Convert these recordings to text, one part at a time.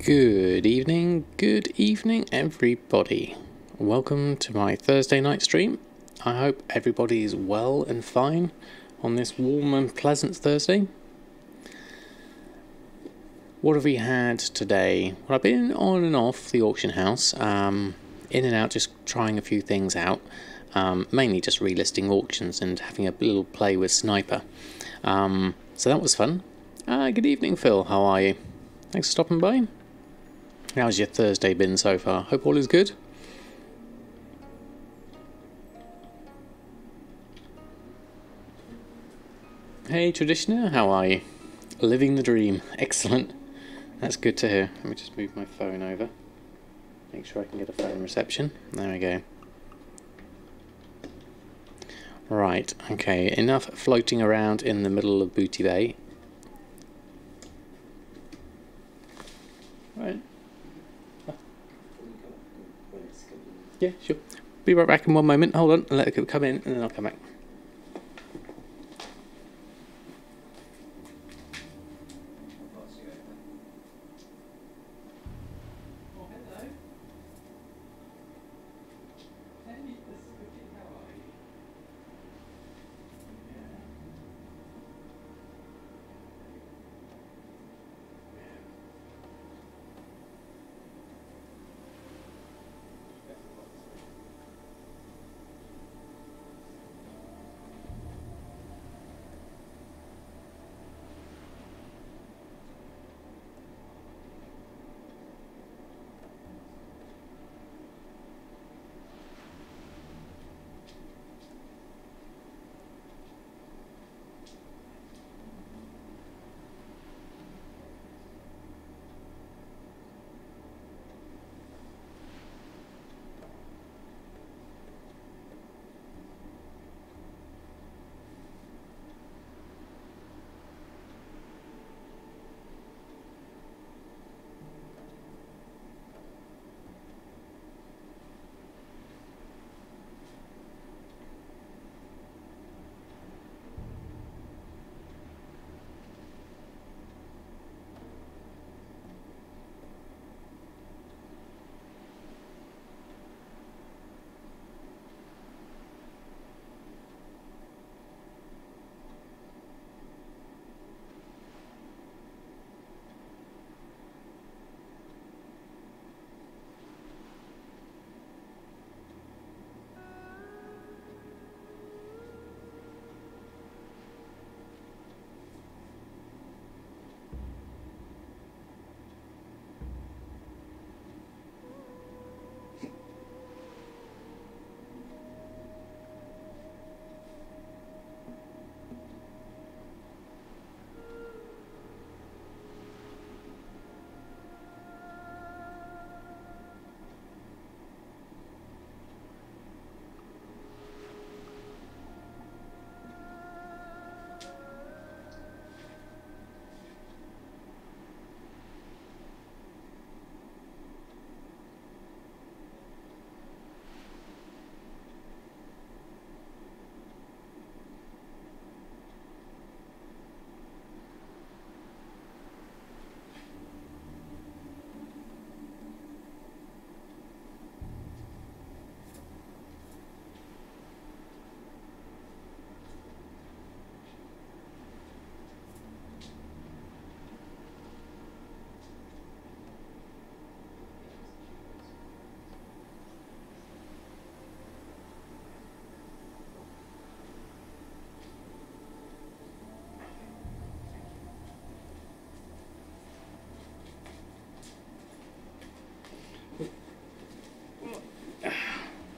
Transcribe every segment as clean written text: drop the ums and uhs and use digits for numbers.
Good evening everybody. Welcome to my Thursday night stream. I hope everybody is well and fine on this warm and pleasant Thursday. What have we had today? Well, I've been on and off the auction house, in and out just trying a few things out, mainly just relisting auctions and having a little play with Sniper. So that was fun. Good evening Phil, how are you? Thanks for stopping by. How's your Thursday been so far? Hope all is good. Hey Traditioner, how are you? Living the dream. Excellent. That's good to hear. Let me just move my phone over. Make sure I can get a phone reception. There we go. Right, okay, enough floating around in the middle of Booty Bay. Right. Yeah, sure. Be right back in one moment. Hold on, let it come in and then I'll come back.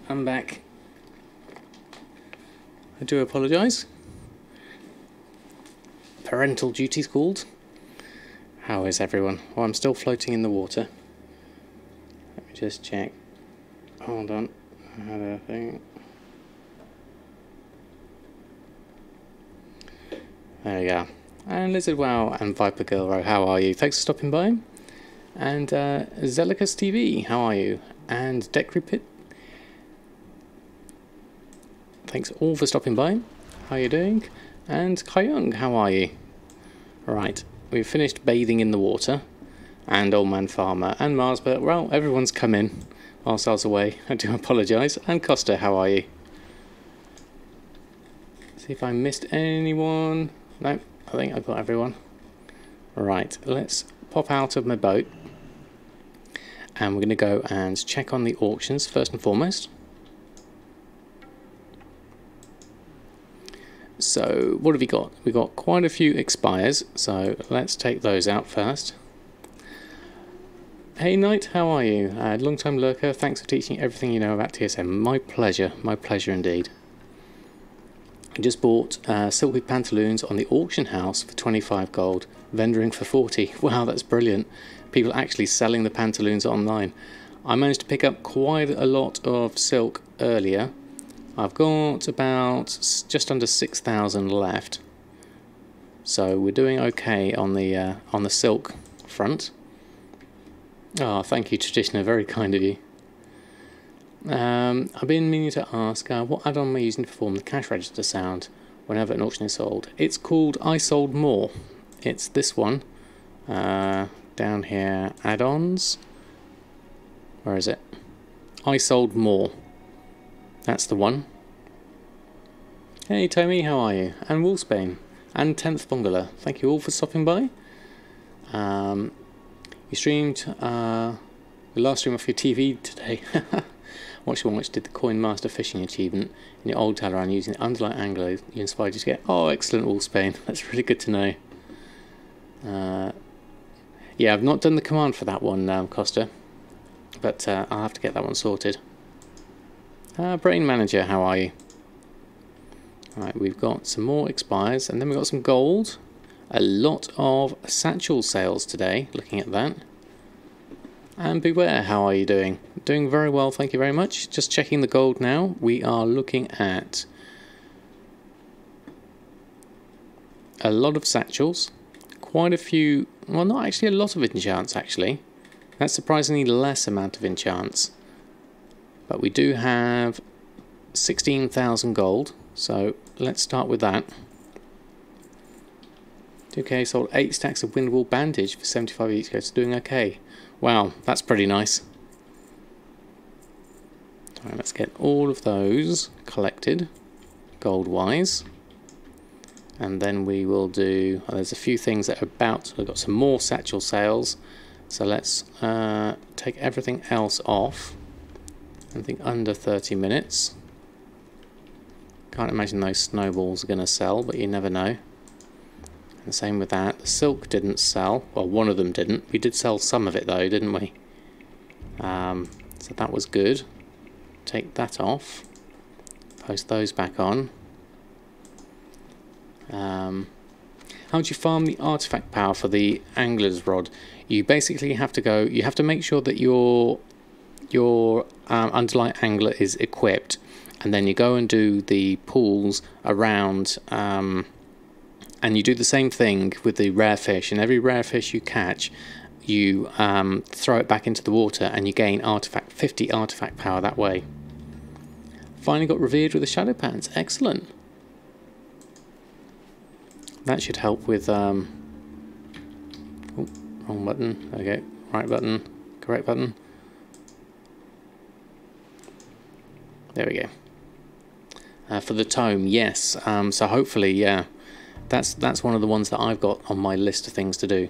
I'm back. I do apologise. Parental duties called. How is everyone? Well, I'm still floating in the water. Let me just check. Hold on. I had a thing. There we go. And Lizard Wow and Viper Girl, how are you? Thanks for stopping by. And Zelicus TV, how are you? And Decrypit. Thanks all for stopping by. How are you doing? And Kayung, how are you? Right, we've finished bathing in the water. and Old Man Farmer, and Marsbert. Well, everyone's come in whilst I was away. I do apologise. And Costa, how are you? See if I missed anyone. No, I think I've got everyone. Right, let's pop out of my boat. And we're going to go and check on the auctions first and foremost. So, what have we got? We've got quite a few expires, so let's take those out first. Hey Knight, how are you? Long time lurker, thanks for teaching everything you know about TSM. My pleasure indeed. I just bought silky pantaloons on the auction house for 25 gold, vendoring for 40. Wow, that's brilliant. People actually selling the pantaloons online. I managed to pick up quite a lot of silk earlier. I've got about just under 6,000 left, so we're doing okay on the silk front. Oh, thank you, Traditioner, very kind of you. I've been meaning to ask, what add-on am I using to perform the cash register sound whenever an auction is sold? It's called I Sold More. It's this one, down here, add-ons. Where is it? I Sold More. That's the one. Hey Tommy, how are you? And Wolfsbane. And 10th Bungalow. Thank you all for stopping by. You streamed the last stream off your TV today. Watch one which did the Coin Master Fishing achievement in your old Dalaran using the underlight angler you inspired you to get. Oh, excellent, Wolfsbane. That's really good to know. Yeah, I've not done the command for that one, Costa. But I'll have to get that one sorted. Brain Manager, how are you? Alright, we've got some more expires, and then we've got some gold. A lot of satchel sales today, looking at that. And Beware, how are you doing? Doing very well, thank you very much. Just checking the gold now. We are looking at a lot of satchels. Quite a few, well, not actually a lot of enchants, actually. That's surprisingly less amount of enchants. But we do have 16,000 gold, so let's start with that. 2k sold 8 stacks of Windwall Bandage for 75 each, so it's doing okay. Wow, that's pretty nice. Alright, let's get all of those collected, gold-wise. And then we will do, there's a few things that are about, we've got some more satchel sales, so let's take everything else off. I think under 30 minutes. Can't imagine those snowballs are going to sell, but you never know. And same with that. The silk didn't sell. Well, one of them didn't. We did sell some of it though, didn't we? So that was good. Take that off. Post those back on. How do you farm the artifact power for the angler's rod? You basically have to go. You have to make sure that your underlight angler is equipped, and then you go and do the pools around, and you do the same thing with the rare fish, and every rare fish you catch you throw it back into the water and you gain 50 artifact power that way. Finally got revered with the shadow pants, excellent. That should help with oh, wrong button, there we go, right button, correct button. There we go. For the tome, yes. So hopefully, yeah, that's one of the ones that I've got on my list of things to do.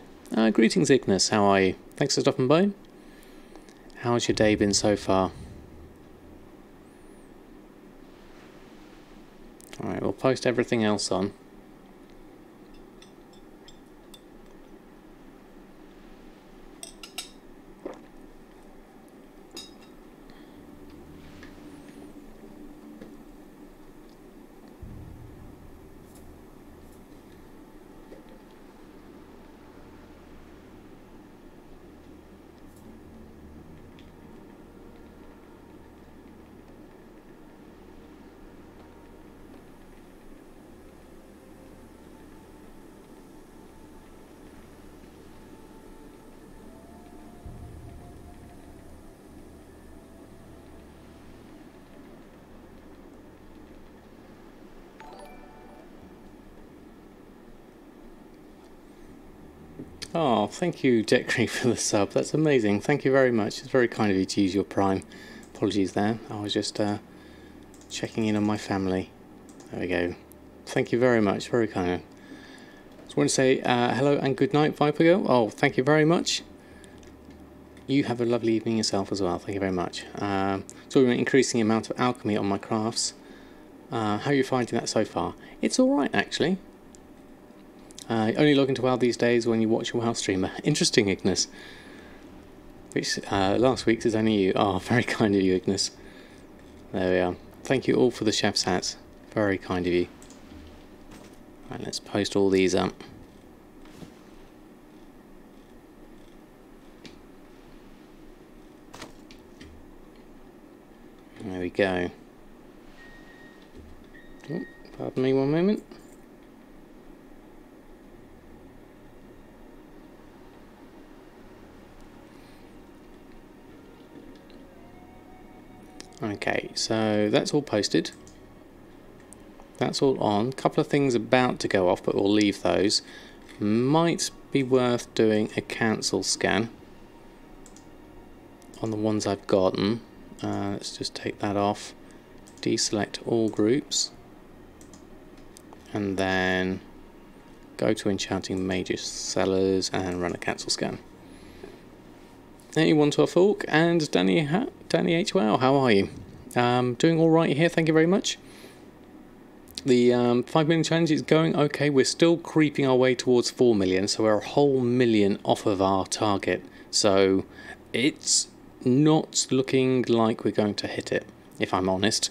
Greetings, Ignis. How are you? Thanks for stopping by. How's your day been so far? All right, we'll post everything else on. Oh, thank you, Decree, for the sub. That's amazing. Thank you very much. It's very kind of you to use your Prime. Apologies there. I was just checking in on my family. There we go. Thank you very much. Very kind. Just want to say hello and good night, Viper Girl. Oh, thank you very much. You have a lovely evening yourself as well. Thank you very much. So we've been increasing the amount of alchemy on my crafts. How are you finding that so far? It's alright, actually. Only log into WoW these days when you watch a WoW streamer. Interesting, Ignis. Which last week's is only you. Oh, very kind of you, Ignis. There we are. Thank you all for the chef's hats. Very kind of you. Right, let's post all these up. There we go. Oh, pardon me one moment. Okay, so that's all posted. That's all on. A couple of things about to go off, but we'll leave those. Might be worth doing a cancel scan on the ones I've gotten. Let's just take that off. Deselect all groups. And then go to Enchanting Major Sellers and run a cancel scan. 81 to a fork, and Danny H. Wow, how are you? Doing all right here, thank you very much. The 5 million challenge is going okay. We're still creeping our way towards 4 million, so we're a whole million off of our target. So it's not looking like we're going to hit it, if I'm honest,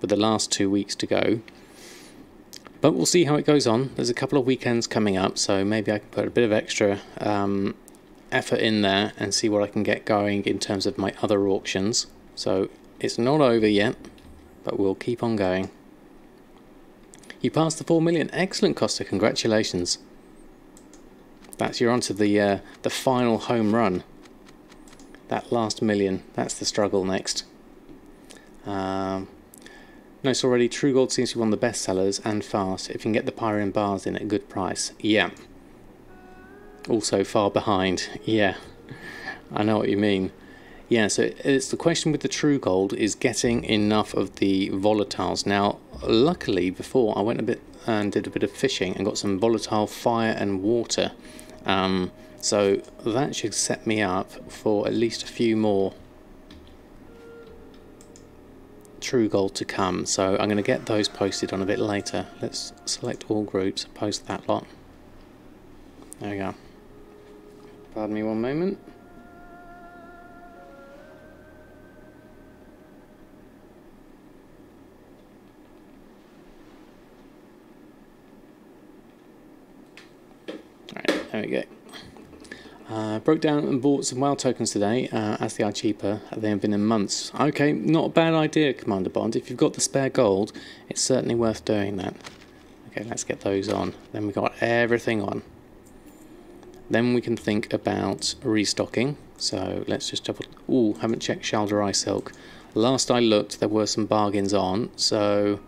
with the last 2 weeks to go. But we'll see how it goes on. There's a couple of weekends coming up, so maybe I can put a bit of extra effort in there and see what I can get going in terms of my other auctions. So it's not over yet, but we'll keep on going. You passed the 4 million. Excellent, Costa. Congratulations. You're onto the final home run. That last million. That's the struggle next. Notice already, True Gold seems to be one of the best sellers and fast. If you can get the Pyrian bars in at a good price. Yeah. Also far behind. Yeah, I know what you mean. Yeah, so it's the question with the True Gold is getting enough of the volatiles. Now, luckily, before I went a bit and did a bit of fishing and got some volatile fire and water. So that should set me up for at least a few more True Gold to come. So I'm going to get those posted on a bit later. Let's select all groups, post that lot. There we go. Pardon me one moment. Alright, there we go. Broke down and bought some WoW tokens today, as they are cheaper. They have been in months. Okay, not a bad idea, Commander Bond. If you've got the spare gold, it's certainly worth doing that. Okay, let's get those on. Then we've got everything on. Then we can think about restocking. So let's just double... Ooh, haven't checked Shalderai Silk. Last I looked, there were some bargains on. So,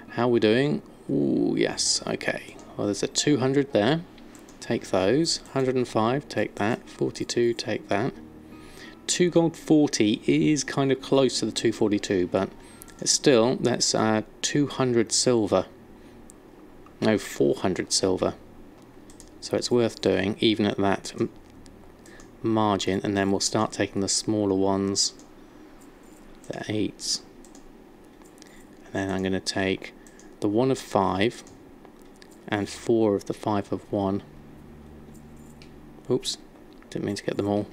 how are we doing? Ooh, yes, okay. Well, there's a 200 there. Take those. 105, take that. 42, take that. 2 gold 40 is kind of close to the 242, but still, that's 200 silver. No, 400 silver. So it's worth doing, even at that margin, and then we'll start taking the smaller ones, the 8s. And then I'm going to take the 1 of 5 and 4 of the 5 of 1. Oops, didn't mean to get them all.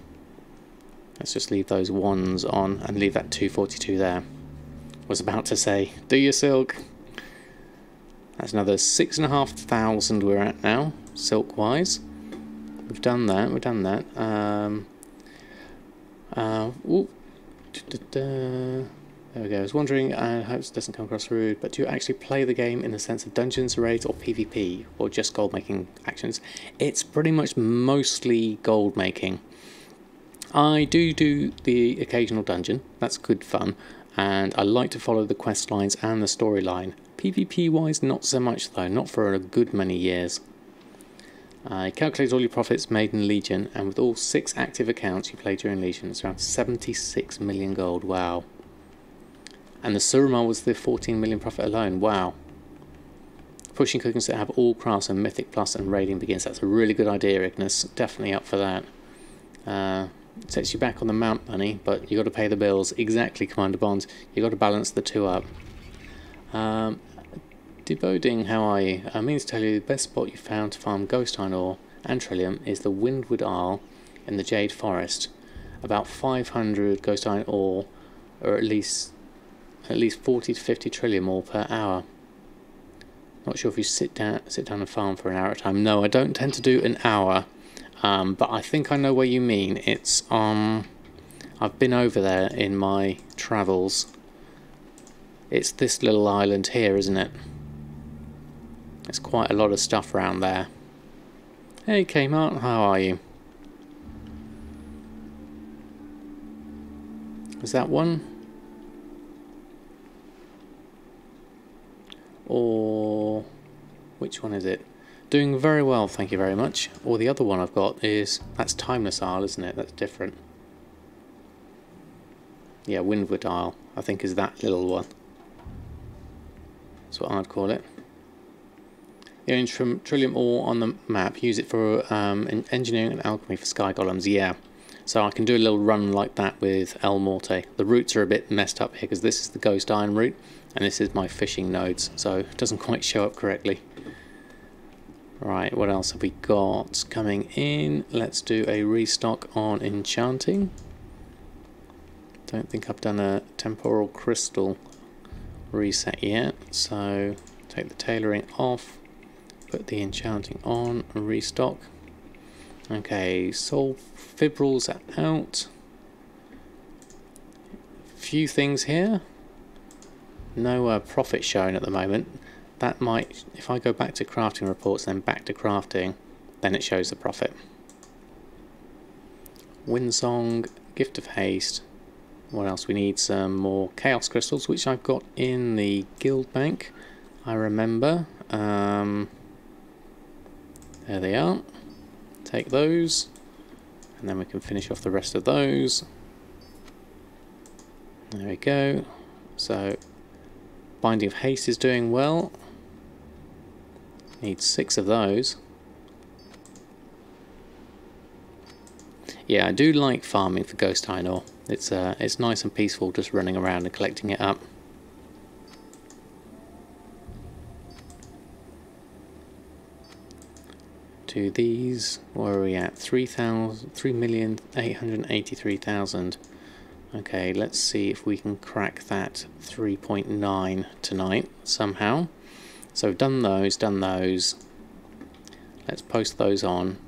Let's just leave those 1s on and leave that 242 there. Was about to say, do your silk. That's another 6,500 we're at now, silk-wise. We've done that, we've done that. There we go. I was wondering, I hope this doesn't come across rude, but do you actually play the game in the sense of dungeons, raids, or PvP, or just gold making actions? It's pretty much mostly gold making. I do the occasional dungeon, that's good fun, and I like to follow the quest lines and the storyline. PvP wise, not so much though, not for a good many years. You calculate all your profits made in Legion, and with all 6 active accounts you played during Legion, it's around 76 million gold. Wow. And the Suramar was the 14 million profit alone. Wow. Pushing cookings that have all crafts and Mythic Plus and Raiding Begins. That's a really good idea, Ignis. Definitely up for that. Sets you back on the mount money, but you got to pay the bills. Exactly, Commander Bonds. You got to balance the two up. Deboding, how are you? I mean to tell you, the best spot you found to farm Ghost Iron ore and Trillium is the Windward Isle in the Jade Forest. About 500 Ghost Iron ore, or at least 40 to 50 Trillium ore per hour. Not sure if you sit down and farm for an hour at a time. No, I don't tend to do an hour, but I think I know what you mean. It's I've been over there in my travels. It's this little island here, isn't it? There's quite a lot of stuff around there. Hey Kmart, how are you? Is that one? Or which one is it? Doing very well, thank you very much. Or the other one I've got is, that's Timeless Isle, isn't it? That's different. Yeah, Windward Isle, I think is that little one. That's what I'd call it. The only Trillium ore on the map, use it for engineering and alchemy for sky golems. Yeah, so I can do a little run like that with Elmorte. The routes are a bit messed up here because this is the Ghost Iron route and this is my fishing nodes, so it doesn't quite show up correctly. Right, what else have we got coming in? Let's do a restock on enchanting. Don't think I've done a temporal crystal reset yet, so take the tailoring off. Put the enchanting on, restock. Okay, soul fibrils are out. Few things here. No profit shown at the moment. That might, if I go back to crafting reports, then back to crafting, then it shows the profit. Windsong, Gift of Haste. What else? We need some more Chaos Crystals, which I've got in the guild bank, I remember. There they are. Take those, and then we can finish off the rest of those. There we go. So, Binding of Haste is doing well. Need 6 of those. Yeah, I do like farming for Ghost Iron ore. It's nice and peaceful just running around and collecting it up. To these, where are we at? 3,883,000. Okay, let's see if we can crack that 3.9 tonight somehow. So done those. Let's post those on.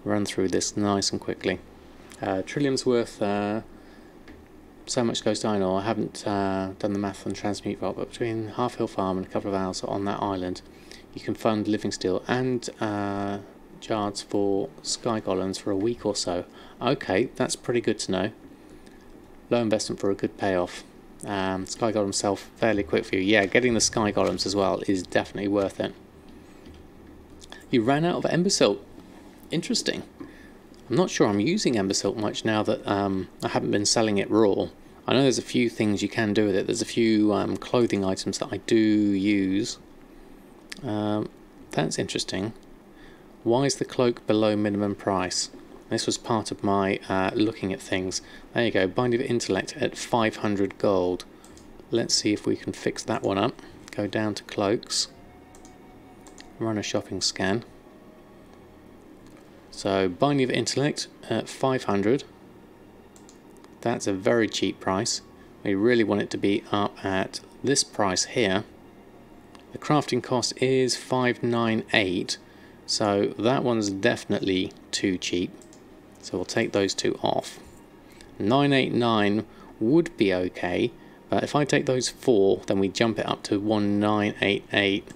Run through this nice and quickly. Trillium's worth so much Ghost Iron ore. I haven't done the math on Transmute Vault, but between HalfHill Farm and a couple of hours on that island, you can fund Living Steel and Jards for Sky Golems for a week or so. Okay, that's pretty good to know. Low investment for a good payoff. Sky Golems sell fairly quick for you. Yeah, getting the Sky Golems as well is definitely worth it. You ran out of Ember Silt. Interesting. I'm not sure I'm using Ember Silt much now that I haven't been selling it raw. I know there's a few things you can do with it. There's a few clothing items that I do use. That's interesting. Why is the cloak below minimum price? This was part of my looking at things. There you go, Binding of Intellect at 500 gold. Let's see if we can fix that one up. Go down to cloaks. Run a shopping scan. So Binding of Intellect at 500. That's a very cheap price. We really want it to be up at this price here. The crafting cost is 598, so that one's definitely too cheap. So we'll take those two off. 989 would be okay, but if I take those 4, then we jump it up to 1988,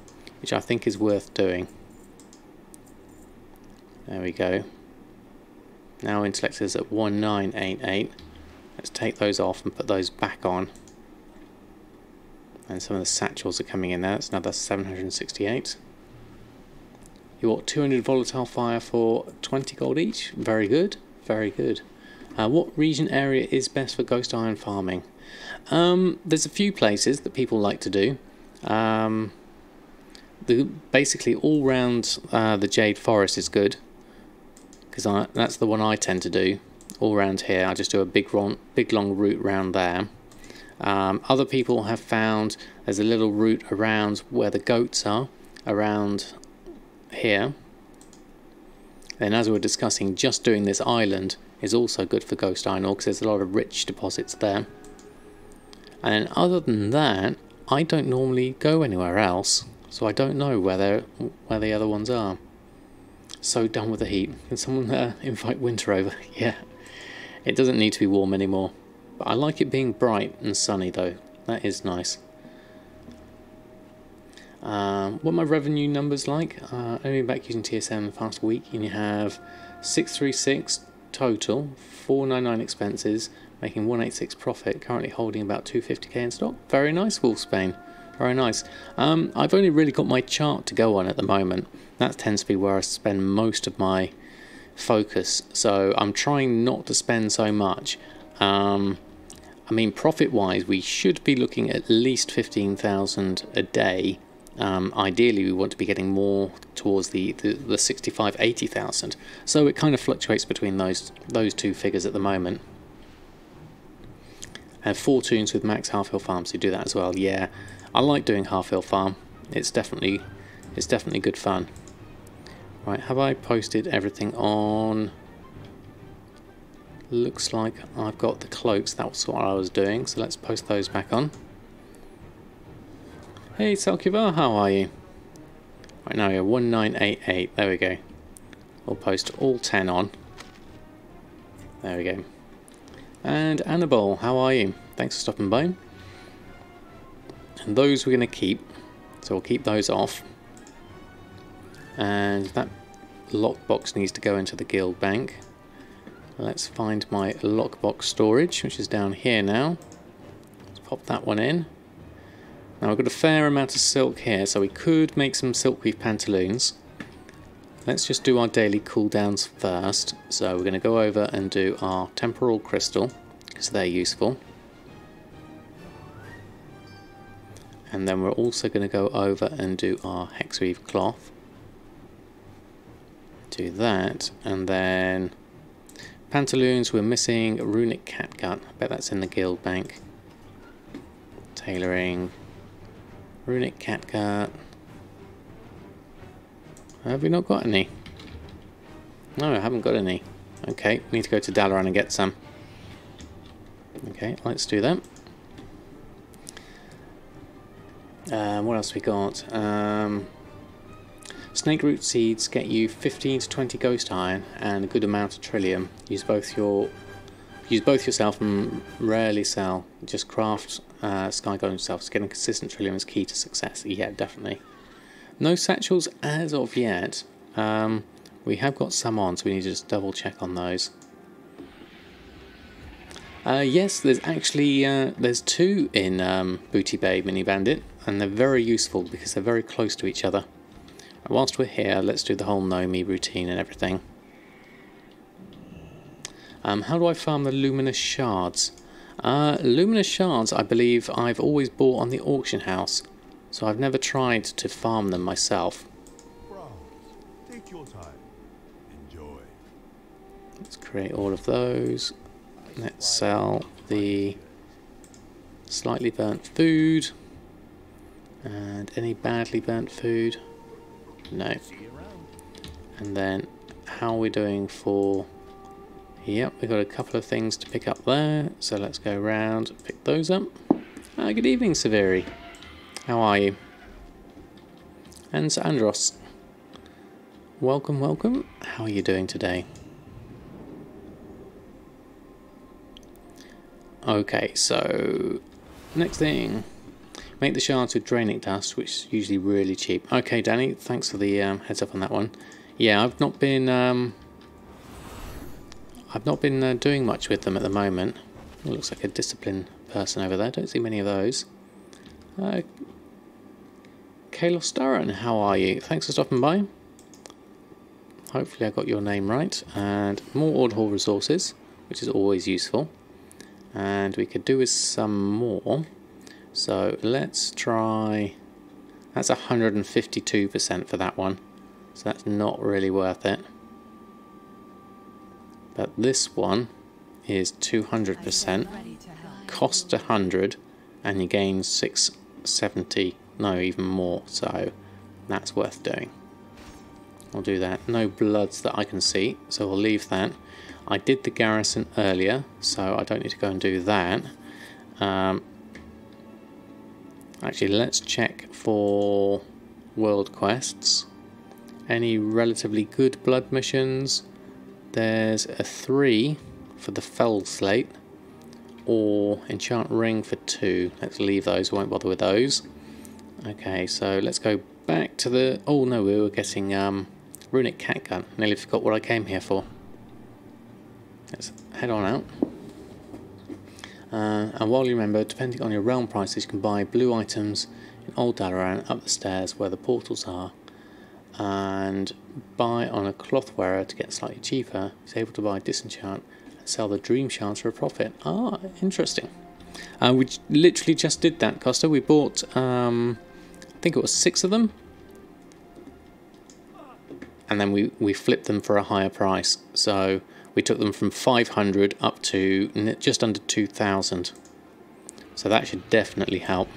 which I think is worth doing. There we go. Now Intellect is at 1988. Let's take those off and put those back on. And some of the satchels are coming in there. That's another 768. You want 200 volatile fire for 20 gold each. Very good, very good. What region area is best for ghost iron farming? There's a few places that people like to do. Basically all round the Jade Forest is good, because that's the one I tend to do. All around here, I just do a big long route round there. Other people have found there's a little route around where the goats are, around here. Then, as we were discussing, just doing this island is also good for ghost iron ore because there's a lot of rich deposits there. And then other than that, I don't normally go anywhere else, so I don't know where the other ones are. So done with the heat. Can someone invite winter over? Yeah. It doesn't need to be warm anymore. But I like it being bright and sunny though. That is nice. What are my revenue numbers like? Only back using TSM the past week, and you have 636 total, 499 expenses, making 186 profit, currently holding about 250k in stock. Very nice, Wolfsbane. Very nice. I've only really got my chart to go on at the moment. That tends to be where I spend most of my focus, so I'm trying not to spend so much. I mean, profit wise we should be looking at least 15,000 a day. Ideally we want to be getting more towards the 65-80,000, so it kind of fluctuates between those two figures at the moment. And 4 tunes with max HalfHill farm, so you do that as well. Yeah, I like doing HalfHill farm. It's definitely good fun. Right, have I posted everything on? Looks like I've got the cloaks. That's what I was doing, so let's post those back on. Hey Salkivar, how are you? Right, now you're 1988. There we go. We'll post all 10 on. There we go. And Annabelle, how are you? Thanks for stopping by. And those we're going to keep, so we'll keep those off. And that lockbox needs to go into the guild bank. Let's find my lockbox storage, which is down here now. Let's pop that one in. Now we've got a fair amount of silk here, so we could make some silkweave pantaloons. Let's just do our daily cooldowns first. So we're going to go over and do our temporal crystal, because they're useful. And then we're also going to go over and do our hexweave cloth. Do that, and then Pantalooons, we're missing runic catgut. I bet that's in the guild bank. Tailoring, runic catgut. Have we not got any? No, I haven't got any. Okay, we need to go to Dalaran and get some. Okay, let's do that. What else we got? Snake root seeds get you 15 to 20 ghost iron and a good amount of trillium. Use both yourself and rarely sell. Just craft sky gold yourself. So getting consistent trillium is key to success. Yeah, definitely. No satchels as of yet. We have got some on, so we need to just double check on those. Yes, there's actually there's 2 in Booty Bay Mini Bandit, and they're very useful because they're very close to each other. Whilst we're here, let's do the whole Nomi routine and everything. How do I farm the luminous shards? Luminous shards, I believe I've always bought on the auction house, so I've never tried to farm them myself. Take your time. Enjoy. Let's create all of those. Let's sell the slightly burnt food and any badly burnt food. No. And then how are we doing for... Yep, we've got a couple of things to pick up there, so let's go around, pick those up. Good evening, Severi. How are you? And Sir Andros. Welcome, welcome. How are you doing today? Okay, so next thing. Make the shards with draining dust, which is usually really cheap. Okay, Danny, thanks for the heads up on that one. Yeah, I've not been doing much with them at the moment. It looks like a disciplined person over there. Don't see many of those. Kalos Dalaran, how are you? Thanks for stopping by. Hopefully I got your name right. And more Ord Hall resources, which is always useful. And we could do with some more. So let's try... That's 152% for that one. So that's not really worth it. But this one is 200%. Cost 100 and you gain 670. No, even more. So that's worth doing. I'll do that. No bloods that I can see, so we'll leave that. I did the garrison earlier, so I don't need to go and do that. Actually, let's check for world quests. Any relatively good blood missions? There's a 3 for the Fell Slate, or Enchant Ring for 2. Let's leave those, won't bother with those. Okay, so let's go back to the... Oh no, we were getting Runic Catgun. Nearly forgot what I came here for. Let's head on out. And while you remember, depending on your realm prices, you can buy blue items in Old Dalaran up the stairs where the portals are. And buy on a cloth wearer to get slightly cheaper. He's able to buy disenchant and sell the dream shards for a profit. Ah, interesting. We literally just did that, Costa. We bought, I think it was 6 of them. And then we flipped them for a higher price. So we took them from 500 up to just under 2,000. So that should definitely help.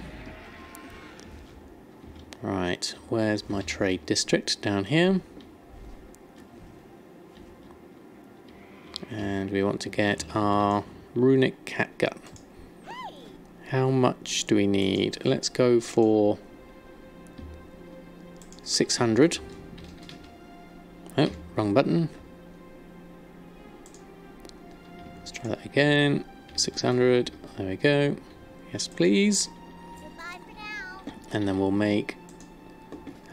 Right, where's my trade district? Down here. And we want to get our Runic Catgun. How much do we need? Let's go for 600. Oh, wrong button. Let's try that again. 600. There we go. Yes, please. And then we'll make...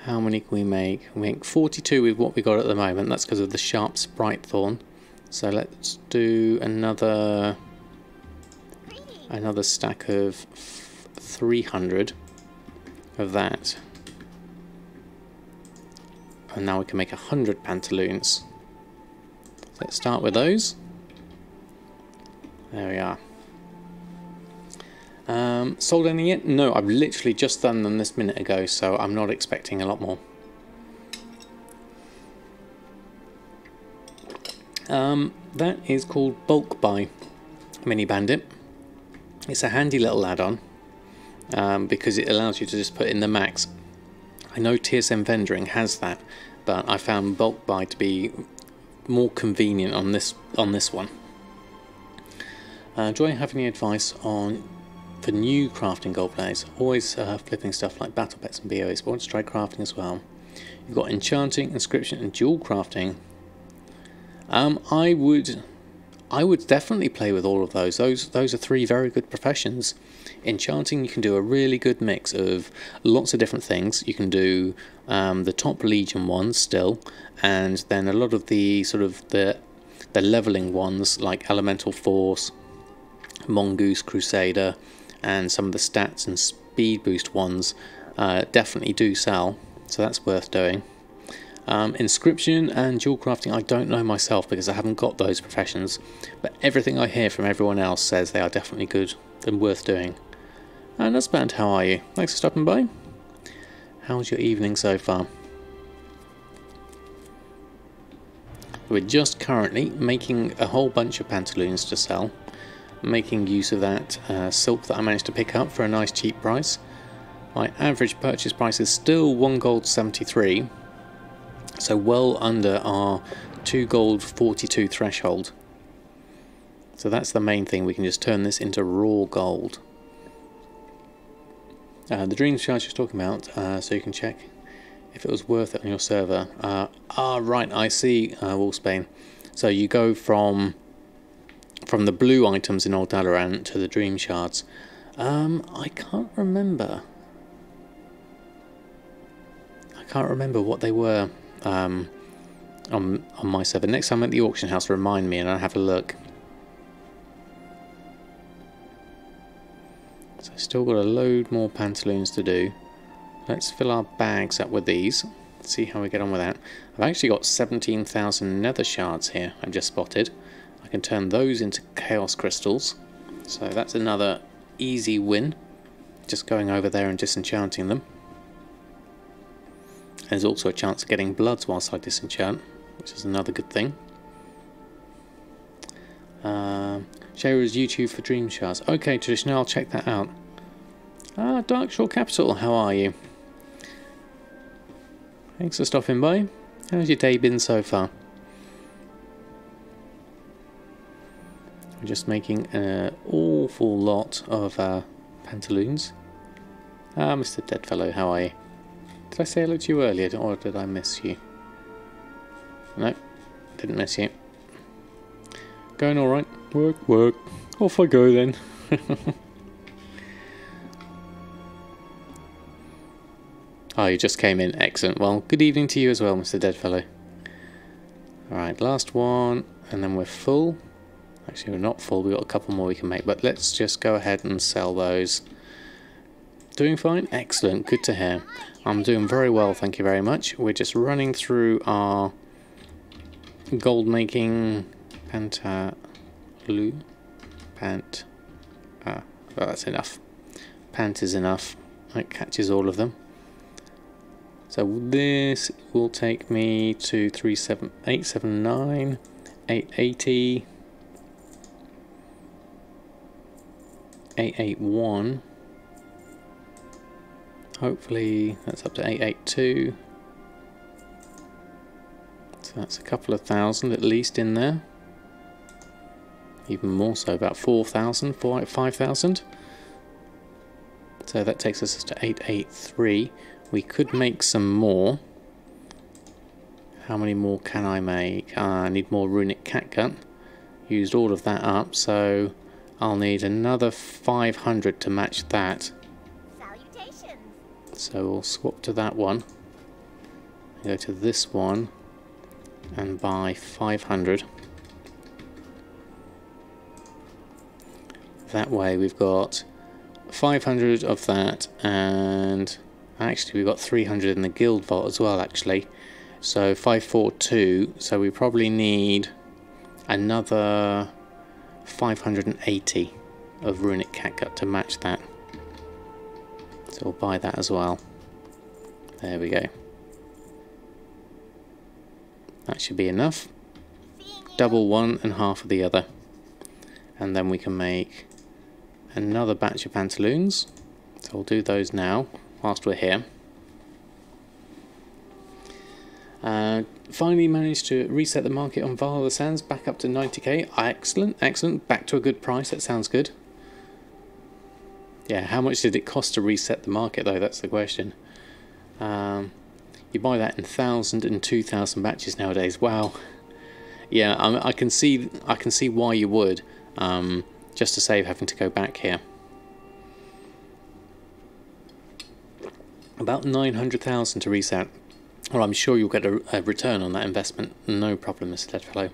How many can we make? We make 42 with what we got at the moment. That's because of the sharp sprite thorn. So let's do another stack of 300 of that. And now we can make 100 Pantalooons. Let's start with those. There we are. Sold any yet? No, I've literally just done them this minute ago, so I'm not expecting a lot more. That is called Bulk Buy Mini Bandit. It's a handy little add-on because it allows you to just put in the max. I know TSM Vendoring has that, but I found Bulk Buy to be more convenient on this one. Do I have any advice for new crafting gold players? Always flipping stuff like battle pets and BOEs, but I want to try crafting as well. You've got enchanting, inscription, and dual crafting. I would definitely play with all of those. Those are 3 very good professions. Enchanting, you can do a really good mix of lots of different things. You can do the top Legion ones still, and then a lot of the sort of the leveling ones like Elemental Force, Mongoose Crusader, and some of the stats and speed boost ones definitely do sell, so that's worth doing. Inscription and dual crafting I don't know myself because I haven't got those professions, but everything I hear from everyone else says they are definitely good and worth doing. And Husband, how are you? Thanks for stopping by. How's your evening so far? We're just currently making a whole bunch of Pantalooons to sell, making use of that silk that I managed to pick up for a nice cheap price. My average purchase price is still 1 gold 73, so well under our 2 gold 42 threshold. So that's the main thing, we can just turn this into raw gold. The dream charge you're talking about, so you can check if it was worth it on your server. Right, I see, Wolfsbane. So you go from the blue items in Old Dalaran to the dream shards. I can't remember. I can't remember what they were on my server. Next time at the auction house, remind me and I'll have a look. So still got a load more Pantaloons to do. Let's fill our bags up with these. Let's see how we get on with that. I've actually got 17,000 nether shards here, I've just spotted. I can turn those into chaos crystals. So that's another easy win. Just going over there and disenchanting them. There's also a chance of getting bloods whilst I disenchant, which is another good thing. Shayra's YouTube for Dream Shards. Okay, Traditional, I'll check that out. Darkshore Capital, how are you? Thanks for stopping by. How's your day been so far? I'm just making an awful lot of Pantalooons. Mr. Deadfellow, how are you? Did I say hello to you earlier, or did I miss you? No, didn't miss you. Going alright? Work, work. Off I go then. Oh, you just came in. Excellent. Well, good evening to you as well, Mr. Deadfellow. Alright, last one, and then we're full. Actually, we're not full. We've got a couple more we can make, but let's just go ahead and sell those. Doing fine? Excellent. Good to hear. I'm doing very well, thank you very much. We're just running through our gold making Pantaloo. Well, that's enough. Pant is enough. It catches all of them. So this will take me to 879, 880, 881. Hopefully that's up to 882. So that's a couple of thousand at least in there. Even more so, about 4,000, 5,000. So that takes us to 883. We could make some more. How many more can I make? I need more runic catgut. Used all of that up, so I'll need another 500 to match that. Salutations. So we'll swap to that one. Go to this one and buy 500. That way we've got 500 of that, and actually we've got 300 in the guild vault as well actually. So 542, so we probably need another 580 of runic catgut to match that. So we'll buy that as well. There we go. That should be enough. Double one and half of the other. And then we can make another batch of Pantalooons. So we'll do those now whilst we're here. Finally managed to reset the market on Valhalla Sands back up to 90k. Excellent, excellent. Back to a good price. That sounds good. Yeah, how much did it cost to reset the market though? That's the question. You buy that in 1,000 and 2,000 batches nowadays. Wow. Yeah, I can see why you would. Just to save having to go back here. About 900,000 to reset. Well, I'm sure you'll get a return on that investment. No problem, Mr. Deadfellow.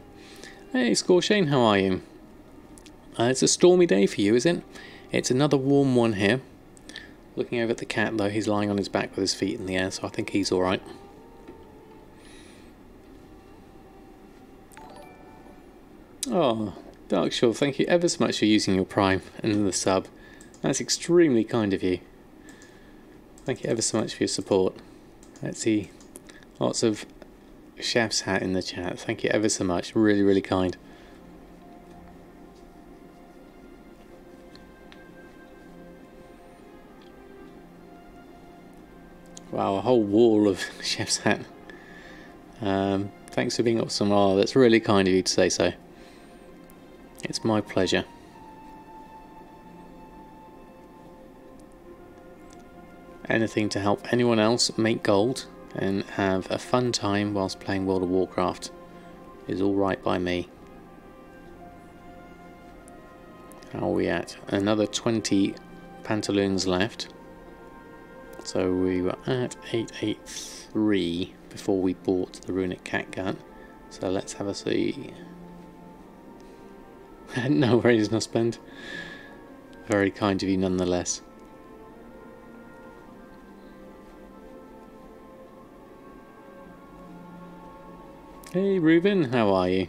Hey, Scorshane, how are you? It's a stormy day for you, is it? It's another warm one here. Looking over at the cat, though, he's lying on his back with his feet in the air, so I think he's alright. Oh, Darkshore, thank you ever so much for using your Prime and the sub. That's extremely kind of you. Thank you ever so much for your support. Let's see. Lots of chef's hat in the chat. Thank you ever so much. Really, really kind. Wow, a whole wall of chef's hat. Thanks for being awesome. Oh, that's really kind of you to say so. It's my pleasure. Anything to help anyone else make gold and have a fun time whilst playing World of Warcraft is alright by me. How are we at? Another 20 Pantalooons left. So we were at 883 before we bought the runic catgut. So let's have a see. No worries, no spend. Very kind of you nonetheless. Hey Reuben, how are you?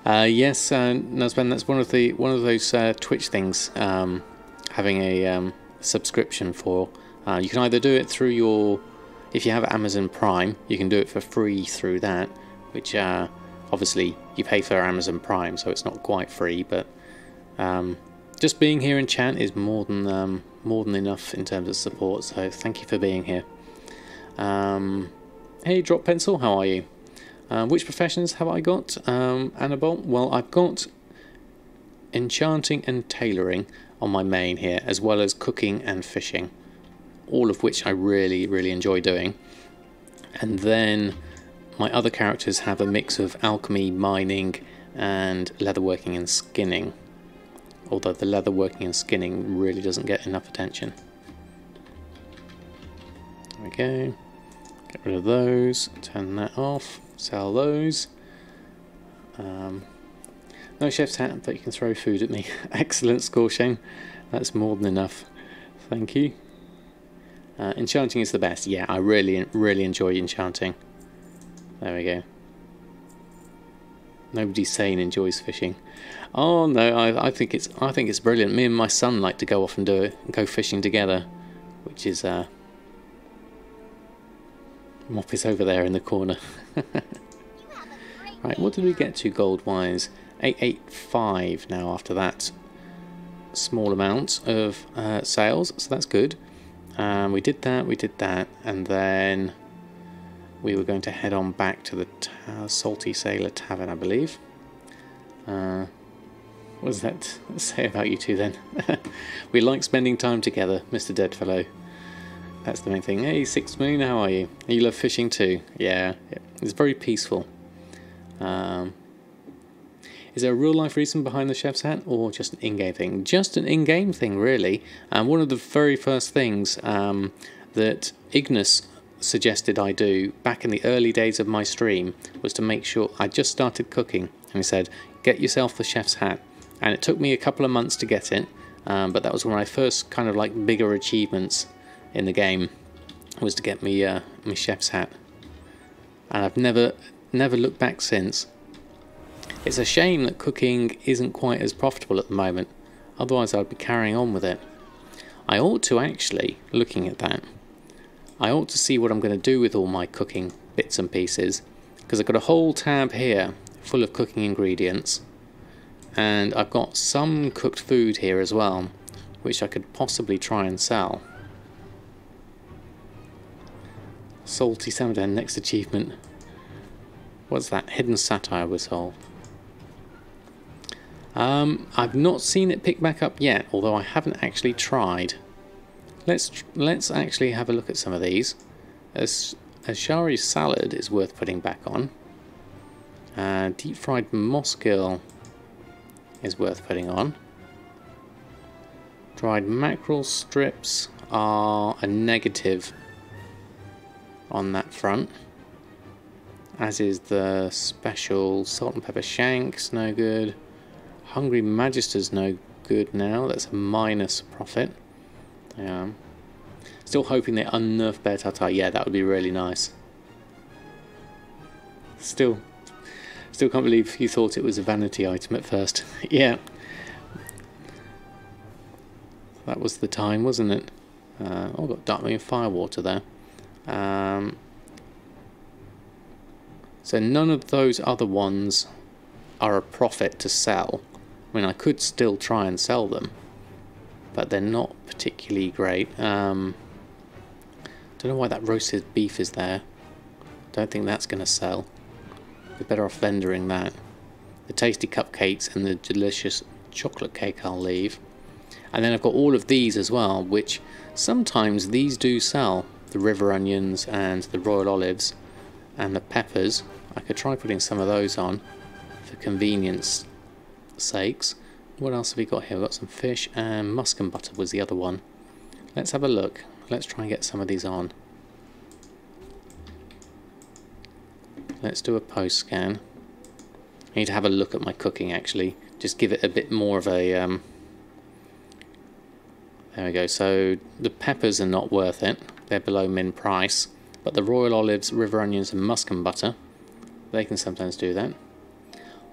Yes, Nazban, that's one of those Twitch things. Having a subscription for. You can either do it through your, if you have Amazon Prime, you can do it for free through that, which obviously you pay for Amazon Prime, so it's not quite free, but just being here in chat is more than enough in terms of support. So thank you for being here. Hey Drop Pencil, how are you? Which professions have I got, Annabelle? Well, I've got enchanting and tailoring on my main here, as well as cooking and fishing, all of which I really, really enjoy doing. And then my other characters have a mix of alchemy, mining, and leatherworking and skinning. Although the leatherworking and skinning really doesn't get enough attention. There we go. Get rid of those, turn that off, sell those. No chef's hat, but you can throw food at me. Excellent score, Shane. That's more than enough. Thank you. Enchanting is the best. Yeah, I really, really enjoy enchanting. There we go. Nobody sane enjoys fishing. Oh no, I think it's brilliant. Me and my son like to go off and do it, and go fishing together, which is Mop is over there in the corner. Right, what did we get to gold-wise? 885 now after that small amount of sales, so that's good. We did that, and then we were going to head on back to the Salty Sailor Tavern, I believe. What does that say about you two then? We like spending time together, Mr. Deadfellow. That's the main thing. Hey, 6 Million, how are you? You love fishing too? Yeah, it's very peaceful. Is there a real life reason behind the chef's hat, or just an in-game thing? Just an in-game thing, really. And one of the very first things that Ignis suggested I do back in the early days of my stream was to make sure I just started cooking, and he said, get yourself the chef's hat. And it took me a couple of months to get it, but that was one of my first kind of like bigger achievements in the game, was to get me my chef's hat. And I've never looked back since. It's a shame that cooking isn't quite as profitable at the moment, otherwise I'd be carrying on with it. I ought to actually, looking at that, I ought to see what I'm going to do with all my cooking bits and pieces, because I've got a whole tab here full of cooking ingredients, and I've got some cooked food here as well, which I could possibly try and sell. Salty Samadan, next achievement. What's that? Hidden Satire was solved. I've not seen it pick back up yet, although I haven't actually tried. Let's actually have a look at some of these. Ashari's salad is worth putting back on. Deep fried mossgill is worth putting on. Dried mackerel strips are a negative on that front, as is the special salt and pepper shanks, no good. Hungry Magister's no good now, that's a minus profit. Still hoping they unnerf Bear Tartar. Yeah, that would be really nice. Still can't believe you thought it was a vanity item at first. Yeah. That was the time, wasn't it? Oh, I've got Dark Moon Firewater there. So none of those other ones are a profit to sell. I mean, I could still try and sell them, but they're not particularly great. Don't know why that roasted beef is there. Don't think that's going to sell. We're better off vendoring that. The tasty cupcakes and the delicious chocolate cake I'll leave. And then I've got all of these as well, which sometimes these do sell. The river onions and the royal olives and the peppers. I could try putting some of those on for convenience sakes. What else have we got here? We've got some fish, and musk and butter was the other one. Let's have a look. Let's try and get some of these on. Let's do a post scan. I need to have a look at my cooking actually. Just give it a bit more of a there we go. So the peppers are not worth it. They're below min price. but the royal olives, river onions and muscovy butter, they can sometimes do that.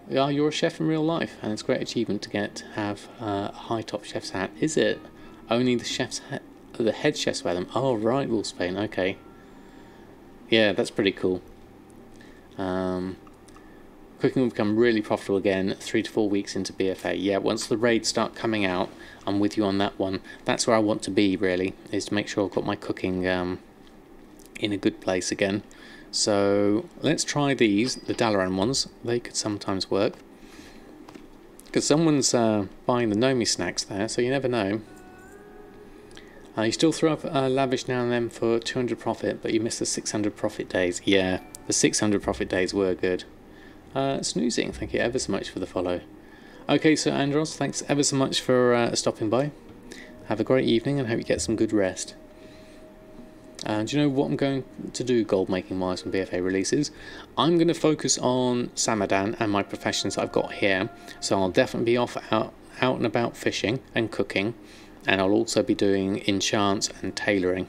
Yeah, you're a chef in real life, and it's a great achievement to have a high top chef's hat. Is it? Only the chef's hat, the head chefs wear them. Oh right, Wolfsbane, okay. Yeah, that's pretty cool. Cooking will become really profitable again 3 to 4 weeks into BFA. Yeah, once the raids start coming out, I'm with you on that one. That's where I want to be, really, is to make sure I've got my cooking in a good place again. So let's try these, the Dalaran ones. They could sometimes work. Because someone's buying the Nomi snacks there, so you never know. You still throw up lavish now and then for 200 profit, but you miss the 600 profit days. Yeah, the 600 profit days were good. Snoozing, thank you ever so much for the follow. Okay, so Andros, thanks ever so much for stopping by. Have a great evening and hope you get some good rest. Do you know what I'm going to do gold making wise when BFA releases? I'm going to focus on Samadan and my professions I've got here. So I'll definitely be out and about fishing and cooking, and I'll also be doing enchants and tailoring.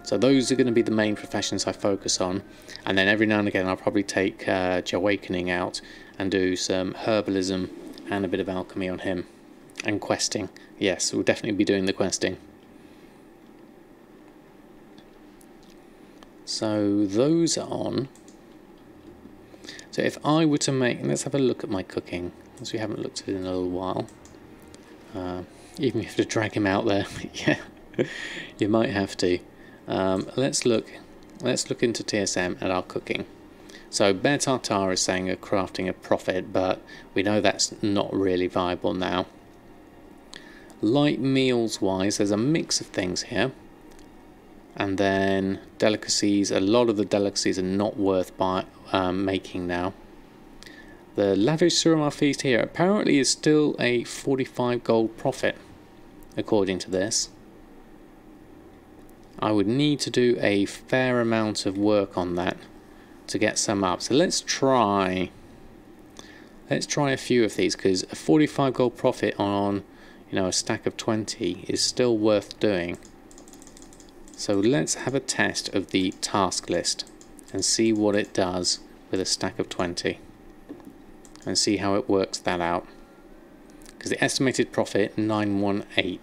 So those are going to be the main professions I focus on, and then every now and again I'll probably take Jahwakening out and do some herbalism and a bit of alchemy on him. And questing. Yes, we'll definitely be doing the questing. So those are on. So if I were to make, let's have a look at my cooking, as we haven't looked at it in a little while. Even if you have to drag him out there, yeah, you might have to. Let's look into TSM at our cooking. So Bear Tartar is saying a crafting a profit, but we know that's not really viable now. Light meals wise, there's a mix of things here. And then delicacies, a lot of the delicacies are not worth making now. The lavish Suramar feast here apparently is still a 45 gold profit, according to this. I would need to do a fair amount of work on that to get some up. So let's try a few of these, because a 45 gold profit on, you know, a stack of 20 is still worth doing. So let's have a test of the task list and see what it does with a stack of 20 and see how it works that out. Because the estimated profit 918.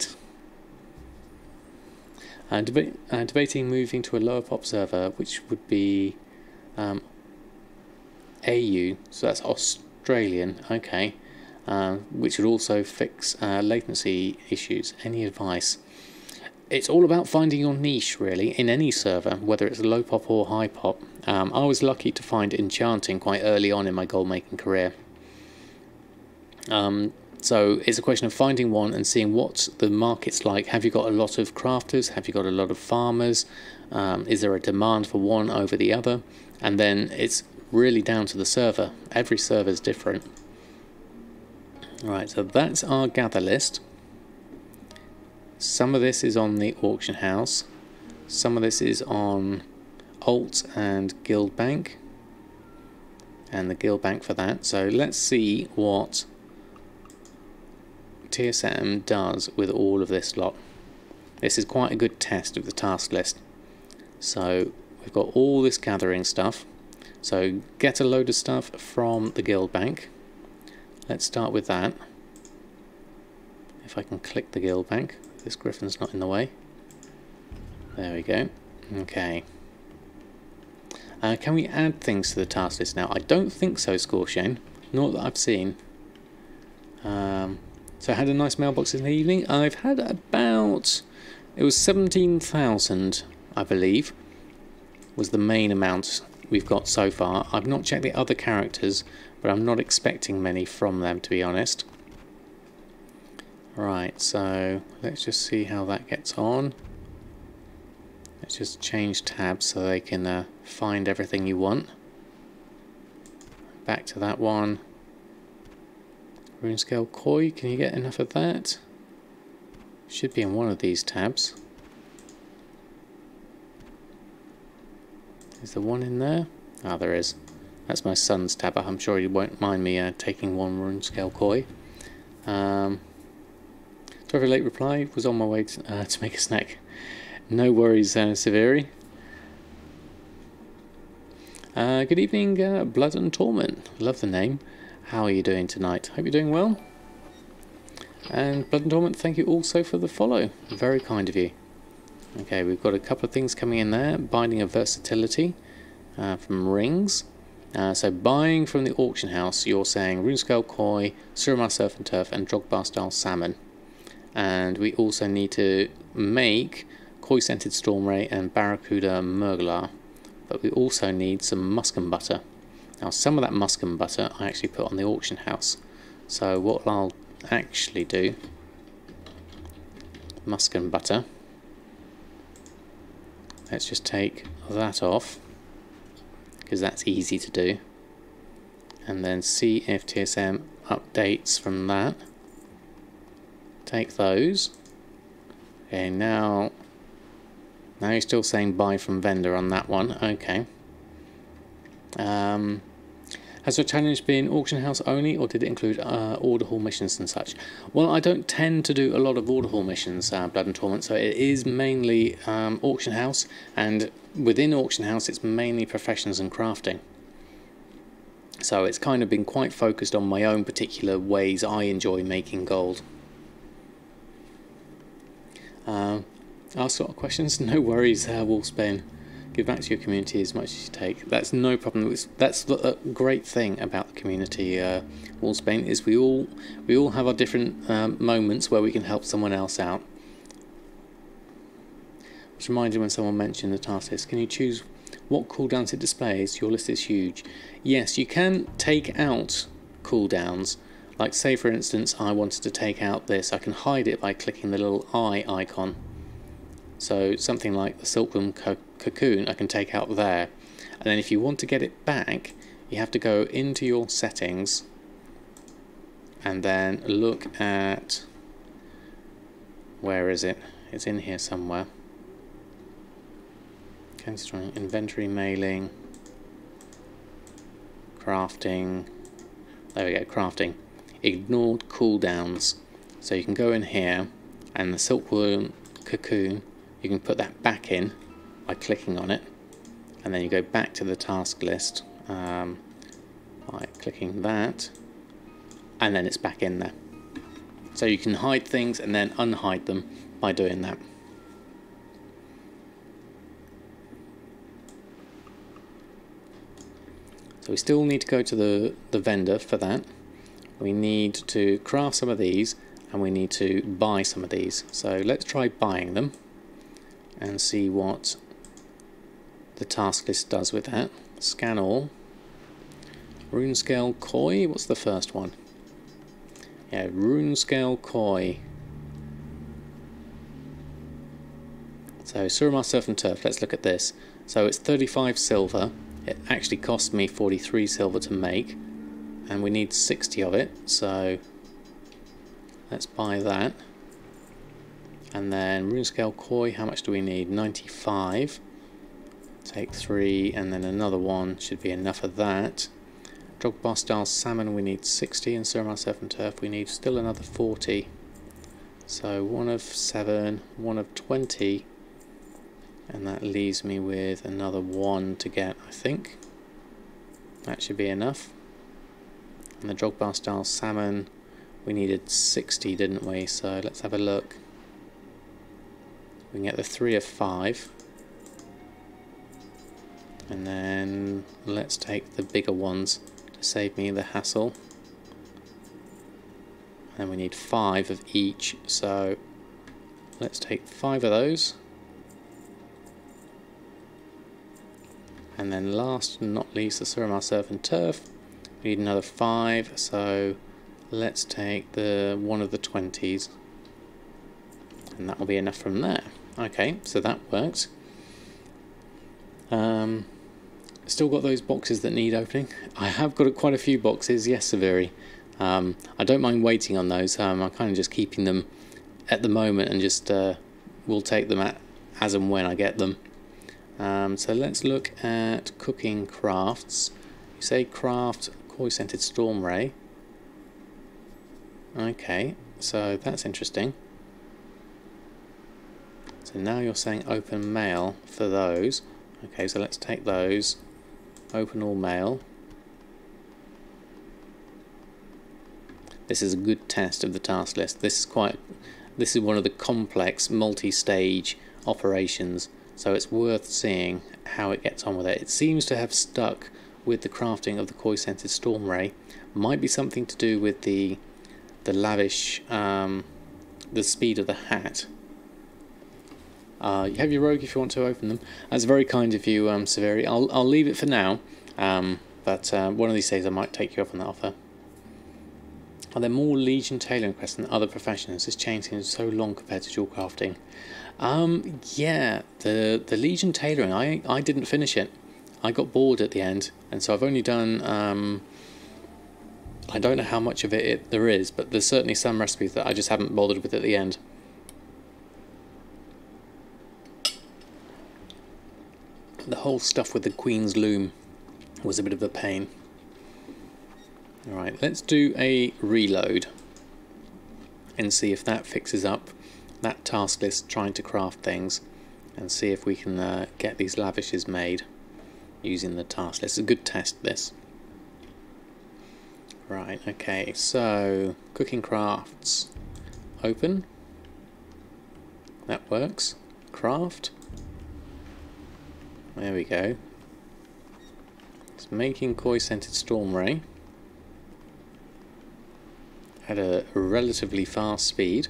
Debating moving to a lower pop server, which would be AU, so that's Australian, okay, which would also fix latency issues. Any advice? It's all about finding your niche, really, in any server, whether it's low pop or high pop. I was lucky to find enchanting quite early on in my gold making career. So it's a question of finding one and seeing what the market's like. Have you got a lot of crafters? Have you got a lot of farmers? Is there a demand for one over the other? And then it's really down to the server. Every server is different. Right, so that's our gather list. Some of this is on the auction house. Some of this is on Alt and Guild Bank. And the Guild Bank for that. So let's see what TSM does with all of this lot. This is quite a good test of the task list. So we've got all this gathering stuff. So get a load of stuff from the Guild Bank. Let's start with that. If I can click the Guild Bank. This griffin's not in the way. There we go. Okay. Can we add things to the task list now? I don't think so, Scorshane. Not that I've seen. So I had a nice mailbox in the evening. I've had about... It was 17,000, I believe, was the main amount we've got so far. I've not checked the other characters, but I'm not expecting many from them, to be honest. Right, so let's just see how that gets on. Let's just change tabs so they can find everything you want. Back to that one. Runescale Koi, can you get enough of that? Should be in one of these tabs. Is there one in there? Ah, there is. That's my son's tab. I'm sure he won't mind me taking one Runescale Koi. Sorry for a late reply. Was on my way to make a snack. No worries, Severi. Good evening, Blood and Torment. Love the name. How are you doing tonight? Hope you're doing well. And Blood and Torment, thank you also for the follow. Very kind of you. Okay, we've got a couple of things coming in there. Binding of Versatility from Rings. So buying from the auction house, you're saying Runescale Koi, Suramar Surf and Turf, and Drogbar Style Salmon. And we also need to make Koi Scented Stormray and Barracuda Murglar. But we also need some musken butter. Now some of that musken butter I actually put on the auction house. So what I'll actually do, musken butter, let's just take that off, because that's easy to do, and then see if TSM updates from that. Take those. Okay, now you're still saying buy from vendor on that one. Okay. Has your challenge been auction house only, or did it include order hall missions and such? Well, I don't tend to do a lot of order hall missions, Blood and Torment, so it is mainly auction house, and within auction house it's mainly professions and crafting. So it's kind of been quite focused on my own particular ways I enjoy making gold. Ask a lot of questions? No worries, Wolfsbane. Give back to your community as much as you take. That's no problem. That's the great thing about the community, Wolfsbane, is we all have our different moments where we can help someone else out. I was reminded when someone mentioned the task list. Can you choose what cooldowns it displays? Your list is huge. Yes, you can take out cooldowns. Like say for instance I wanted to take out this, I can hide it by clicking the little eye icon. So something like the Silkworm Cocoon I can take out there, and then if you want to get it back you have to go into your settings and then look at, where is it? It's in here somewhere. Inventory, mailing, crafting, there we go, crafting. Ignored cooldowns. So you can go in here and the Silkworm Cocoon, you can put that back in by clicking on it, and then you go back to the task list by clicking that, and then it's back in there. So you can hide things and then unhide them by doing that. So we still need to go to the vendor for that. We need to craft some of these and we need to buy some of these. So let's try buying them and see what the task list does with that. Scan all. Runescale Koi, what's the first one? Yeah, Runescale Koi. So Suramar Surf and Turf, let's look at this. So it's 35 silver. It actually cost me 43 silver to make, and we need 60 of it, so let's buy that. And then Runescale Koi, how much do we need? 95. Take 3, and then another one should be enough of that. Drogbar Style Salmon, we need 60, and Suramar Surf and Turf, we need still another 40. So 1 of 7, 1 of 20, and that leaves me with another 1 to get, I think. That should be enough. And the Drogbar Style Salmon, we needed 60, didn't we? So let's have a look. We can get the 3 of 5. And then let's take the bigger ones to save me the hassle. And we need 5 of each, so let's take 5 of those. And then last but not least, the Suramar Surf and Turf. We need another 5, so let's take the 1 of the 20s. And that will be enough from there. Okay, so that works. Still got those boxes that need opening. I have got quite a few boxes, yes, Severi. I don't mind waiting on those. I'm kind of just keeping them at the moment and just will take them as and when I get them. So let's look at cooking crafts. You say craft Koi Scented Stormray. Okay, so that's interesting. So now you're saying open mail for those. Okay, so let's take those Open all mail. This is a good test of the task list. This is one of the complex multi-stage operations, so it's worth seeing how it gets on with it. It seems to have stuck with the crafting of the koi-scented storm ray. Might be something to do with the lavish, the speed of the hat. You have your rogue if you want to open them. That's very kind of you, Severi. I'll leave it for now, but one of these days I might take you up on that offer. Are there more Legion tailoring quests than other professions? This chain seems so long compared to dual crafting. Yeah, the Legion tailoring, I didn't finish it. I got bored at the end, and so I've only done, I don't know how much of it there is, but there's certainly some recipes that I just haven't bothered with at the end. The whole stuff with the Queen's Loom was a bit of a pain. Alright, let's do a reload and see if that fixes up that task list trying to craft things, and see if we can get these lavishes made using the task list. It's a good test, this. Right, okay, so cooking crafts. Open. That works. Craft. There we go. It's making koi-scented storm ray at a relatively fast speed,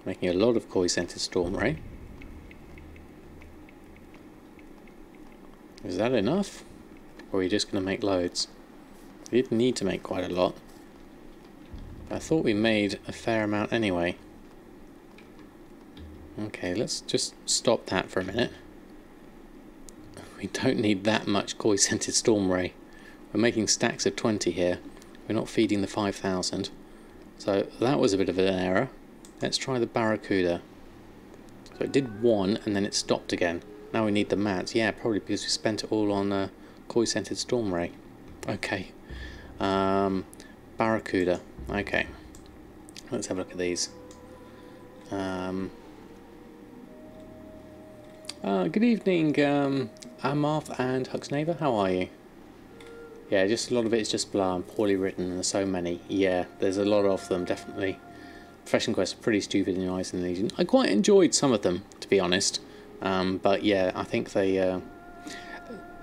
making a lot of koi-scented storm ray. Is that enough, or are you just going to make loads? We did need to make quite a lot. I thought we made a fair amount anyway. Okay, let's just stop that for a minute. We don't need that much koi-scented storm ray. We're making stacks of 20 here. We're not feeding the 5,000. So that was a bit of an error. Let's try the barracuda. So it did one and then it stopped again. Now we need the mats. Yeah, probably because we spent it all on koi-scented storm ray. Okay. Barracuda. Okay. Let's have a look at these. Good evening, Amarth and Huxnaver. How are you? Yeah, just a lot of it is just blah and poorly written, and there's so many. Yeah, there's a lot of them, definitely. Profession quests are pretty stupid in the eyes of the Legion. I quite enjoyed some of them, to be honest. But yeah, I think they...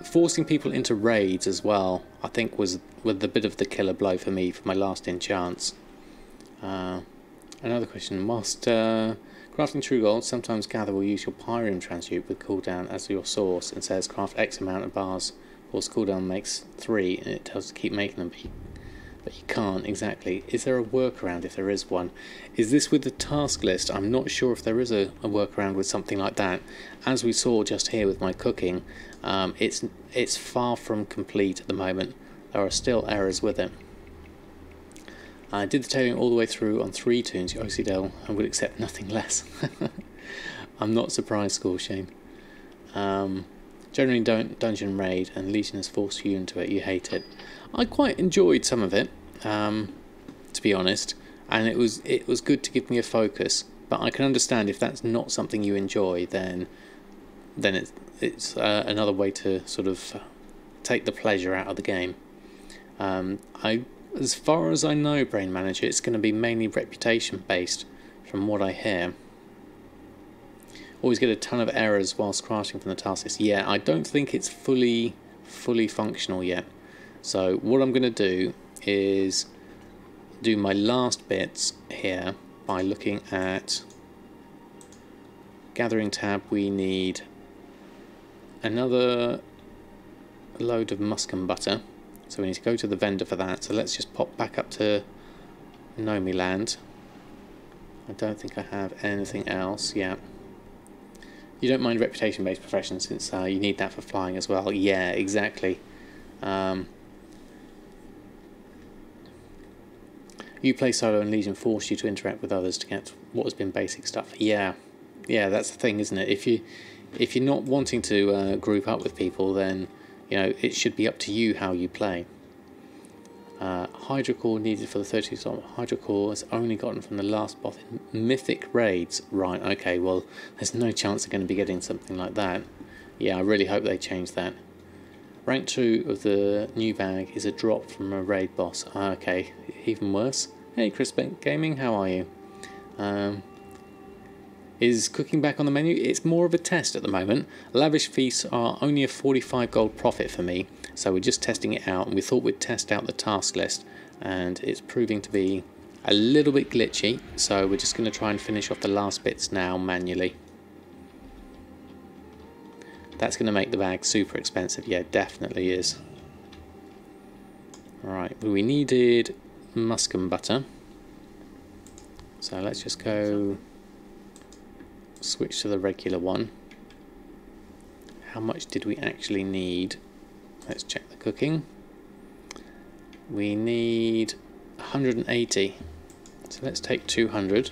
forcing people into raids as well, I think was a bit of the killer blow for me for my last enchants. Another question. Whilst crafting true gold, sometimes Gather will use your Pyrium transmute with cooldown as your source and says craft X amount of bars. Of course, cooldown makes 3 and it tells you to keep making them, but you can't exactly. Is there a workaround if there is one? Is this with the task list? I'm not sure if there is a workaround with something like that. As we saw just here with my cooking, it's far from complete at the moment. There are still errors with it. I did the tailoring all the way through on 3 toons, OCDL, and would accept nothing less. I'm not surprised, Scoreshane. Generally don't dungeon raid, and Legion has forced you into it. You hate it. I quite enjoyed some of it, to be honest, and it was good to give me a focus. But I can understand if that's not something you enjoy, then it's another way to sort of take the pleasure out of the game. As far as I know, Brain Manager, it's going to be mainly reputation based, from what I hear. Always get a ton of errors whilst crafting from the task list. Yeah, I don't think it's fully functional yet. So what I'm going to do is do my last bits here by looking at Gathering tab. We need another load of muscum butter. So we need to go to the vendor for that. So let's just pop back up to Nomi Land. I don't think I have anything else. Yeah. You don't mind reputation-based professions since you need that for flying as well. Yeah, exactly. You play solo and Legion force you to interact with others to get what has been basic stuff. Yeah, that's the thing, isn't it? If you're not wanting to group up with people, then you know it should be up to you how you play. Hydrocore needed for the 32 slot. Hydrocore is only gotten from the last boss in mythic raids. Right, okay, well, there's no chance they're going to be getting something like that. Yeah, I really hope they change that. Rank 2 of the new bag is a drop from a raid boss. Okay, even worse. Hey Chris Gaming, how are you? Is cooking back on the menu? It's more of a test at the moment. Lavish feasts are only a 45 gold profit for me, so we're just testing it out, and we thought we'd test out the task list, and it's proving to be a little bit glitchy, so we're just going to try and finish off the last bits now manually. That's going to make the bag super expensive. Yeah, definitely is. Alright, we needed muscum butter, so let's just go switch to the regular one. How much did we actually need? Let's check the cooking. We need 180, so let's take 200.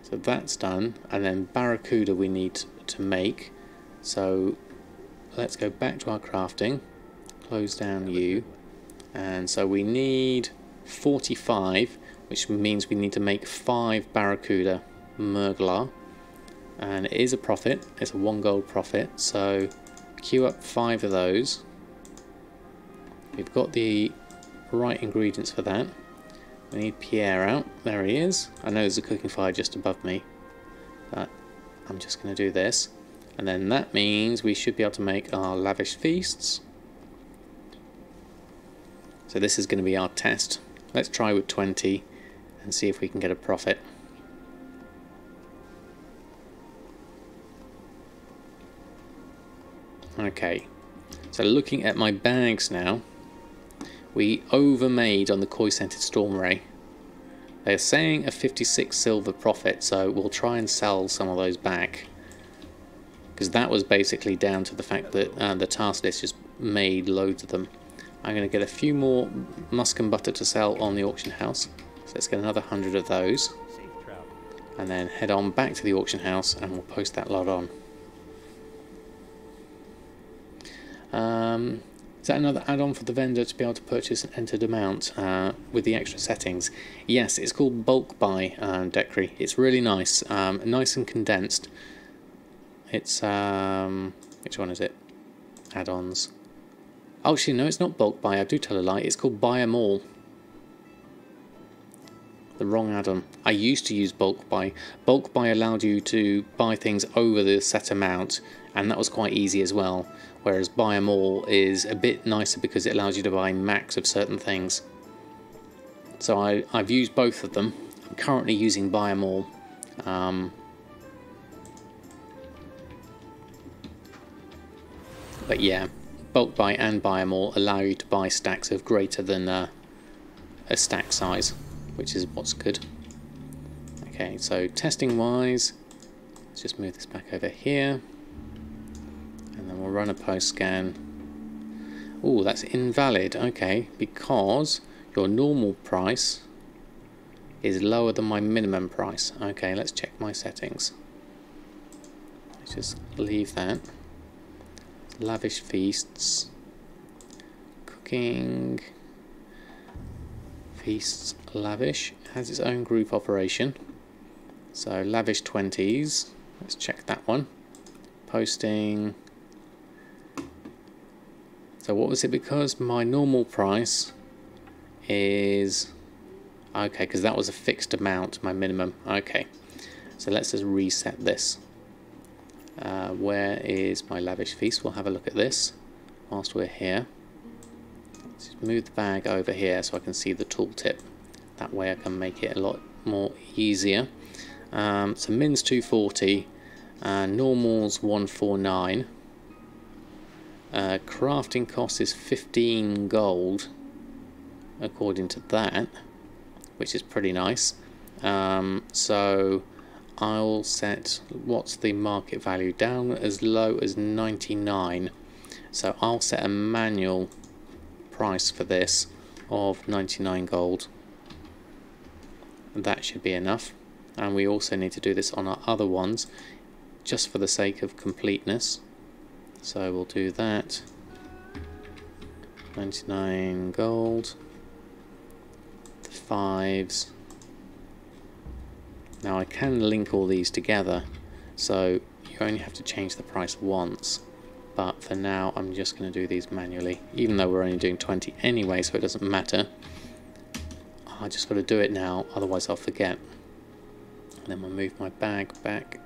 So that's done, and then barracuda we need to make, so let's go back to our crafting, close down you, and so we need 45, which means we need to make 5 barracuda merglar, and it is a profit. It's a 1 gold profit, so queue up 5 of those. We've got the right ingredients for that. We need Pierre out. There he is. I know there's a cooking fire just above me, but I'm just going to do this, and then that means we should be able to make our lavish feasts. So this is going to be our test. Let's try with 20 and see if we can get a profit. Okay, so looking at my bags now, we overmade on the koi scented storm ray. They're saying a 56 silver profit, so we'll try and sell some of those back, because that was basically down to the fact that the task list just made loads of them. I'm going to get a few more muscum butter to sell on the auction house, so let's get another 100 of those, and then head on back to the auction house and we'll post that lot on. Is that another add-on for the vendor to be able to purchase an entered amount with the extra settings? Yes, it's called bulk buy, Decree. It's really nice, nice and condensed. It's which one is it? Add-ons. Oh, actually, no, it's not bulk buy. I do tell a lie. It's called buy 'em all. The wrong add-on. I used to use bulk buy. Bulk buy allowed you to buy things over the set amount, and that was quite easy as well. Whereas buy 'em all is a bit nicer because it allows you to buy max of certain things. So I've used both of them. I'm currently using buy 'em all. But yeah, bulk buy and buy 'em all allow you to buy stacks of greater than a stack size, which is what's good. Okay, so testing wise, let's just move this back over here, and then we'll run a post scan. Oh, that's invalid. Okay, because your normal price is lower than my minimum price. Okay, let's check my settings. Let's just leave that. Lavish feasts, cooking, feasts, lavish, has its own group operation. So lavish 20s, let's check that one. Posting. So what was it? Because my normal price is, okay, because that was a fixed amount, my minimum. Okay, so let's just reset this. Where is my lavish feast? We'll have a look at this whilst we're here. Let's just move the bag over here so I can see the tooltip. That way I can make it a lot more easier. So min's 240, normal's 149. Crafting cost is 15 gold according to that, which is pretty nice. So I'll set, what's the market value, down as low as 99. So I'll set a manual price for this of 99 gold. That should be enough. And we also need to do this on our other ones, just for the sake of completeness. So we'll do that. 99 gold. The 5s. Now I can link all these together, so you only have to change the price once. but for now I'm just going to do these manually, even though we're only doing 20 anyway, so it doesn't matter. I just got to do it now, otherwise I'll forget. And then we'll move my bag back,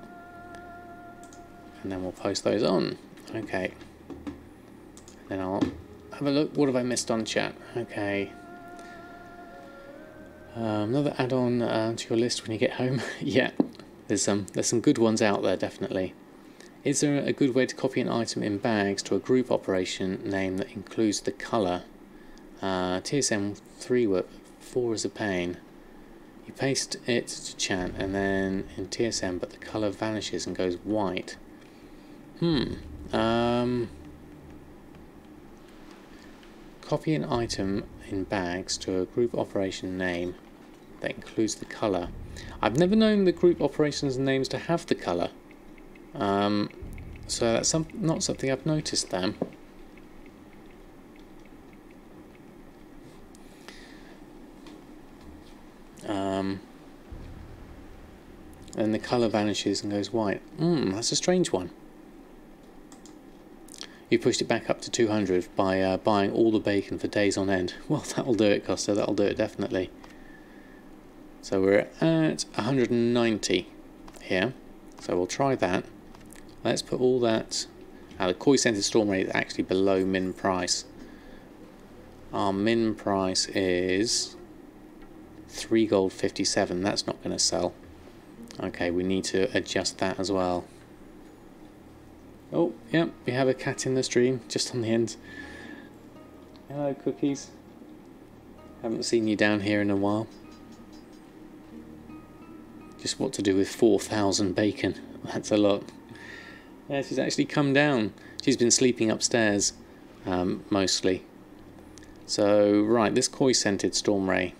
and then we'll post those on. Okay. Then I'll have a look. What have I missed on chat? Okay. Another add-on to your list when you get home. Yeah, there's some good ones out there, definitely. Is there a good way to copy an item in bags to a group operation name that includes the colour? TSM 4 is a pain. You paste it to chat and then in TSM, but the colour vanishes and goes white. Copy an item in bags to a group operation name that includes the colour. I've never known the group operations names to have the colour. So that's not something I've noticed there. And the colour vanishes and goes white. That's a strange one. You pushed it back up to 200 by buying all the bacon for days on end. Well, that'll do it, Costa. That'll do it, definitely. So we're at 190 here. So we'll try that. Let's put all that... the koi scented storm rate is actually below min price. Our min price is 3 gold 57. That's not going to sell. Okay, we need to adjust that as well. Oh, yep, we have a cat in the stream, just on the end. Hello, Cookies. Haven't seen you down here in a while. Just what to do with 4,000 bacon. That's a lot. Yeah, she's actually come down. She's been sleeping upstairs, mostly. So, right, this koi scented storm ray.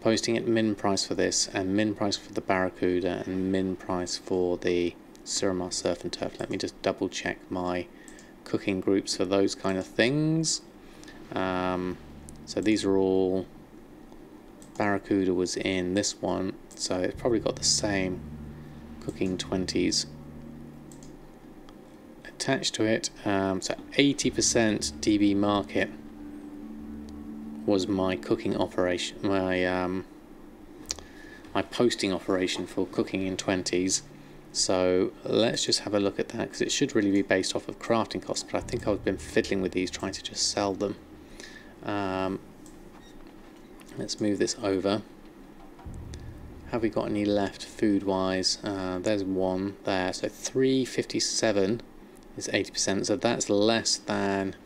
Posting at min price for this, and min price for the barracuda, and min price for the Suramar surf and turf. Let me just double check my cooking groups for those kind of things. So these are all... barracuda was in this one, so it's probably got the same cooking 20s attached to it. So 80% DB market was my cooking operation, my posting operation for cooking in 20s. So let's just have a look at that, because it should really be based off of crafting costs, but I think I've been fiddling with these trying to just sell them. Let's move this over. Have we got any left food wise? There's one there, so 357 is 80%, so that's less than...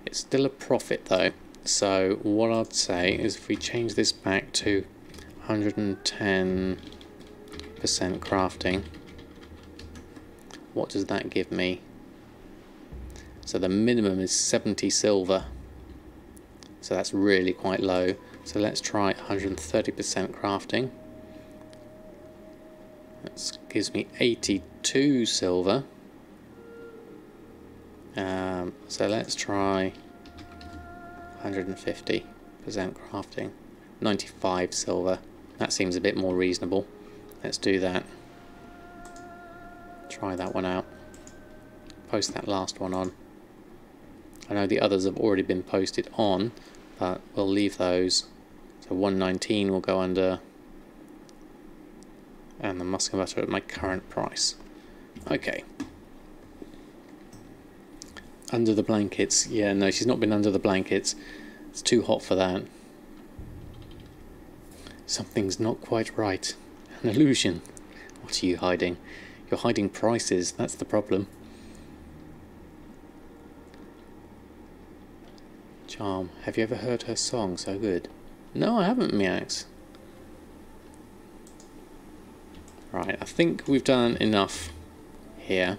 It's still a profit though, so what I'd say is if we change this back to 110% crafting, what does that give me? So the minimum is 70 silver, so that's really quite low. So let's try 130% crafting. That gives me 82 silver. So let's try 150% crafting, 95 silver. That seems a bit more reasonable. Let's do that. Try that one out. Post that last one on. I know the others have already been posted on, but we'll leave those. So 119 will go under, and the musk and butter at my current price. Okay. Under the blankets. Yeah, no, she's not been under the blankets. It's too hot for that. Something's not quite right. An illusion. What are you hiding? You're hiding prices. That's the problem. Charm. Have you ever heard her song? So good. No, I haven't, Miax. Right, I think we've done enough here.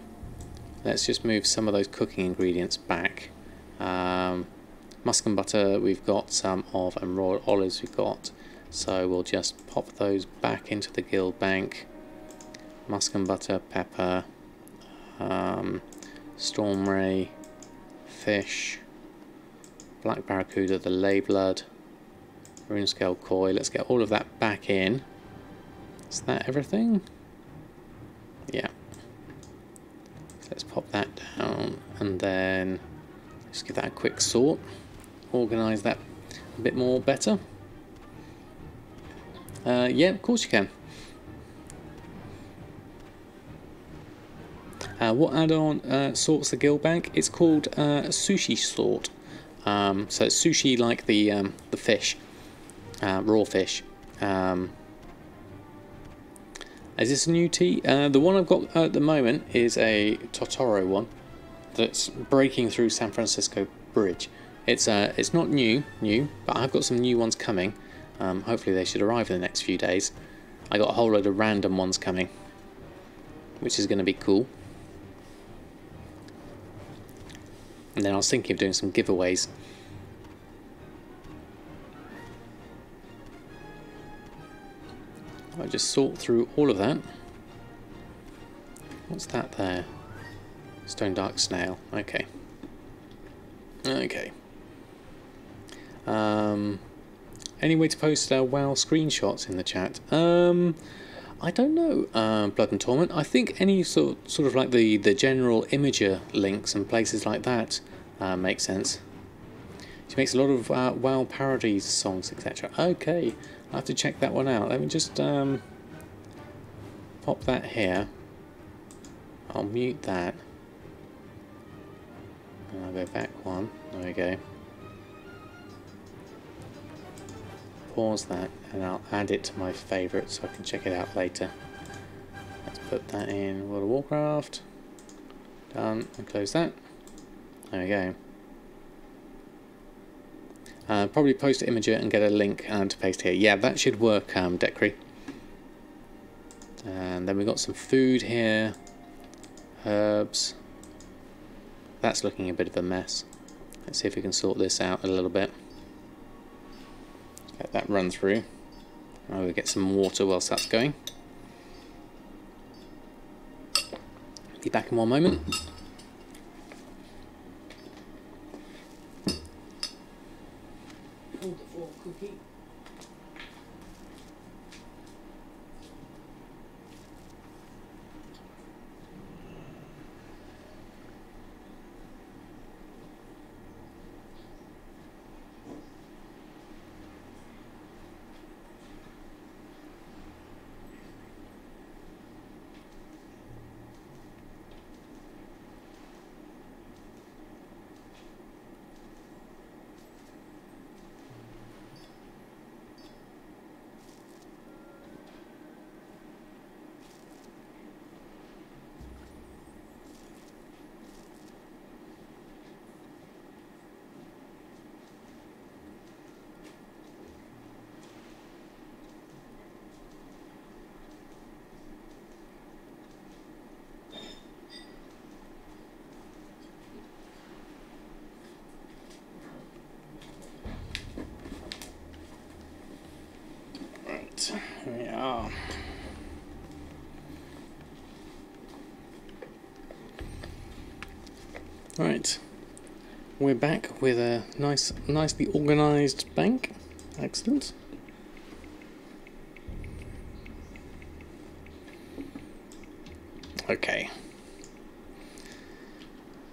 Let's just move some of those cooking ingredients back. Musk and butter we've got some of, and raw olives we've got. So we'll just pop those back into the guild bank. Musk and butter, pepper, storm ray, fish, black barracuda, the ley blood, rune scale koi. Let's get all of that back in. Is that everything? Yeah. and then just give that a quick sort, organise that a bit more better. Yeah, of course you can. What add-on sorts the guild bank? It's called sushi sort. So it's sushi like the fish, raw fish. Is this a new tea? The one I've got at the moment is a Totoro one that's breaking through San Francisco Bridge. It's not new, but I've got some new ones coming. Hopefully they should arrive in the next few days. I got a whole load of random ones coming, which is going to be cool. And then I was thinking of doing some giveaways. I'll just sort through all of that. What's that there? Stone Dark Snail. Okay. Okay. Any way to post WoW screenshots in the chat? I don't know, Blood and Torment. I think any sort of like the general imager links and places like that make sense. She makes a lot of WoW parodies, songs, etc. Okay, I'll have to check that one out. Let me just pop that here. I'll mute that. And I'll go back one. There we go. Pause that and I'll add it to my favourites so I can check it out later. Let's put that in World of Warcraft. Done, and close that. There we go. Probably post an imager and get a link to paste here. Yeah, that should work, Decree. And then we've got some food here. Herbs. That's looking a bit of a mess. Let's see if we can sort this out a little bit. Let that run through. I'll go get some water whilst that's going. Be back in one moment. Hold the fork, Cookie. Here we are. Right, we're back with a nicely organised bank. Excellent. Okay.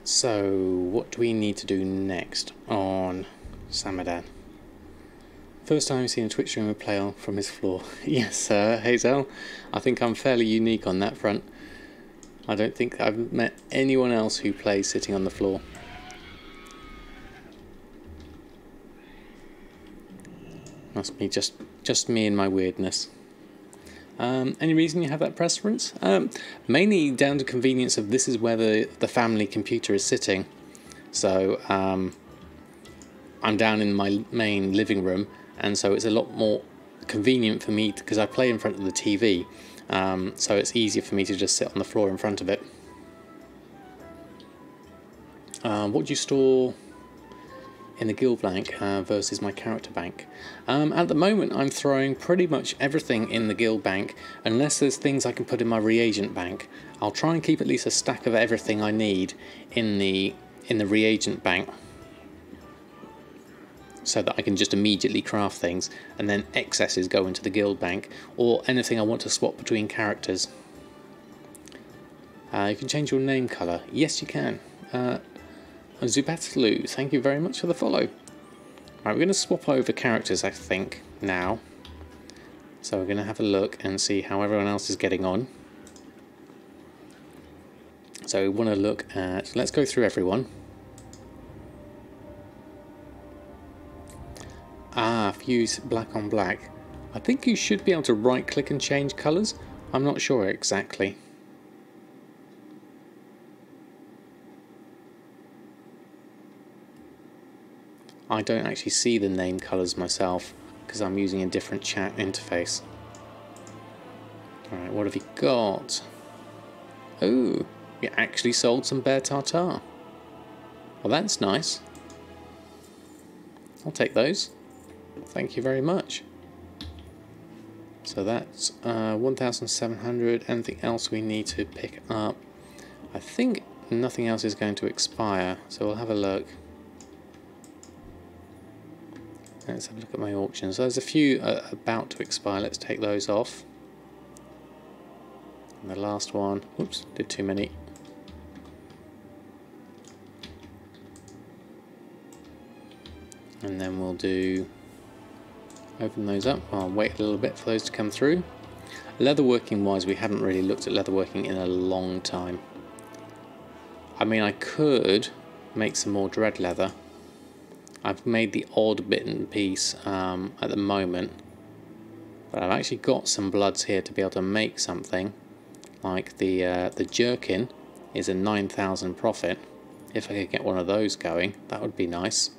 So, what do we need to do next on Samadan? First time I've seen a Twitch streamer play from his floor. Yes, Hazel. I think I'm fairly unique on that front. I don't think I've met anyone else who plays sitting on the floor. Must be just me and my weirdness. Any reason you have that preference? Mainly down to convenience of this is where the family computer is sitting. So I'm down in my main living room, and so it's a lot more convenient for me because I play in front of the TV. So it's easier for me to just sit on the floor in front of it. What do you store in the guild bank versus my character bank? At the moment I'm throwing pretty much everything in the guild bank unless there's things I can put in my reagent bank. I'll try and keep at least a stack of everything I need in the reagent bank, so that I can just immediately craft things, and then excesses go into the guild bank, or anything I want to swap between characters. You can change your name colour. Yes, you can. Zubatlu, thank you very much for the follow. Right, we're going to swap over characters, I think, now. So we're going to have a look and see how everyone else is getting on. So we want to look at, let's go through everyone. Fuse black on black. I think you should be able to right click and change colours. I'm not sure exactly. I don't actually see the name colours myself because I'm using a different chat interface. Alright, what have you got? Oh, you actually sold some bear tartare. Well, that's nice. I'll take those. Thank you very much. So that's 1,700. Anything else we need to pick up? I think nothing else is going to expire, so we'll have a look. Let's have a look at my auctions. There's a few about to expire. Let's take those off. And the last one, oops, did too many. And then we'll do, open those up. I'll wait a little bit for those to come through. Leatherworking wise, we haven't really looked at leatherworking in a long time. I mean, I could make some more dread leather. I've made the odd bit and piece at the moment, but I've actually got some bloods here to be able to make something. Like the jerkin is a 9,000 profit. If I could get one of those going, that would be nice.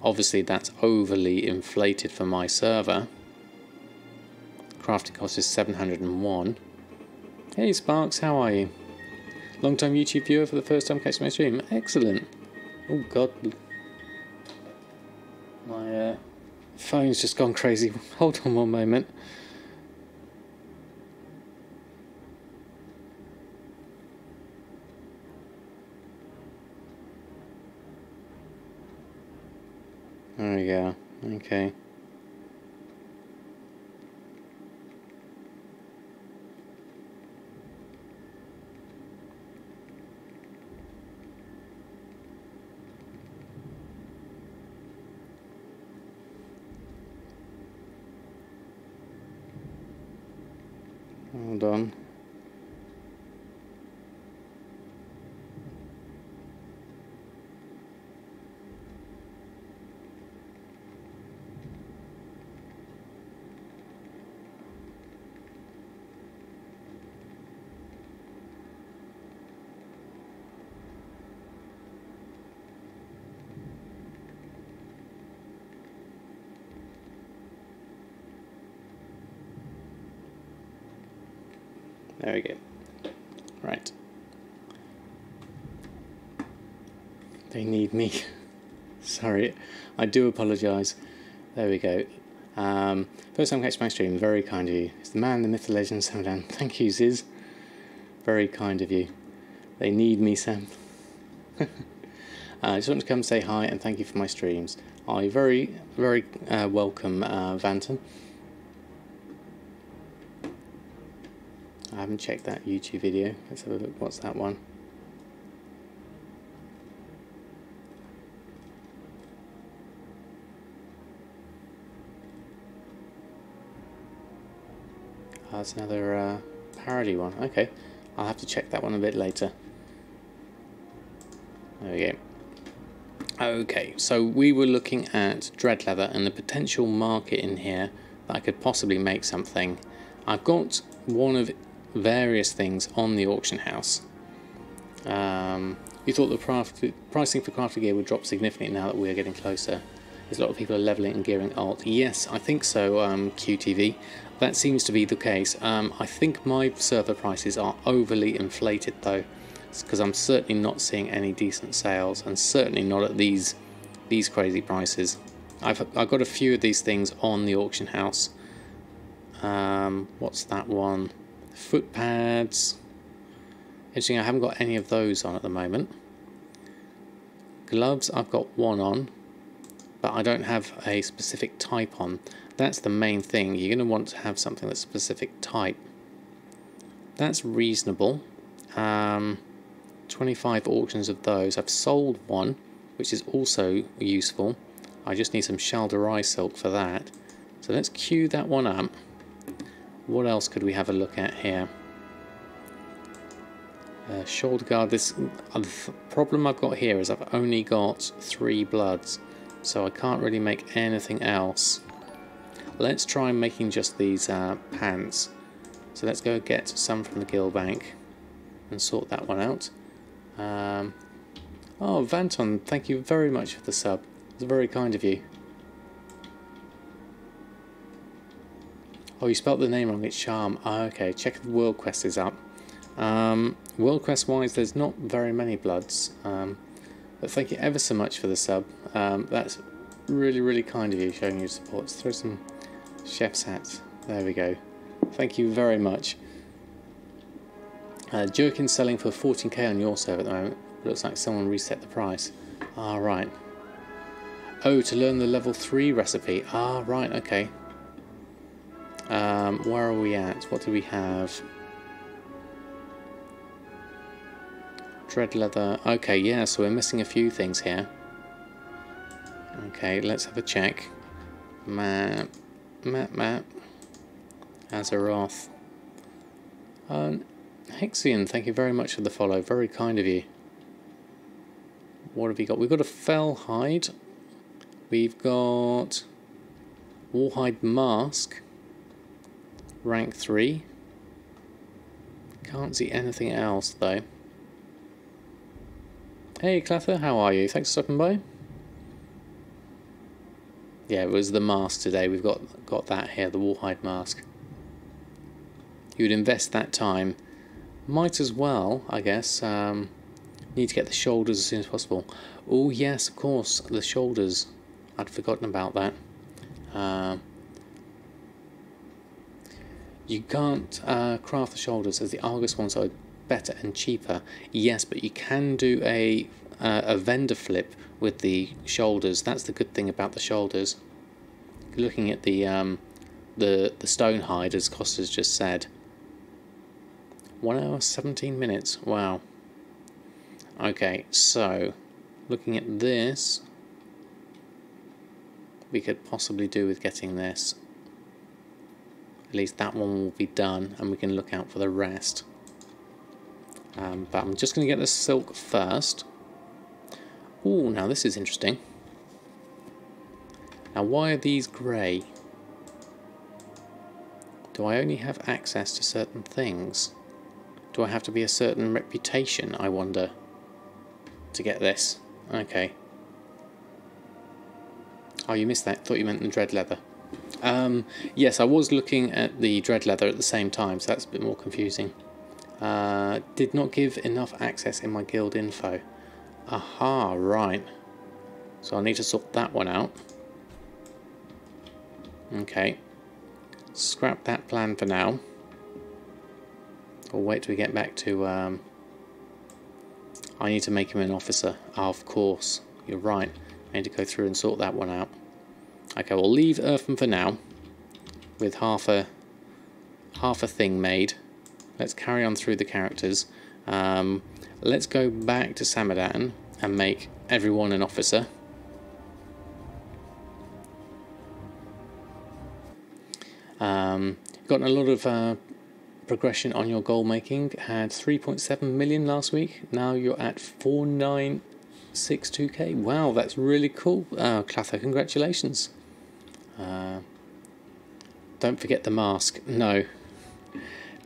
Obviously that's overly inflated for my server. Crafting cost is 701. Hey Sparks, how are you? Long time YouTube viewer for the first time catching my stream. Excellent. Oh god. My phone's just gone crazy. Hold on one moment. There we go. Okay. Hold on. There we go. Right. They need me. Sorry, I do apologise. There we go. First time catching my stream, very kind of you. It's the man, the myth, the legend, Samadan. Thank you, Ziz. Very kind of you. They need me, Sam. I just want to come say hi and thank you for my streams. I very welcome Vanton. I haven't checked that YouTube video. Let's have a look. What's that one? That's another parody one. Okay, I'll have to check that one a bit later. There we go. Okay, so we were looking at dread leather and the potential market in here that I could possibly make something. I've got one of various things on the auction house. You thought the pricing for crafting gear would drop significantly now that we are getting closer. There's a lot of people are leveling and gearing alt. Yes, I think so, QTV. That seems to be the case. I think my server prices are overly inflated though, because I'm certainly not seeing any decent sales, and certainly not at these crazy prices. I've got a few of these things on the auction house. What's that one? Foot pads. Interesting, I haven't got any of those on at the moment. Gloves, I've got one on, but I don't have a specific type on. That's the main thing. You're going to want to have something that's specific type. That's reasonable. 25 auctions of those. I've sold one, which is also useful. I just need some Shalderai silk for that. So let's queue that one up. What else could we have a look at here? Shoulder guard. This problem I've got here is I've only got 3 bloods, so I can't really make anything else. Let's try making just these pants. So let's go get some from the guild bank and sort that one out. Oh, Vanton, thank you very much for the sub. It's very kind of you. Oh, you spelt the name wrong. It's Charm. Oh, okay, check if the world quest is up. World quest wise, there's not very many bloods. But thank you ever so much for the sub. That's really kind of you, showing your support. Let's throw some chef's hats. There we go. Thank you very much. Jerkin's selling for 14k on your server at the moment. Looks like someone reset the price. Ah, right. Oh, to learn the level 3 recipe. Ah, right, okay. Where are we at? What do we have? Dread leather. Okay, yeah, so we're missing a few things here. Okay, let's have a check. Map. Azeroth. Hexian, thank you very much for the follow. Very kind of you. What have we got? We've got a fell hide. We've got Warhide Mask. Rank 3. Can't see anything else though. Hey Clather, how are you? Thanks for stopping by. Yeah, it was the mask today. We've got that here, the Warhide Mask. You would invest that time. Might as well, I guess. Need to get the shoulders as soon as possible. Oh yes, of course, the shoulders. I'd forgotten about that. You can't craft the shoulders as the Argus ones are better and cheaper. Yes, but you can do a vendor flip with the shoulders. That's the good thing about the shoulders. Looking at the stone hide, as Costa's just said. 1 hour 17 minutes. Wow. Okay, so looking at this, we could possibly do with getting this. At least that one will be done, and we can look out for the rest. But I'm just going to get the silk first. Oh, now this is interesting. Now, why are these grey? Do I only have access to certain things? Do I have to be a certain reputation, I wonder, to get this? Okay. Oh, you missed that. Thought you meant the dread leather. Yes, I was looking at the dread leather at the same time, so that's a bit more confusing. Did not give enough access in my guild info. Aha, right. So I need to sort that one out. Okay. Scrap that plan for now. Or wait till we get back to... I need to make him an officer. Oh, of course. You're right. I need to go through and sort that one out. Okay, we'll leave Erfen for now. With half a thing made. Let's carry on through the characters. Let's go back to Samadan and make everyone an officer. Gotten a lot of progression on your goal making. Had 3.7 million last week. Now you're at 4962k. Wow, that's really cool. Clather, congratulations. Don't forget the mask. No.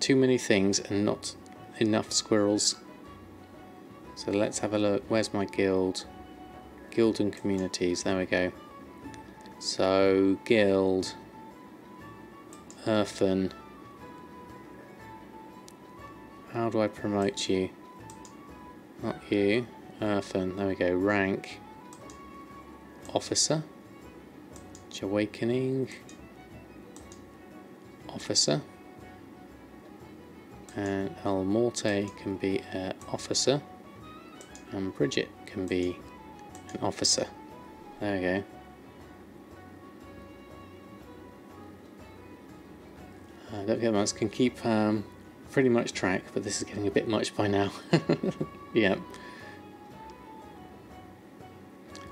Too many things and not enough squirrels. So let's have a look. Where's my guild? Guild and communities. There we go. So, guild. Erfen. How do I promote you? Not you. Erfen. There we go. Rank. Officer. Jahwakening. Officer. And Elmorte can be an officer. And Bridget can be an officer. There we go. Don't forget, can keep pretty much track, but this is getting a bit much by now. Yeah.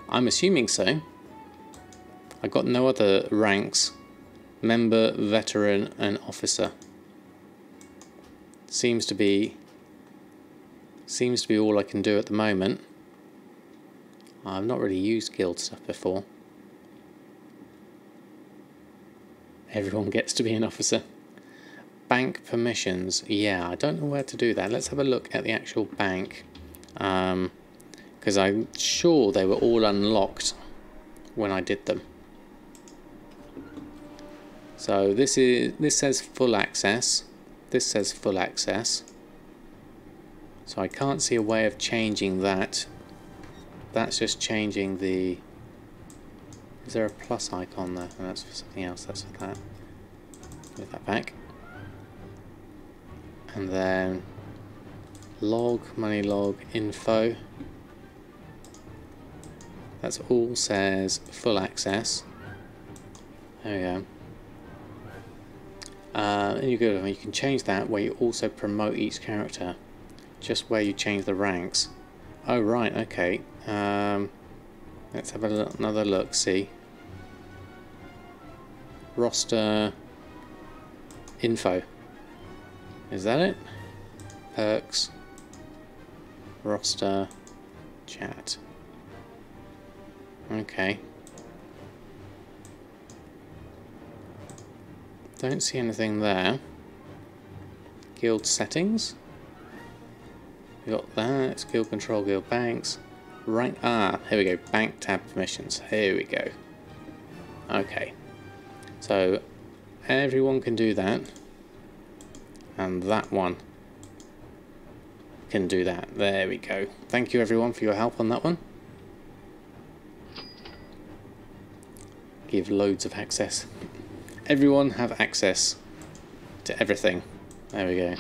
I'm assuming so. I got no other ranks. Member, veteran, and officer. Seems to be all I can do at the moment. I've not really used guild stuff before. Everyone gets to be an officer. Bank permissions. Yeah, I don't know where to do that. Let's have a look at the actual bank. Because I'm sure they were all unlocked when I did them. So this says full access. This says full access. So I can't see a way of changing that. That's just changing the... Is there a plus icon there? No, that's for something else. That's for that. Move that back. And then log, money log, info. That's all says full access. There we go. And you can change that where you also promote each character. Just where you change the ranks. Oh right, okay. Let's have another look. See. Roster info. Is that it? Perks. Roster. Chat. Okay. Don't see anything there. Guild settings. We got that. Guild control, guild banks. Rank. Ah, here we go. Bank tab permissions. Here we go. Okay. So everyone can do that. And that one can do that. There we go. Thank you everyone for your help on that one. Give loads of access. Everyone have access to everything. There we go.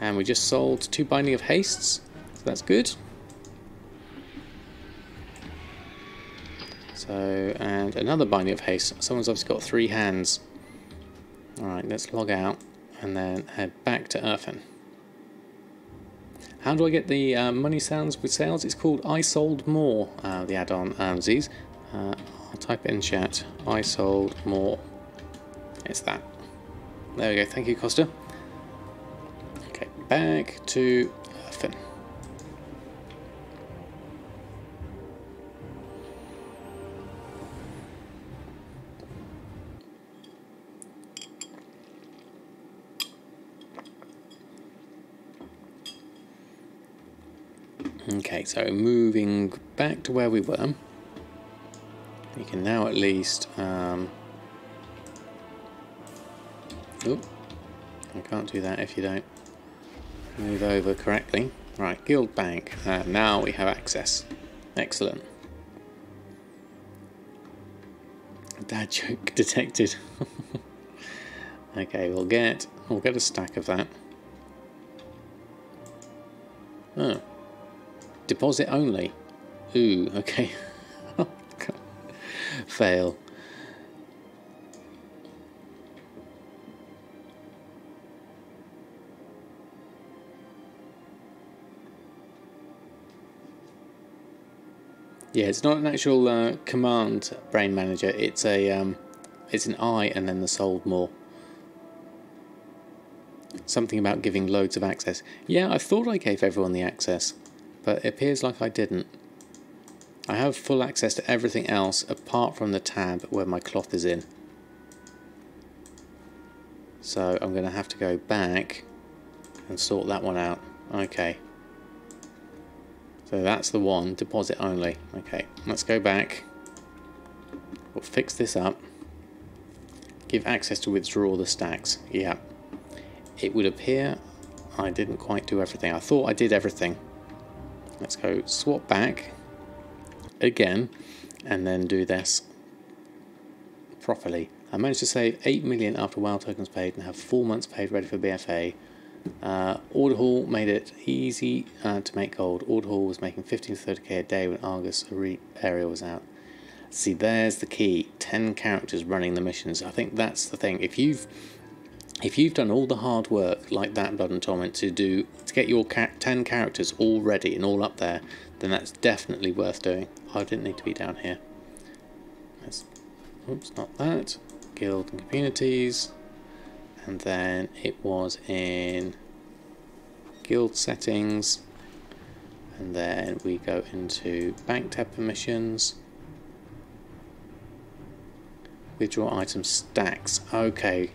And we just sold 2 Binding of Hastes, so that's good. So, and another Binding of Haste. Someone's obviously got 3 hands. Alright, let's log out and then head back to Erfen. How do I get the money sounds with sales? It's called I Sold More, the add-on, Z's. I'll type it in chat. I sold more. It's that. There we go. Thank you, Costa. Okay, back to Erfen. Okay, so moving back to where we were. You can now at least oh, I can't do that if you don't move over correctly. Right, guild bank. Now we have access. Excellent. Dad joke detected. Okay, we'll get a stack of that. Oh. Deposit only. Ooh, okay. Fail. Yeah, it's not an actual command brain manager. It's a it's an I and then the sold more. Something about giving loads of access. Yeah, I thought I gave everyone the access, but it appears like I didn't. I have full access to everything else apart from the tab where my cloth is in. So I'm going to have to go back and sort that one out. Okay. So that's the one, deposit only. Okay, let's go back. We'll fix this up. Give access to withdraw the stacks. Yeah. It would appear I didn't quite do everything. I thought I did everything. Let's go swap back again and then do this properly. I managed to save 8 million after WoW tokens paid and have 4 months paid ready for BFA. Order Hall made it easy to make gold. Order Hall was making 15 to 30k a day when Argus area was out. See, there's the key. 10 characters running the missions. I think that's the thing. If you've if you've done all the hard work like that, Blood and Torment, to get your 10 characters all ready and all up there, then that's definitely worth doing. I didn't need to be down here. Oops, not that. Guild and communities, and then it was in guild settings, and then we go into bank tab permissions, withdraw item stacks. Okay,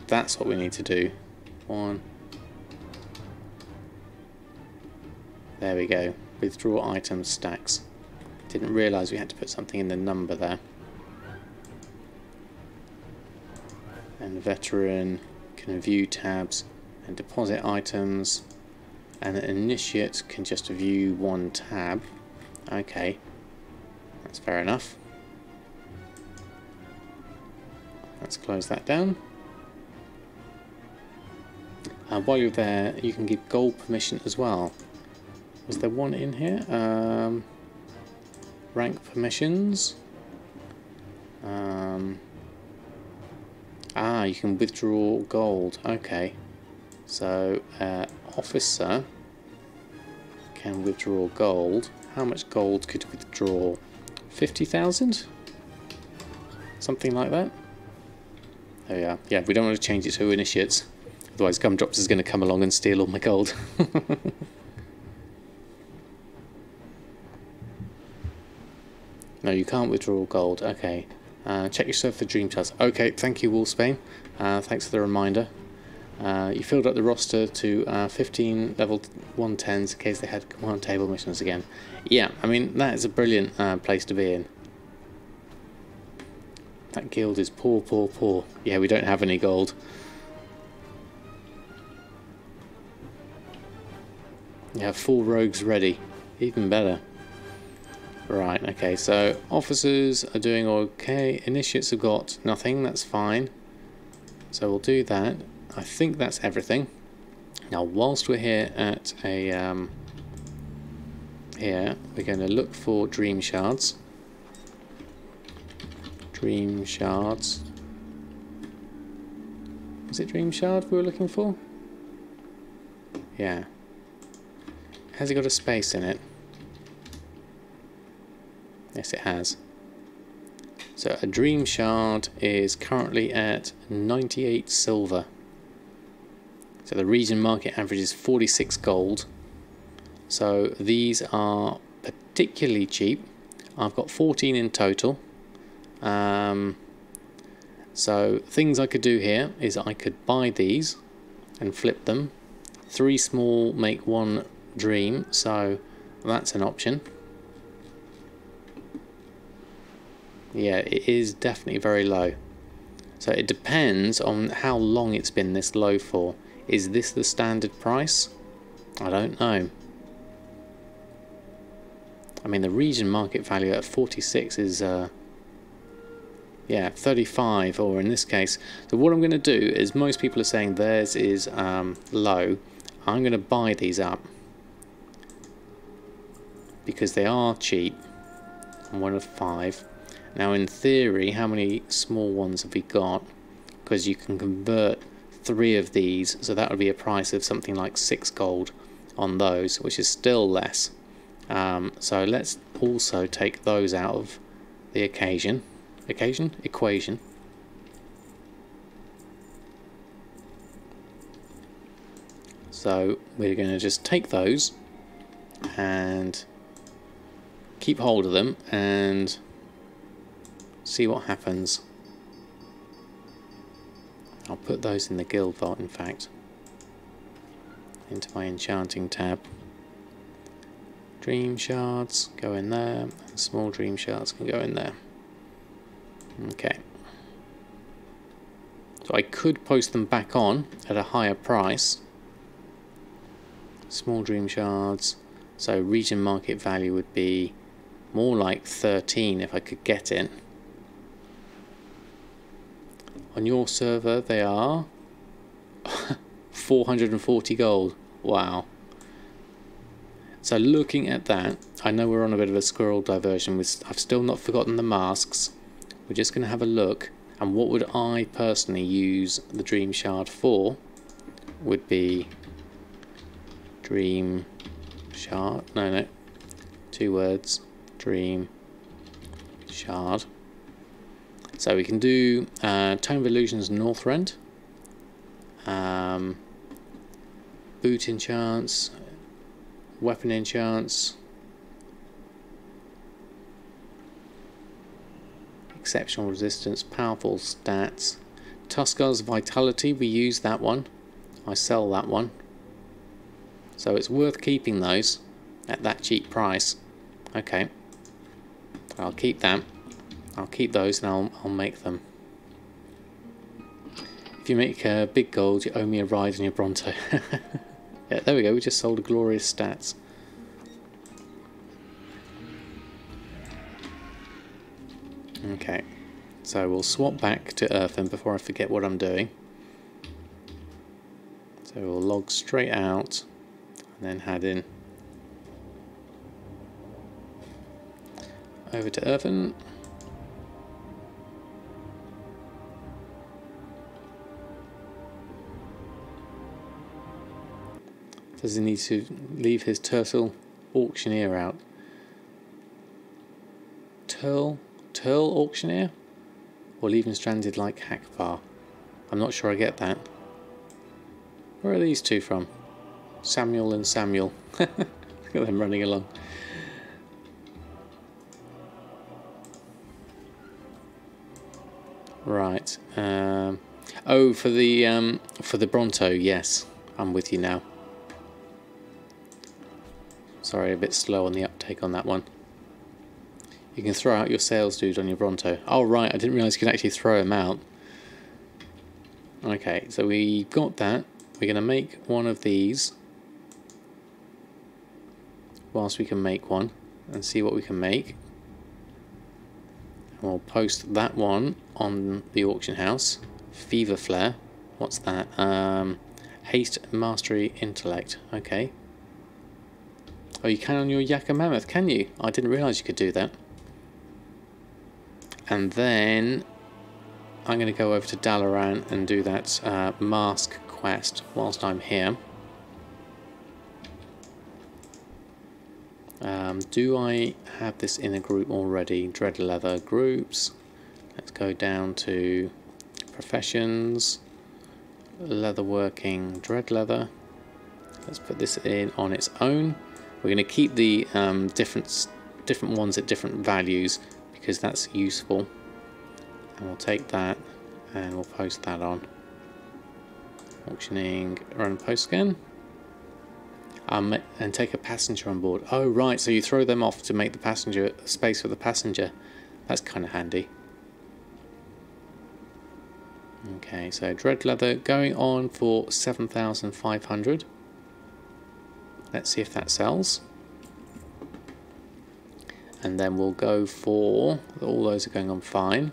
that's what we need to do. There we go, withdraw item stacks. Didn't realise we had to put something in the number there. And veteran can view tabs and deposit items, and an initiate can just view one tab. Okay, that's fair enough. Let's close that down. While you're there, you can give gold permission as well. Was there one in here? Rank permissions. You can withdraw gold. Okay, so officer can withdraw gold. How much gold could withdraw? 50,000? Something like that. There we are. Yeah, we don't want to change it to initiates, otherwise Gumdrops is going to come along and steal all my gold. No, you can't withdraw gold. Okay. Check your server for dream shards. Okay, thank you, Wolfsbane. Thanks for the reminder. You filled up the roster to 15 level 110s in case they had command table missions again. Yeah, I mean, that is a brilliant place to be in. That guild is poor, poor, poor. Yeah, we don't have any gold. You have 4 rogues ready. Even better. Right, okay, so officers are doing okay. Initiates have got nothing, that's fine. So we'll do that. I think that's everything. Now, whilst we're here at a here, we're going to look for dream shards. Dream shards. Was it dream shard we were looking for? Yeah. Has it got a space in it? Yes, it has. So a dream shard is currently at 98 silver. So the region market average is 46 gold. So these are particularly cheap. I've got 14 in total. So things I could do here is I could buy these and flip them. 3 small make 1 dream, so that's an option. Yeah, it is definitely very low. So it depends on how long it's been this low for. Is this the standard price? I don't know. I mean, the region market value at 46 is, yeah, 35, or in this case. So what I'm going to do is, most people are saying theirs is low. I'm going to buy these up because they are cheap. I'm 1 of 5. Now, in theory, how many small ones have we got? Because you can convert 3 of these, so that would be a price of something like 6 gold on those, which is still less. So let's also take those out of the equation. So we're going to just take those and keep hold of them and see what happens. I'll put those in the guild vault, in fact, into my enchanting tab. Dream shards go in there, and small dream shards can go in there. Okay. So I could post them back on at a higher price. Small dream shards. So region market value would be more like 13 if I could get it. On your server they are 440 gold. Wow. So looking at that, I know we're on a bit of a squirrel diversion. I've still not forgotten the masks. We're just going to have a look And what would I personally use the Dream Shard for would be Dream Shard, no, 2 words, Dream Shard. So we can do Tome of Illusions Northrend, boot enchants, weapon enchants, exceptional resistance, powerful stats, Tuskar's Vitality, we use that one, I sell that one, so it's worth keeping those at that cheap price. Okay, I'll keep that. I'll keep those and I'll make them. If you make big gold, you owe me a ride on your Bronto. Yeah, there we go, we just sold a glorious stats. Okay, so we'll swap back to Erfen before I forget what I'm doing. So we'll log straight out and then head in. Over to Erfen. Does he need to leave his turtle auctioneer out? Turtle auctioneer? Or leave him stranded like Hackbar? I'm not sure I get that. Where are these two from? Samuel and Samuel. Look at them running along. Right. Oh, for the Bronto, yes. I'm with you now. Sorry, a bit slow on the uptake on that one. You can throw out your sales dude on your Bronto. Oh right, I didn't realise you could actually throw him out. Okay, so we got that. We're going to make one of these whilst we can make one and see what we can make. And we'll post that one on the auction house. Fever Flare. What's that? Haste, Mastery, Intellect. Okay. Oh, you can on your Yakka Mammoth, can you? I didn't realise you could do that. And then I'm going to go over to Dalaran and do that mask quest whilst I'm here. Do I have this in a group already? Dread Leather groups. Let's go down to professions. Leatherworking, Dread Leather. Let's put this in on its own. We're going to keep the different ones at different values because that's useful. And we'll take that and we'll post that on. Auctioning, run post again. And take a passenger on board. Oh right, so you throw them off to make the passenger space for the passenger. That's kind of handy. Okay, so Dread Leather going on for 7,500. Let's see if that sells. And then we'll go for, all those are going on fine.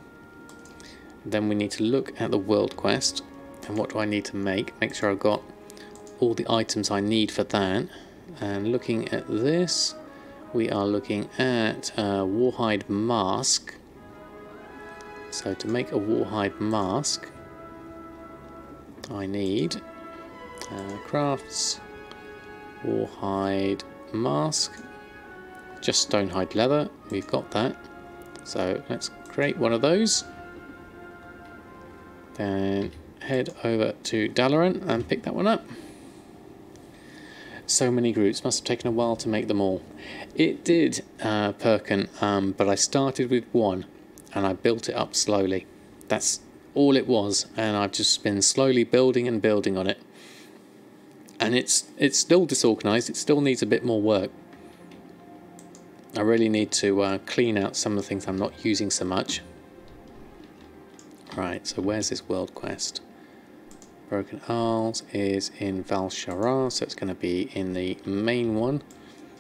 Then we need to look at the world quest. And what do I need to make? Make sure I've got all the items I need for that. And looking at this, we are looking at Warhide Mask. So to make a Warhide Mask, I need crafts, Warhide Mask, just Stonehide Leather, we've got that. So let's create one of those. Then head over to Dalaran and pick that one up. So many groups, must have taken a while to make them all. It did, Perkin, but I started with one and I built it up slowly. That's all it was, and I've just been slowly building and building on it. And it's still disorganised, it still needs a bit more work. I really need to clean out some of the things I'm not using so much. Right, so where's this world quest? Broken Isles is in Valshara, so it's going to be in the main one.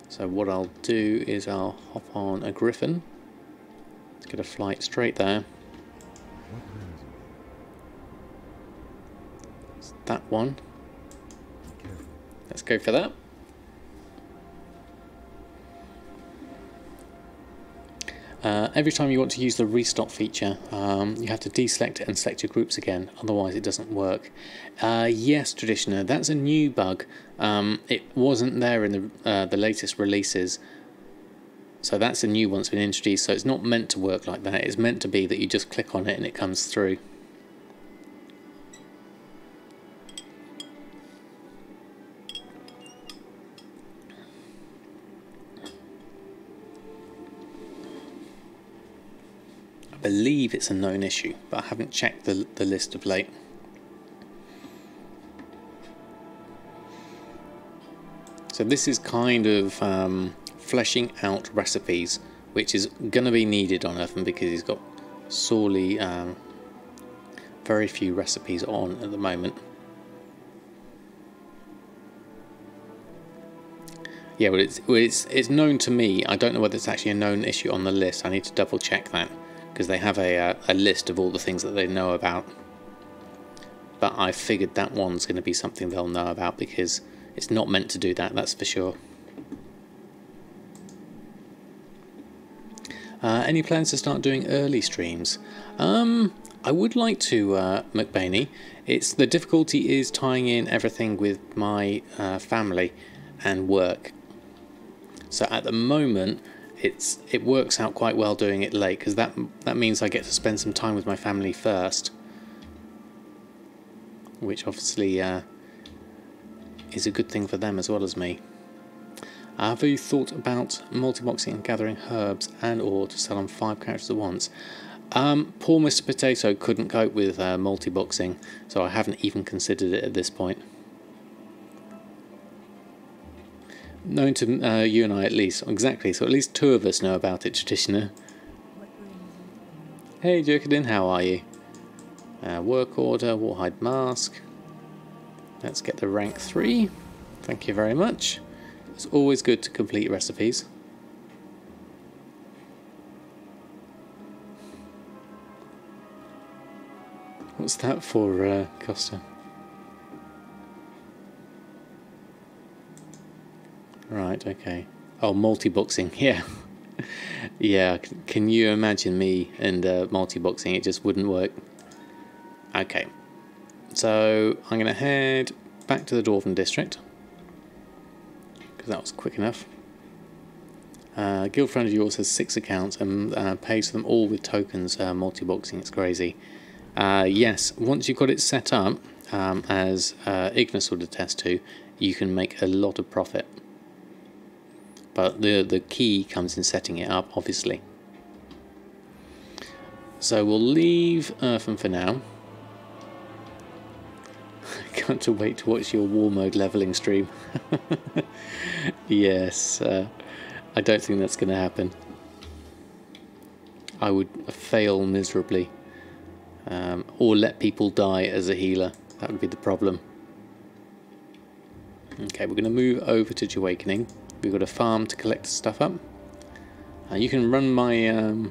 So what I'll do is I'll hop on a Griffin. Let's get a flight straight there. It's that one. Let's go for that. Every time you want to use the restock feature, you have to deselect it and select your groups again, otherwise it doesn't work. Yes, Traditioner, that's a new bug. It wasn't there in the latest releases, so that's a new one that's been introduced, so it's not meant to work like that. It's meant to be that you just click on it and it comes through. I believe it's a known issue, but I haven't checked the list of late. So this is kind of fleshing out recipes, which is going to be needed on Erfen because he's got sorely very few recipes on at the moment. Yeah, well, it's known to me. I don't know whether it's actually a known issue on the list. I need to double check that, because they have a list of all the things that they know about. But I figured that one's going to be something they'll know about, because it's not meant to do that, that's for sure. Any plans to start doing early streams? I would like to, McBainey. The difficulty is tying in everything with my family and work. So at the moment, it works out quite well doing it late, because that means I get to spend some time with my family first, which obviously is a good thing for them as well as me. Have you thought about multi-boxing and gathering herbs and/or to sell on 5 characters at once? Poor Mr. Potato couldn't cope with multi-boxing, so I haven't even considered it at this point. Known to you and I at least, exactly, so at least 2 of us know about it, Traditioner. Hey Jahwakening, how are you? Work order, Warhide Mask. Let's get the rank 3. Thank you very much. It's always good to complete recipes. What's that for, Costa? Right, okay. Oh, multi-boxing, yeah. Yeah, can you imagine me and multi-boxing? It just wouldn't work. Okay. So, I'm going to head back to the Dwarven District, because that was quick enough. Guild friend of yours has 6 accounts and pays for them all with tokens, multi-boxing. It's crazy. Yes, once you've got it set up, as Ignis would attest to, you can make a lot of profit. But the key comes in setting it up, obviously. So we'll leave Erfen for now. Can't wait to watch your war mode leveling stream. Yes, I don't think that's going to happen. I would fail miserably, or let people die as a healer. That would be the problem. Okay, we're going to move over to Jahwakening. We've got a farm to collect stuff up. You can run my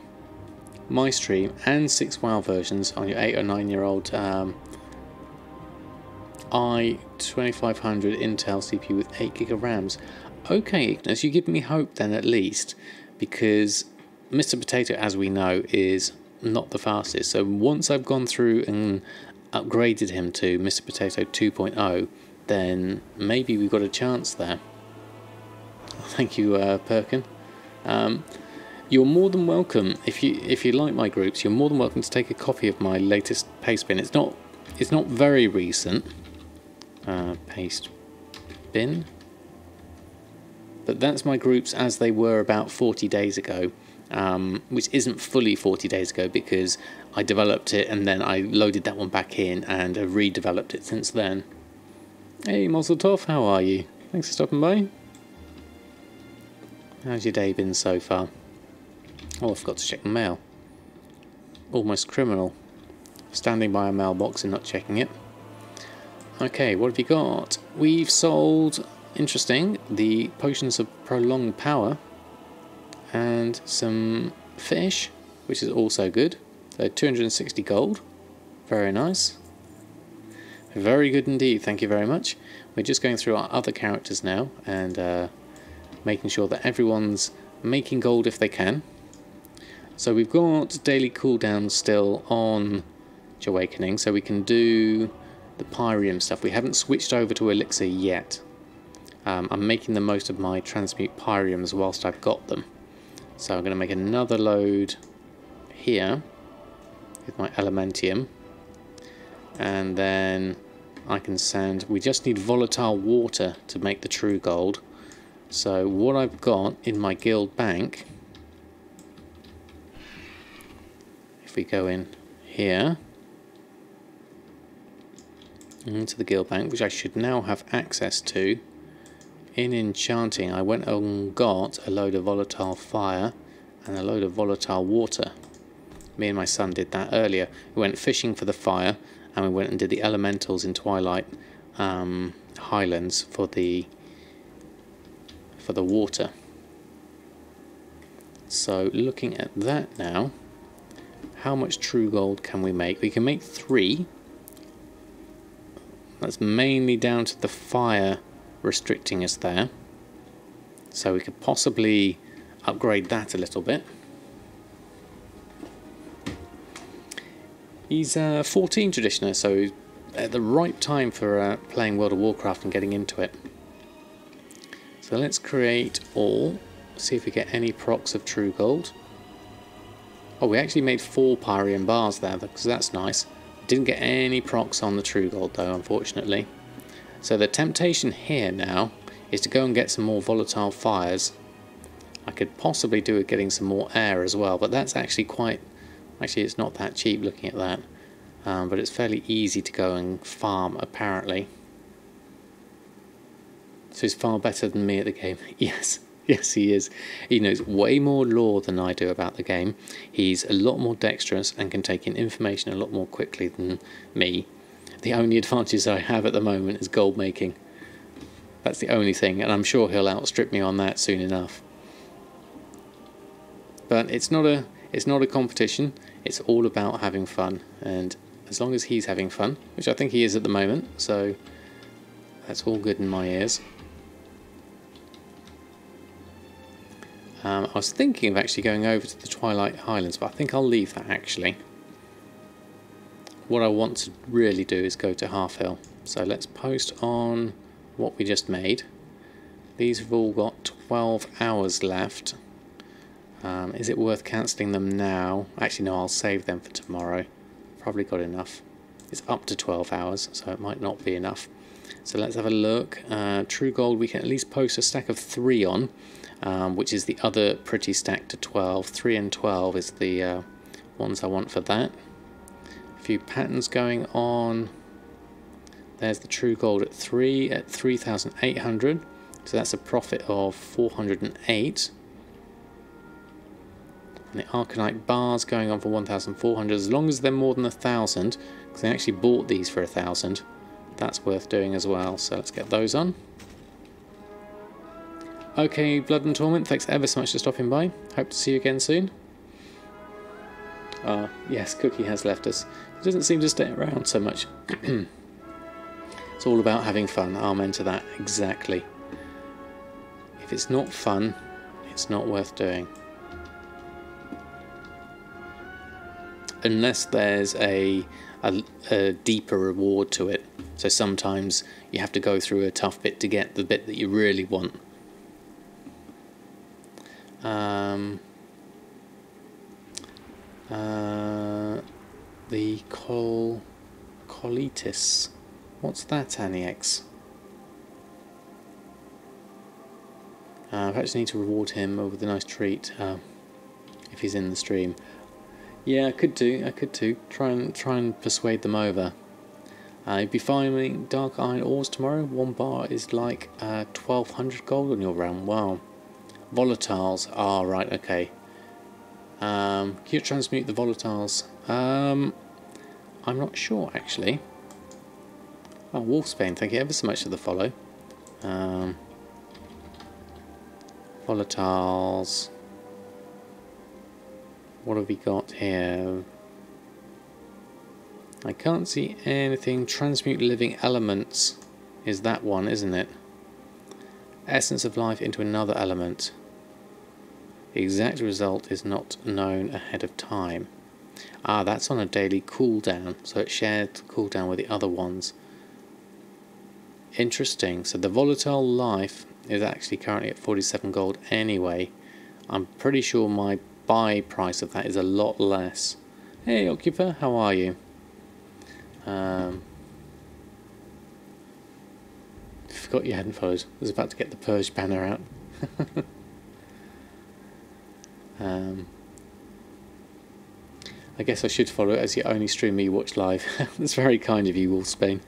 my stream and 6 WoW versions on your 8 or 9-year-old i2500 Intel CPU with 8GB of RAMs. Okay, Ignis, you give me hope then at least, because Mr. Potato, as we know, is not the fastest. So once I've gone through and upgraded him to Mr. Potato 2.0, then maybe we've got a chance there. Thank you, Perkin. You're more than welcome, if you like my groups, you're more than welcome to take a copy of my latest paste bin. It's not very recent. Paste bin, but that's my groups as they were about 40 days ago, which isn't fully 40 days ago because I developed it and then I loaded that one back in and have redeveloped it since then. Hey Mazel Tov, how are you? Thanks for stopping by. How's your day been so far? Oh, I forgot to check the mail. Almost criminal. Standing by a mailbox and not checking it. Okay, what have you got? We've sold, interesting, the potions of prolonged power and some fish, which is also good. So 260 gold. Very nice. Very good indeed, thank you very much. We're just going through our other characters now and making sure that everyone's making gold if they can. So we've got daily cooldowns still on Jahwakening, so we can do the Pyrium stuff. We haven't switched over to Elixir yet. I'm making the most of my transmute Pyriums whilst I've got them. So I'm going to make another load here with my Elementium, and then I can send, we just need volatile water to make the true gold. So what I've got in my guild bank, if we go in here into the guild bank, which I should now have access to, in enchanting I went and got a load of volatile fire and a load of volatile water. Me and my son did that earlier. We went fishing for the fire, and we went and did the elementals in Twilight Highlands for the water. So looking at that now, how much true gold can we make? We can make 3. That's mainly down to the fire restricting us there. So we could possibly upgrade that a little bit. He's 14 Traditioner, so at the right time for playing World of Warcraft and getting into it. So let's create all, see if we get any procs of true gold. Oh, we actually made 4 Pyrium bars there, because that's nice. Didn't get any procs on the true gold though, unfortunately. So the temptation here now is to go and get some more volatile fires. I could possibly do with getting some more air as well, but that's actually quite... Actually, it's not that cheap looking at that, but it's fairly easy to go and farm, apparently. So he's far better than me at the game. Yes, yes he is. He knows way more lore than I do about the game. He's a lot more dexterous and can take in information a lot more quickly than me. The only advantage I have at the moment is gold making. That's the only thing, and I'm sure he'll outstrip me on that soon enough. But it's not a competition. It's all about having fun, and as long as he's having fun, which I think he is at the moment, so that's all good in my ears. I was thinking of actually going over to the Twilight Highlands, but I think I'll leave that actually. What I want to really do is go to HalfHill. So let's post on what we just made. These have all got 12 hours left. Is it worth cancelling them now? Actually no, I'll save them for tomorrow. Probably got enough. It's up to 12 hours, so it might not be enough. So let's have a look. True gold we can at least post a stack of 3 on, which is the other pretty stack to 12. 3 and 12 is the ones I want for that. A few patterns going on. There's the true gold at 3 at 3,800. So that's a profit of 408. And the Arcanite bars going on for 1,400. As long as they're more than 1,000, because they actually bought these for 1,000, that's worth doing as well. So let's get those on. Okay, Blood and Torment, thanks ever so much for stopping by. Hope to see you again soon. Yes, Cookie has left us. He doesn't seem to stay around so much. It's all about having fun. Amen to that, exactly. If it's not fun, it's not worth doing. Unless there's a deeper reward to it. So sometimes you have to go through a tough bit to get the bit that you really want. The colitis. What's that, Anniex? I perhaps need to reward him with a nice treat if he's in the stream. Yeah, I could do. Try and persuade them over. You'd be finding dark iron ores tomorrow. 1 bar is like 1,200 gold on your realm. Wow. Volatiles. Ah, right. Okay. Can you transmute the volatiles? I'm not sure actually. Oh, Wolfsbane, thank you ever so much for the follow. Volatiles. What have we got here? I can't see anything. Transmute living elements is that one, isn't it? Essence of life into another element. The exact result is not known ahead of time. Ah, that's on a daily cooldown, so it shared the cooldown with the other ones. Interesting. So the volatile life is actually currently at 47 gold anyway. I'm pretty sure my buy price of that is a lot less. Hey Occuper, how are you? Forgot you hadn't followed. I was about to get the Purge banner out. I guess I should follow it as you only stream me watch live. That's very kind of you, Wolfsbane.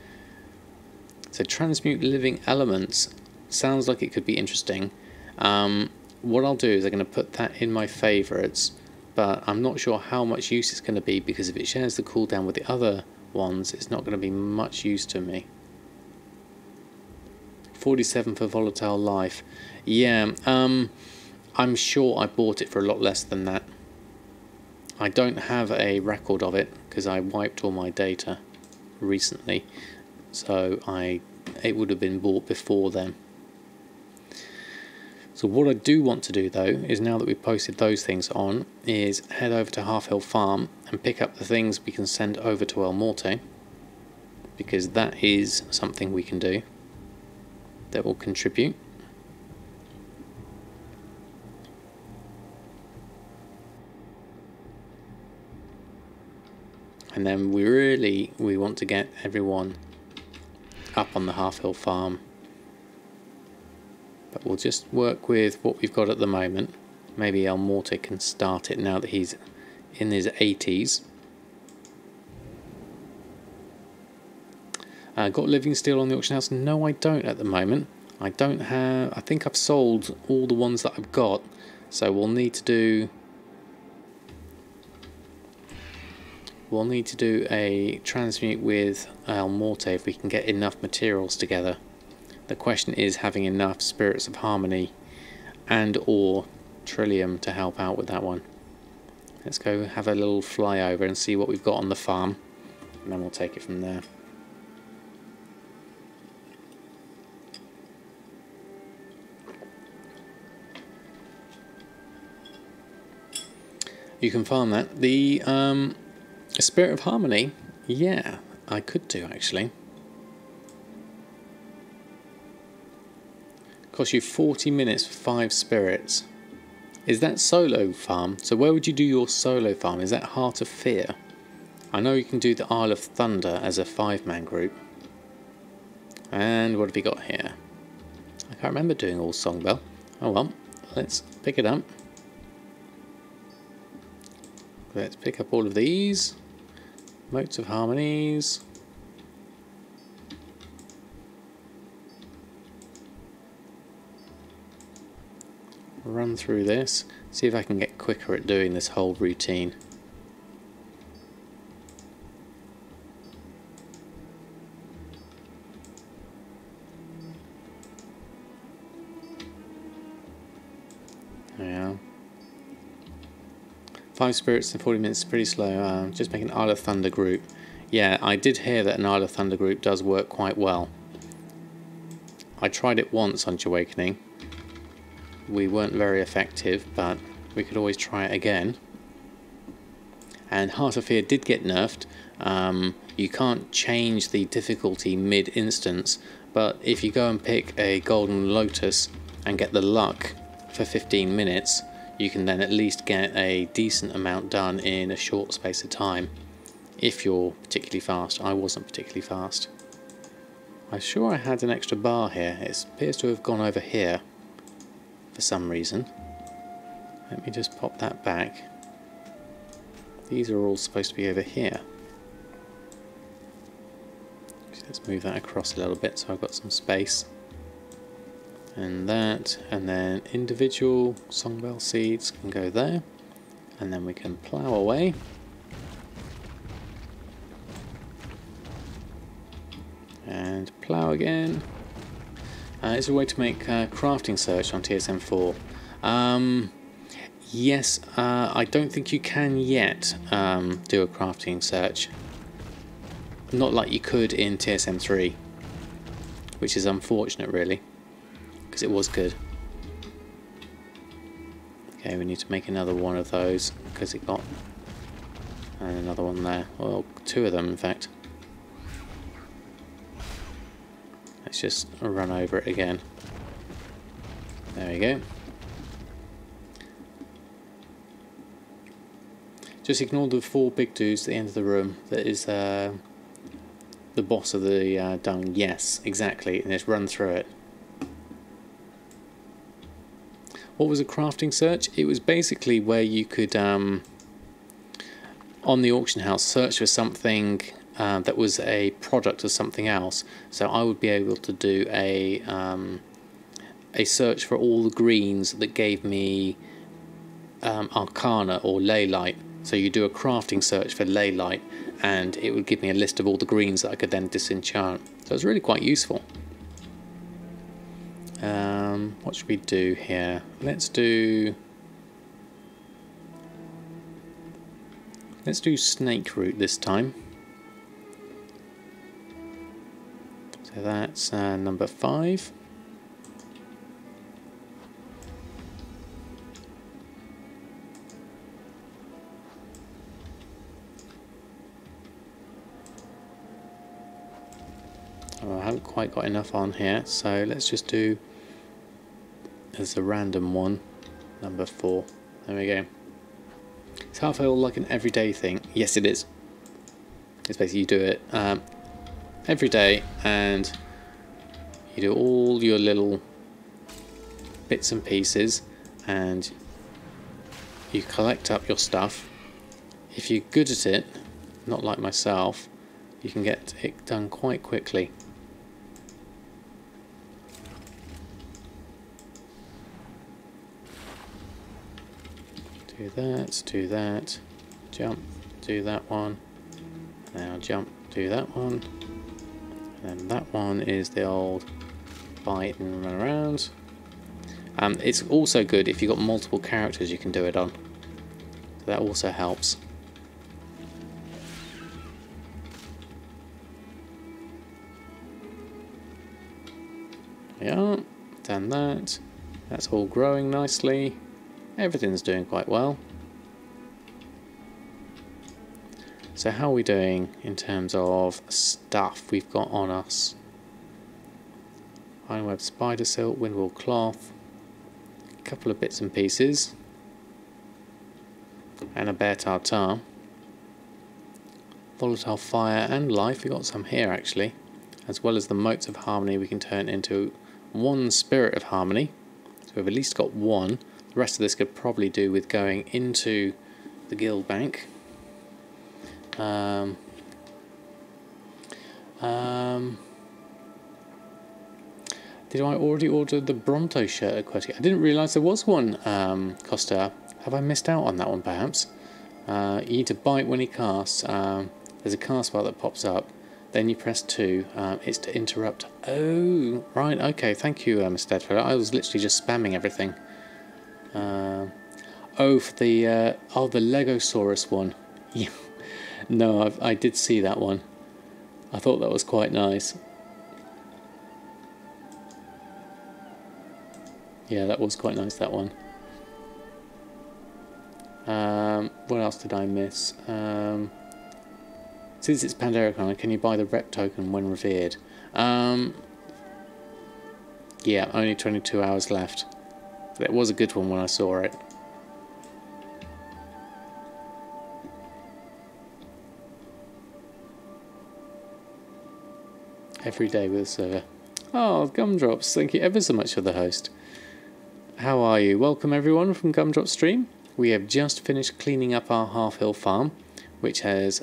So transmute living elements. Sounds like it could be interesting. What I'll do is I'm going to put that in my favourites, but I'm not sure how much use it's going to be, because if it shares the cooldown with the other ones, it's not going to be much use to me. 47 for volatile life. Yeah, I'm sure I bought it for a lot less than that. I don't have a record of it because I wiped all my data recently, so it would have been bought before then. So what I do want to do though is, now that we've posted those things on, is head over to HalfHill Farm and pick up the things we can send over to Elmorte, because that is something we can do that will contribute. And then we want to get everyone up on the HalfHill Farm. But we'll just work with what we've got at the moment. Maybe Elmorte can start it now that he's in his 80s. Got living steel on the auction house? No, I don't at the moment. I don't have. I think I've sold all the ones that I've got. So we'll need to do. We'll need to do a transmute with Elmorte if we can get enough materials together. The question is having enough spirits of harmony and or trillium to help out with that one. Let's go have a little flyover and see what we've got on the farm, and then we'll take it from there. You can farm that. The spirit of harmony, yeah, I could do actually. Cost you 40 minutes for 5 spirits. Is that solo farm? So where would you do your solo farm? Is that Heart of Fear? I know you can do the Isle of Thunder as a 5-man group. And what have we got here? I can't remember doing all Songbell. Oh well, let's pick it up. Let's pick up all of these. Motes of Harmonies. Run through this, see if I can get quicker at doing this whole routine. Yeah. 5 spirits in 40 minutes is pretty slow. Just make an Isle of Thunder group. Yeah, I did hear that an Isle of Thunder group does work quite well. I tried it once on Jahwakening. We weren't very effective, but we could always try it again. And Heart of Fear did get nerfed. You can't change the difficulty mid-instance, but if you go and pick a Golden Lotus and get the luck for 15 minutes, you can then at least get a decent amount done in a short space of time, if you're particularly fast. I wasn't particularly fast. I'm sure I had an extra bar here. It appears to have gone over here for some reason. Let me just pop that back. These are all supposed to be over here. So let's move that across a little bit so I've got some space. And that, and then individual Songbell seeds can go there, and then we can plough away. And plough again. Is there a way to make crafting search on TSM4? Yes, I don't think you can yet do a crafting search. Not like you could in TSM3, which is unfortunate really, because it was good. Okay, we need to make another one of those because it got... And another one there. Well, two of them in fact. Let's just run over it again. There we go. Just ignore the four big dudes at the end of the room. That is the boss of the dung. Yes, exactly. And just run through it. What was a crafting search? It was basically where you could, on the auction house, search for something that was a product of something else. So I would be able to do a search for all the greens that gave me Arcana or Ley Light. So you do a crafting search for Ley Light, and it would give me a list of all the greens that I could then disenchant. So it's really quite useful. What should we do here? Let's do snake root this time. So that's number 5. Oh, I haven't quite got enough on here, so let's just do as a random one, number 4. There we go. Is HalfHill like an everyday thing? Yes, it is. It's basically you do it every day, and you do all your little bits and pieces, and you collect up your stuff. If you're good at it, not like myself, you can get it done quite quickly. Do that, jump, do that one, now jump, do that one, and that one is the old bite and run around. It's also good if you've got multiple characters you can do it on, so that also helps. Yeah, done that. That's all growing nicely. Everything's doing quite well. So how are we doing in terms of stuff we've got on us? Ironweb spider silk, windwool cloth, a couple of bits and pieces, and a bear tartar. Volatile fire and life, we've got some here actually, as well as the motes of harmony we can turn into one spirit of harmony. So we've at least got one. The rest of this could probably do with going into the guild bank. Did I already order the Bronto shirt at Quetic? I didn't realise there was one, Costa. Have I missed out on that one perhaps? You need to bite when he casts. There's a cast bar that pops up. Then you press 2. It's to interrupt. Oh, right, okay. Thank you, Mr. Deadford. I was literally just spamming everything. Oh, for the the Legosaurus one. Yeah. No, I did see that one. I thought that was quite nice. Yeah, that was quite nice, that one. What else did I miss? Since it's Pantalooons, can you buy the rep token when revered? Yeah, only 22 hours left. It was a good one when I saw it. Every day with a server. Oh, Gumdrops, thank you ever so much for the host. How are you? Welcome everyone from Gumdrop Stream. We have just finished cleaning up our HalfHill farm, which has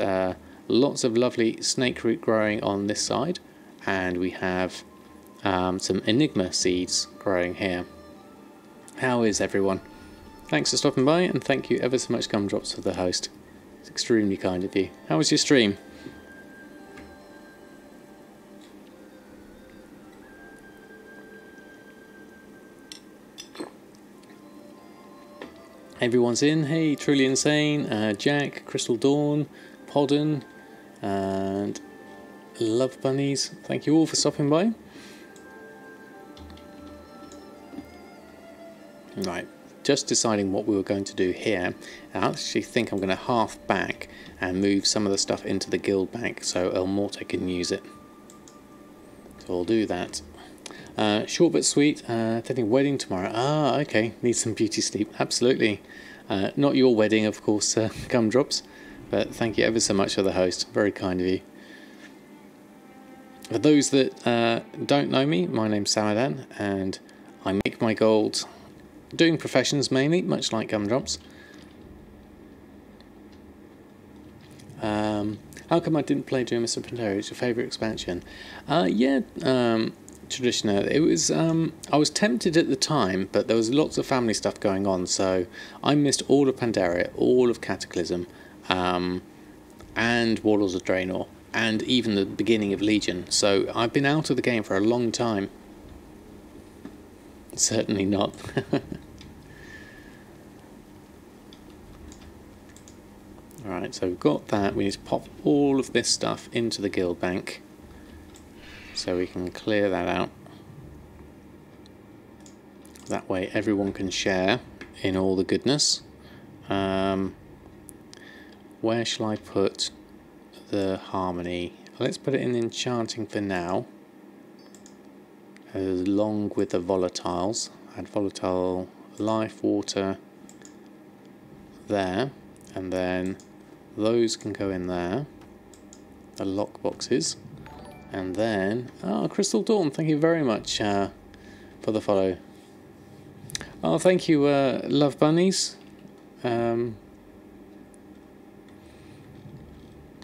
lots of lovely snake root growing on this side, and we have some Enigma seeds growing here. How is everyone? Thanks for stopping by, and thank you ever so much Gumdrops for the host. It's extremely kind of you. How was your stream? Everyone's in. Hey, Truly Insane, Jack, Crystal Dawn, Podden, and Love Bunnies. Thank you all for stopping by. Right, just deciding what we were going to do here. And I actually think I'm going to half back and move some of the stuff into the guild bank so Elmorte can use it. So we'll do that. Short but sweet. Attending wedding tomorrow. Ah, okay. Need some beauty sleep. Absolutely. Not your wedding, of course, Gumdrops. But thank you ever so much for the host. Very kind of you. For those that don't know me, my name's Samadan, and I make my gold doing professions mainly, much like Gumdrops. How come I didn't play during Mr. Pandora? It's your favourite expansion? Traditional. It was. I was tempted at the time, but there was lots of family stuff going on, so I missed all of Pandaria, all of Cataclysm, and Warlords of Draenor, and even the beginning of Legion. So I've been out of the game for a long time. Certainly not. Alright, so we've got that. We need to pop all of this stuff into the guild bank so we can clear that out. That way everyone can share in all the goodness. Where shall I put the harmony? Let's put it in enchanting for now, along with the volatiles. Add volatile life, water there, and then those can go in there, the lock boxes, and then Crystal Dawn, thank you very much for the follow. Oh, thank you, Love Bunnies.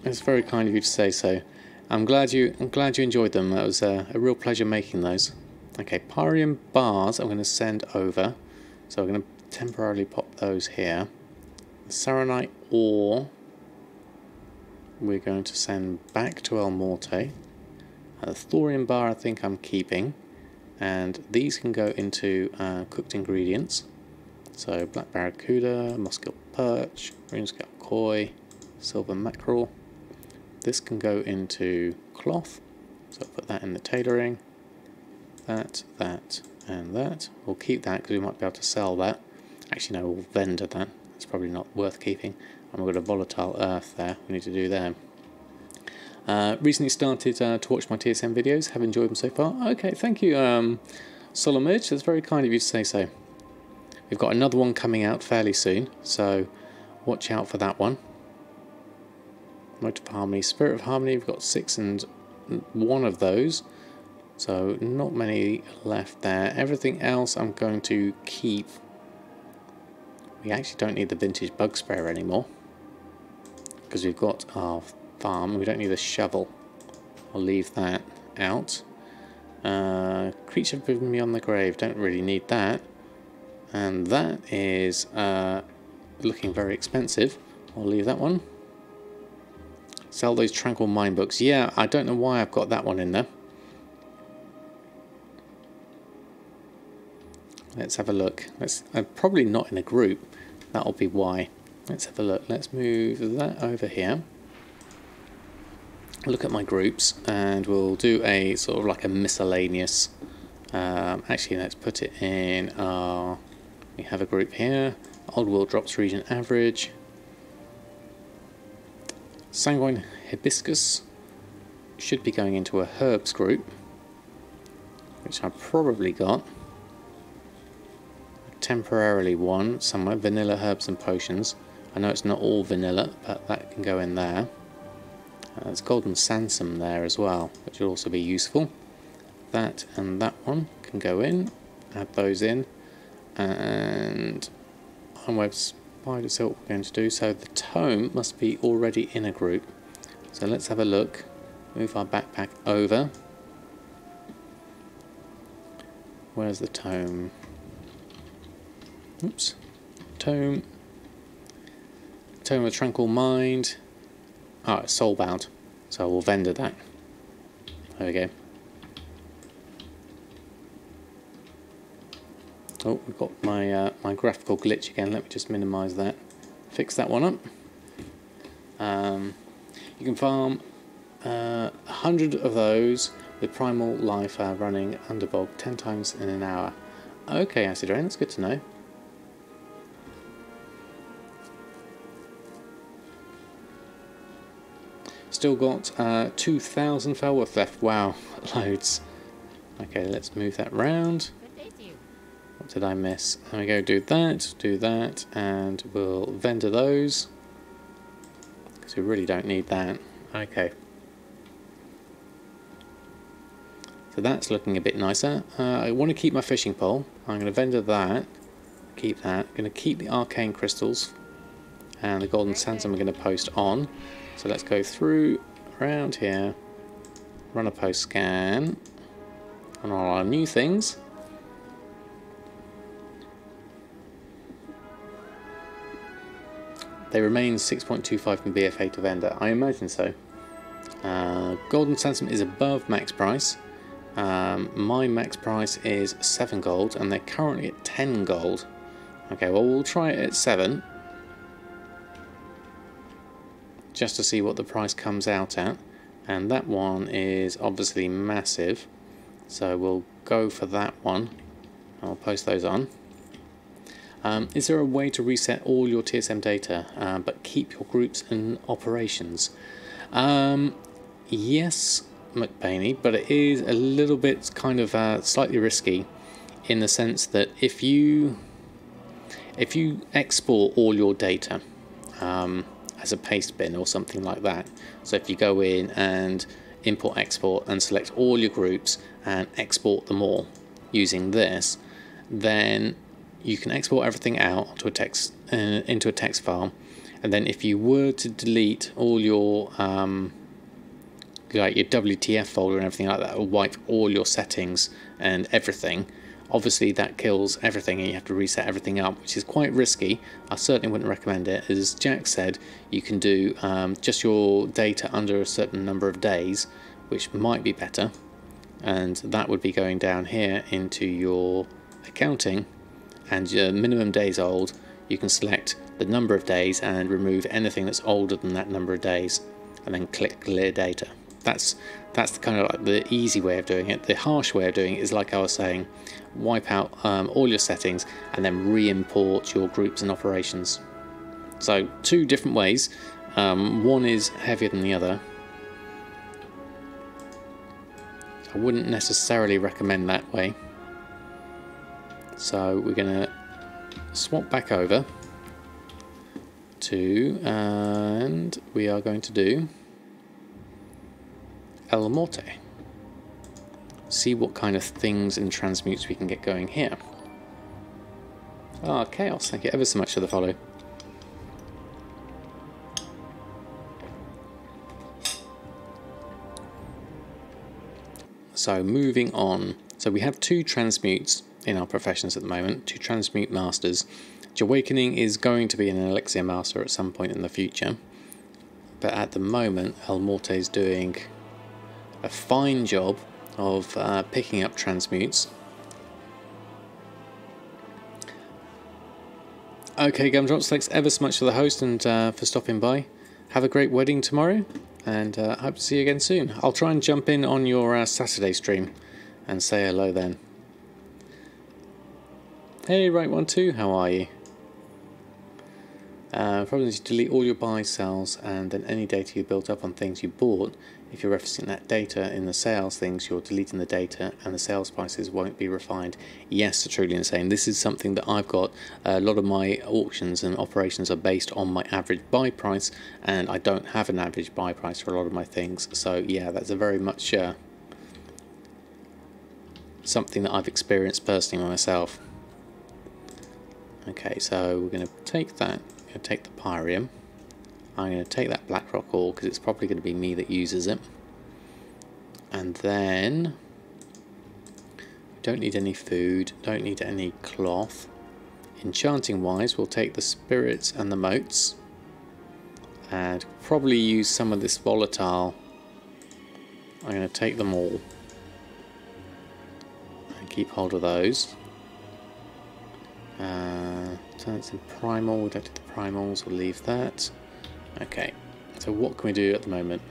It's very kind of you to say so. I'm glad you enjoyed them. That was a real pleasure making those. Okay, Pyrium bars I'm going to send over, so I'm going to temporarily pop those here. The Saronite ore we're going to send back to Elmorte. The thorium bar I think I'm keeping, and these can go into cooked ingredients. So black barracuda, muskil perch, runescale koi, silver mackerel. This can go into cloth, so I'll put that in the tailoring. That, and that. We'll keep that because we might be able to sell that. Actually no, we'll vendor that. It's probably not worth keeping. And we've got a volatile earth there we need to do there. Recently started to watch my TSM videos. Have enjoyed them so far. Okay, thank you, Solomid. That's very kind of you to say so. We've got another one coming out fairly soon, so watch out for that one. Motive Harmony, Spirit of Harmony, we've got 6 and 1 of those, so not many left there. Everything else I'm going to keep. We actually don't need the vintage bug sprayer anymore because we've got our farm. We don't need a shovel. I'll leave that out. Creature driven me on the grave, don't really need that. And that is looking very expensive. I'll leave that one. Sell those Tranquil Mine books. Yeah, I don't know why I've got that one in there. Let's have a look. Probably not in a group. That'll be why. Let's have a look. Let's move that over here. Look at my groups, and we'll do a sort of like a miscellaneous. Actually, let's put it in our. We have a group here. Old World Drops Region Average. Sanguine Hibiscus should be going into a herbs group, which I've probably got. Temporarily one somewhere. Vanilla herbs and potions. I know it's not all vanilla, but that can go in there. There's golden sansum there as well, which will also be useful. That and that one can go in. Add those in. And unweb spider silk we're going to do. So the tome must be already in a group. So let's have a look. Move our backpack over. Where's the tome? Oops. Tome. Tome of Tranquil Mind. Oh, it's soulbound. So we'll vendor that. There we go. Oh, we've got my my graphical glitch again. Let me just minimise that. Fix that one up. You can farm 100 of those with Primal Life running Underbog 10 times in an hour. Okay, Acid Rain, that's good to know. Still got 2,000 fell worth left. Wow, loads. Okay, let's move that round. What did I miss? There we go, do that, and we'll vendor those. Because we really don't need that. Okay. So that's looking a bit nicer. I want to keep my fishing pole. I'm going to vendor that. Keep that. I'm going to keep the arcane crystals. And the golden sands I'm going to post on. So let's go through around here. Run a post scan on all our new things. They remain 6.25 from BFA to vendor. I imagine so. Golden Sandstorm is above max price. My max price is 7 gold and they're currently at 10 gold. Okay, well we'll try it at 7. Just to see what the price comes out at. And that one is obviously massive. So we'll go for that one. I'll post those on. Is there a way to reset all your TSM data but keep your groups and operations? Yes, McBainey, but it is a little bit kind of slightly risky in the sense that if you export all your data as a paste bin or something like that, so if you go in and import export and select all your groups and export them all using this, then you can export everything out to a text into a text file, and then if you were to delete all your like your WTF folder and everything like that, or wipe all your settings and everything, obviously that kills everything and you have to reset everything up, which is quite risky. I certainly wouldn't recommend it. As Jack said, you can do just your data under a certain number of days, which might be better, and that would be going down here into your accounting, and your minimum days old, you can select the number of days and remove anything that's older than that number of days, and then click clear data. That's the kind of like the easy way of doing it. The harsh way of doing it is, like I was saying, wipe out all your settings and then re-import your groups and operations. So 2 different ways. One is heavier than the other. I wouldn't necessarily recommend that way. So we're going to swap back over to, and we are going to do Elmorte. See what kind of things and transmutes we can get going here. Ah, Chaos, thank you ever so much for the follow. So moving on, so we have 2 transmutes in our professions at the moment, 2 transmute masters. Jahwakening is going to be an elixir master at some point in the future, but at the moment Elmorte is doing a fine job of picking up transmutes. Okay, Gumdrops, thanks ever so much for the host and for stopping by. Have a great wedding tomorrow, and hope to see you again soon. I'll try and jump in on your Saturday stream and say hello then. Hey, Right12, how are you? Problem is you delete all your buy, sells, and then any data you built up on things you bought. If you're referencing that data in the sales things, you're deleting the data and the sales prices won't be refined. Yes, truly insane. This is something that I've got. A lot of my auctions and operations are based on my average buy price, and I don't have an average buy price for a lot of my things. So yeah, that's a very much something that I've experienced personally myself. Okay, so we're going to take that. I'm going to take the Pyrium. I'm going to take that Blackrock ore because it's probably going to be me that uses it. And then don't need any food, don't need any cloth. Enchanting wise, we'll take the spirits and the motes and probably use some of this volatile. I'm going to take them all and keep hold of those. Turns in primal, we don't do the primals, we'll leave that. Okay, so what can we do at the moment?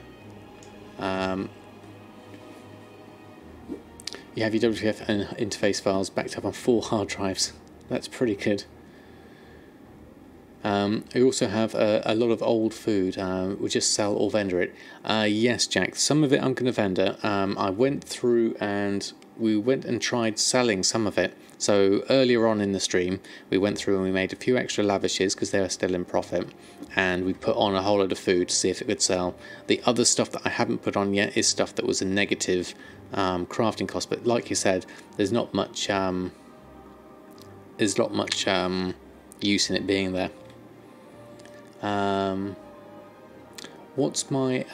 You have your WTF and interface files backed up on 4 hard drives. That's pretty good. I also have a lot of old food. We just sell or vendor it. Yes, Jack, some of it I'm going to vendor. I went through and we went and tried selling some of it. So earlier on in the stream, we went through and we made a few extra lavishes because they were still in profit. And we put on a whole lot of food to see if it could sell. The other stuff that I haven't put on yet is stuff that was a negative crafting cost. But like you said, there's not much use in it being there. What's my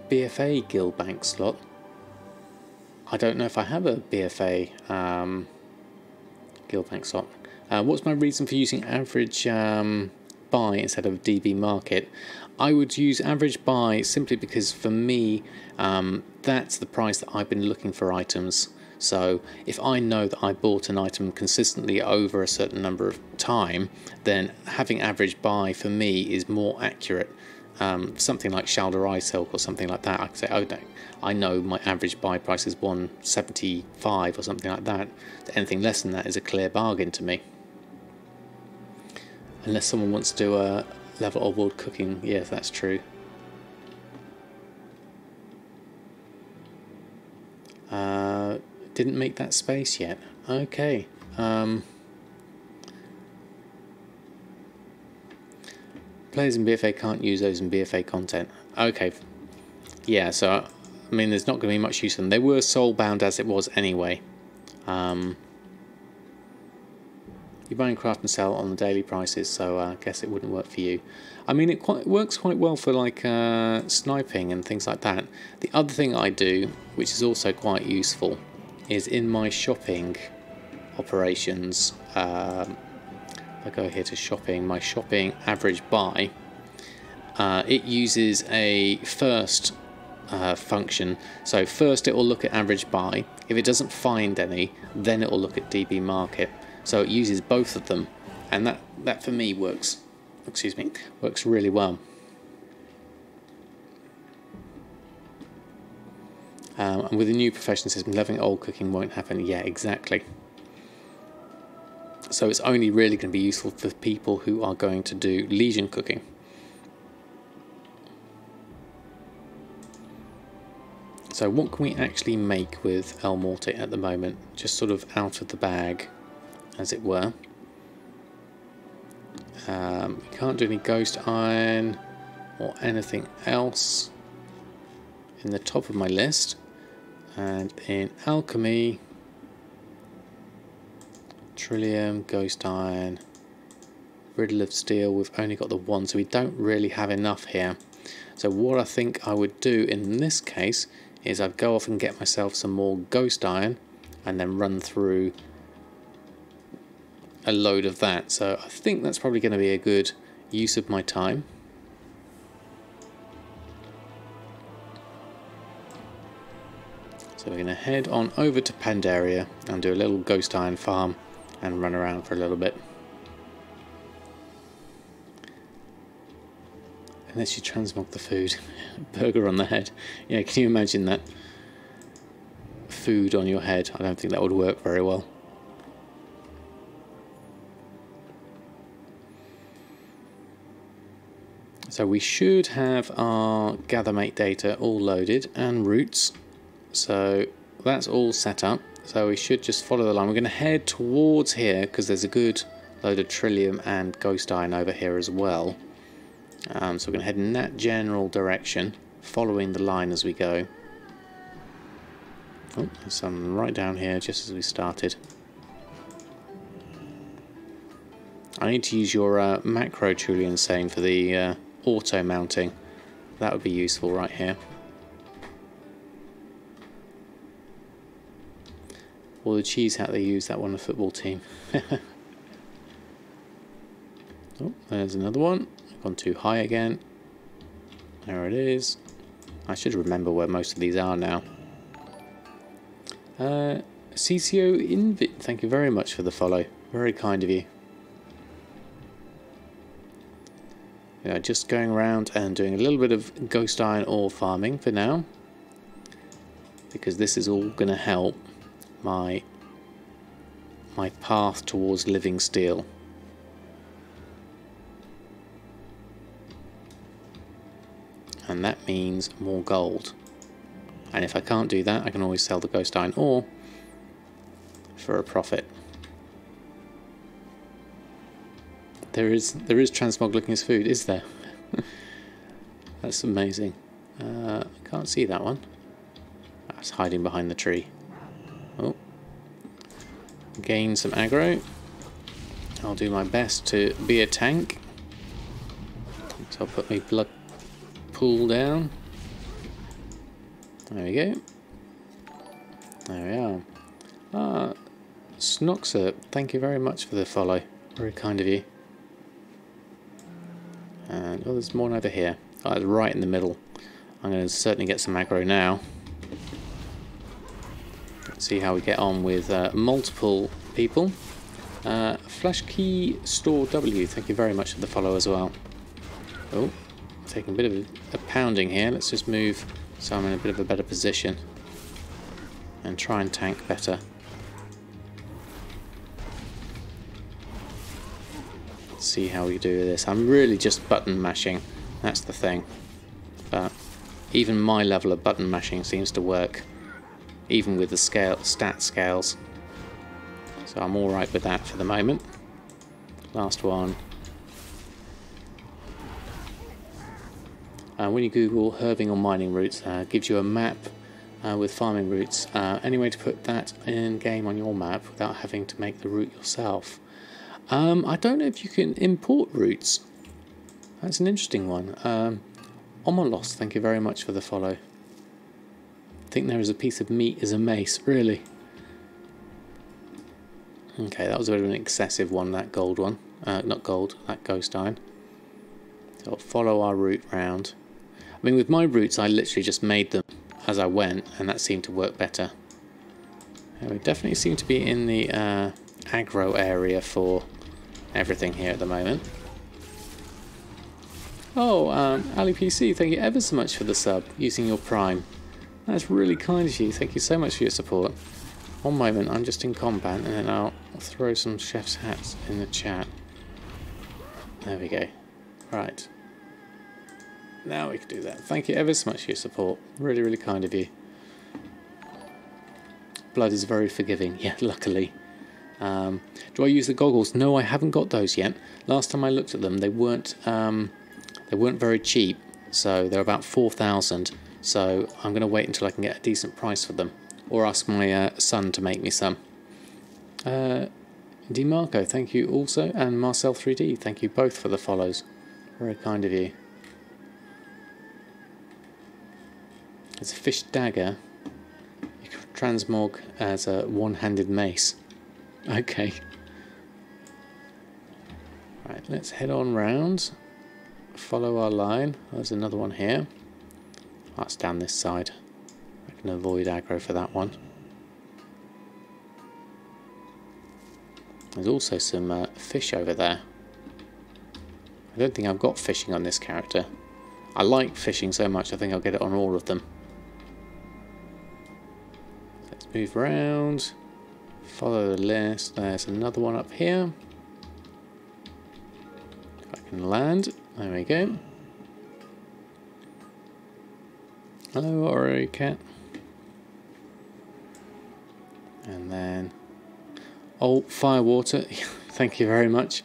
BFA guild bank slot? I don't know if I have a BFA guild bank slot. What's my reason for using average buy instead of DB market? I would use average buy simply because for me that's the price that I've been looking for items. So if I know that I bought an item consistently over a certain number of time, then having average buy for me is more accurate. Something like Shalder Eye Silk or something like that, I could say, oh no, I know my average buy price is 175 or something like that. Anything less than that is a clear bargain to me. Unless someone wants to do a level of world cooking, yes, that's true. Didn't make that space yet. Okay. Players in BFA can't use those in BFA content. Okay. Yeah, so, I mean, there's not going to be much use for them. They were soul-bound as it was anyway. You buy and craft and sell on the daily prices, so I guess it wouldn't work for you. I mean, it works quite well for, like, sniping and things like that. The other thing I do, which is also quite useful, is in my shopping operations. If I go here to shopping, my shopping average buy, it uses a first function. So first it will look at average buy. If it doesn't find any, then it will look at DB market. So it uses both of them, and that for me works. Excuse me, works really well. And with the new profession system, leveling old cooking won't happen. Yeah, exactly. So it's only really going to be useful for people who are going to do Legion cooking. So what can we actually make with Elmorte at the moment? Just sort of out of the bag, as it were. We can't do any ghost iron or anything else in the top of my list. And in alchemy, Trillium, Ghost Iron, Riddle of Steel, we've only got the one, so we don't really have enough here. So what I think I would do in this case is I'd go off and get myself some more Ghost Iron and then run through a load of that. So I think that's probably going to be a good use of my time. So we're going to head on over to Pandaria and do a little Ghost Iron farm and run around for a little bit. Unless you transmog the food. Burger on the head. Yeah, can you imagine that? Food on your head. I don't think that would work very well. So we should have our GatherMate data all loaded and routes. So that's all set up. So we should just follow the line. We're going to head towards here because there's a good load of Trillium and Ghost Iron over here as well. So we're going to head in that general direction, following the line as we go. Oh, there's some right down here just as we started. I need to use your macro Trillium saying for the auto mounting. That would be useful right here. Or the cheese hat they use, that one, the football team. Oh, there's another one. I've gone too high again. There it is. I should remember where most of these are now. CCO Invit, thank you very much for the follow. Very kind of you. Yeah, just going around and doing a little bit of Ghost Iron ore farming for now. Because this is all going to help my path towards living steel. and that means more gold. And if I can't do that, I can always sell the ghost iron ore for a profit. There is transmog looking as food, is there? That's amazing. I can't see that one. That's hiding behind the tree. Oh. Gain some aggro. I'll do my best to be a tank. So I'll put my blood pool down. There we go. There we are. Snoxer, thank you very much for the follow. Very kind of you. And oh, there's more over here. Oh, it's right in the middle. I'm going to certainly get some aggro now. Let's see how we get on with multiple people. Flash Key Store W, thank you very much for the follow as well. Oh, taking a bit of a pounding here. Let's just move so I'm in a bit of a better position and try and tank better. Let's see how we do with this. I'm really just button mashing, that's the thing. But even my level of button mashing seems to work, even with the stat scales. So I'm alright with that for the moment. Last one. When you Google herbing or mining routes, gives you a map with farming routes. Any way to put that in game on your map without having to make the route yourself? I don't know if you can import routes. That's an interesting one. Omolos, thank you very much for the follow. I think there is a piece of meat as a mace, really. Okay, that was a bit of an excessive one, that gold one. Not gold, that ghost iron. So I'll follow our route round. I mean, with my routes, I literally just made them as I went, and that seemed to work better. We definitely seem to be in the aggro area for everything here at the moment. Oh, Ali PC, thank you ever so much for the sub, using your Prime. That's really kind of you, thank you so much for your support. One moment, I'm just in combat, and then I'll throw some chef's hats in the chat. There we go. Right. Now we can do that. Thank you ever so much for your support. Really, really kind of you. Blood is very forgiving. Yeah, luckily. Do I use the goggles? No, I haven't got those yet. Last time I looked at them, they weren't very cheap. So they're about 4,000. So I'm going to wait until I can get a decent price for them, or ask my son to make me some. DeMarco, thank you also, and Marcel3D, thank you both for the follows. Very kind of you. It's a fish dagger. You can transmog as a one-handed mace. Okay. Right, let's head on round. Follow our line. There's another one here. That's down this side. I can avoid aggro for that one. There's also some fish over there. I don't think I've got fishing on this character. I like fishing so much, I think I'll get it on all of them. Let's move around. Follow the list. There's another one up here. If I can land. There we go. Hello, Oro Cat. And then... oh, Firewater. Thank you very much.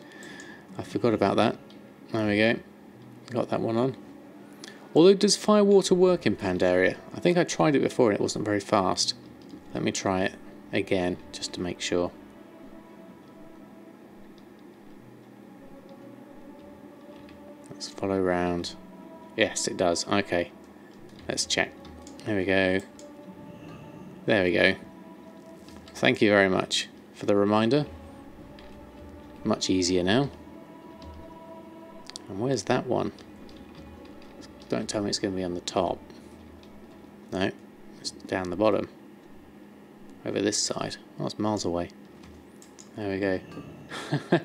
I forgot about that. There we go. Got that one on. Although, does Firewater work in Pandaria? I think I tried it before and it wasn't very fast. Let me try it again, just to make sure. Let's follow round. Yes, it does. Okay. Let's check. There we go. There we go. Thank you very much for the reminder. Much easier now. And where's that one? Don't tell me it's going to be on the top. No, it's down the bottom. Over this side. Oh, it's miles away. There we go.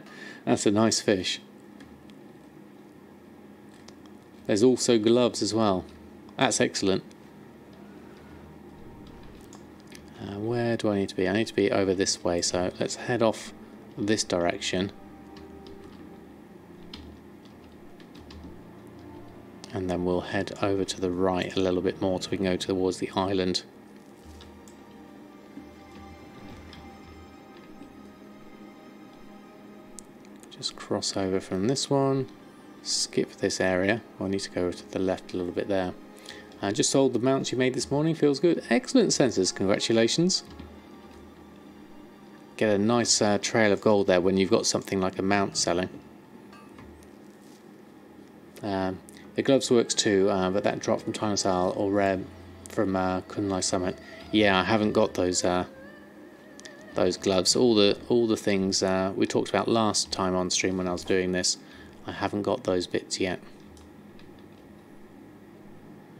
That's a nice fish. There's also gloves as well. That's excellent. Where do I need to be? I need to be over this way, so let's head off this direction. And then we'll head over to the right a little bit more so we can go towards the island. Just cross over from this one, skip this area. I need to go to the left a little bit there. I just sold the mounts you made this morning, feels good. Excellent sensors, congratulations. Get a nice trail of gold there when you've got something like a mount selling. The gloves works too, but that drop from Tinosal or rare from Kunlai Summit. Yeah, I haven't got those gloves. All the things we talked about last time on stream when I was doing this, I haven't got those bits yet.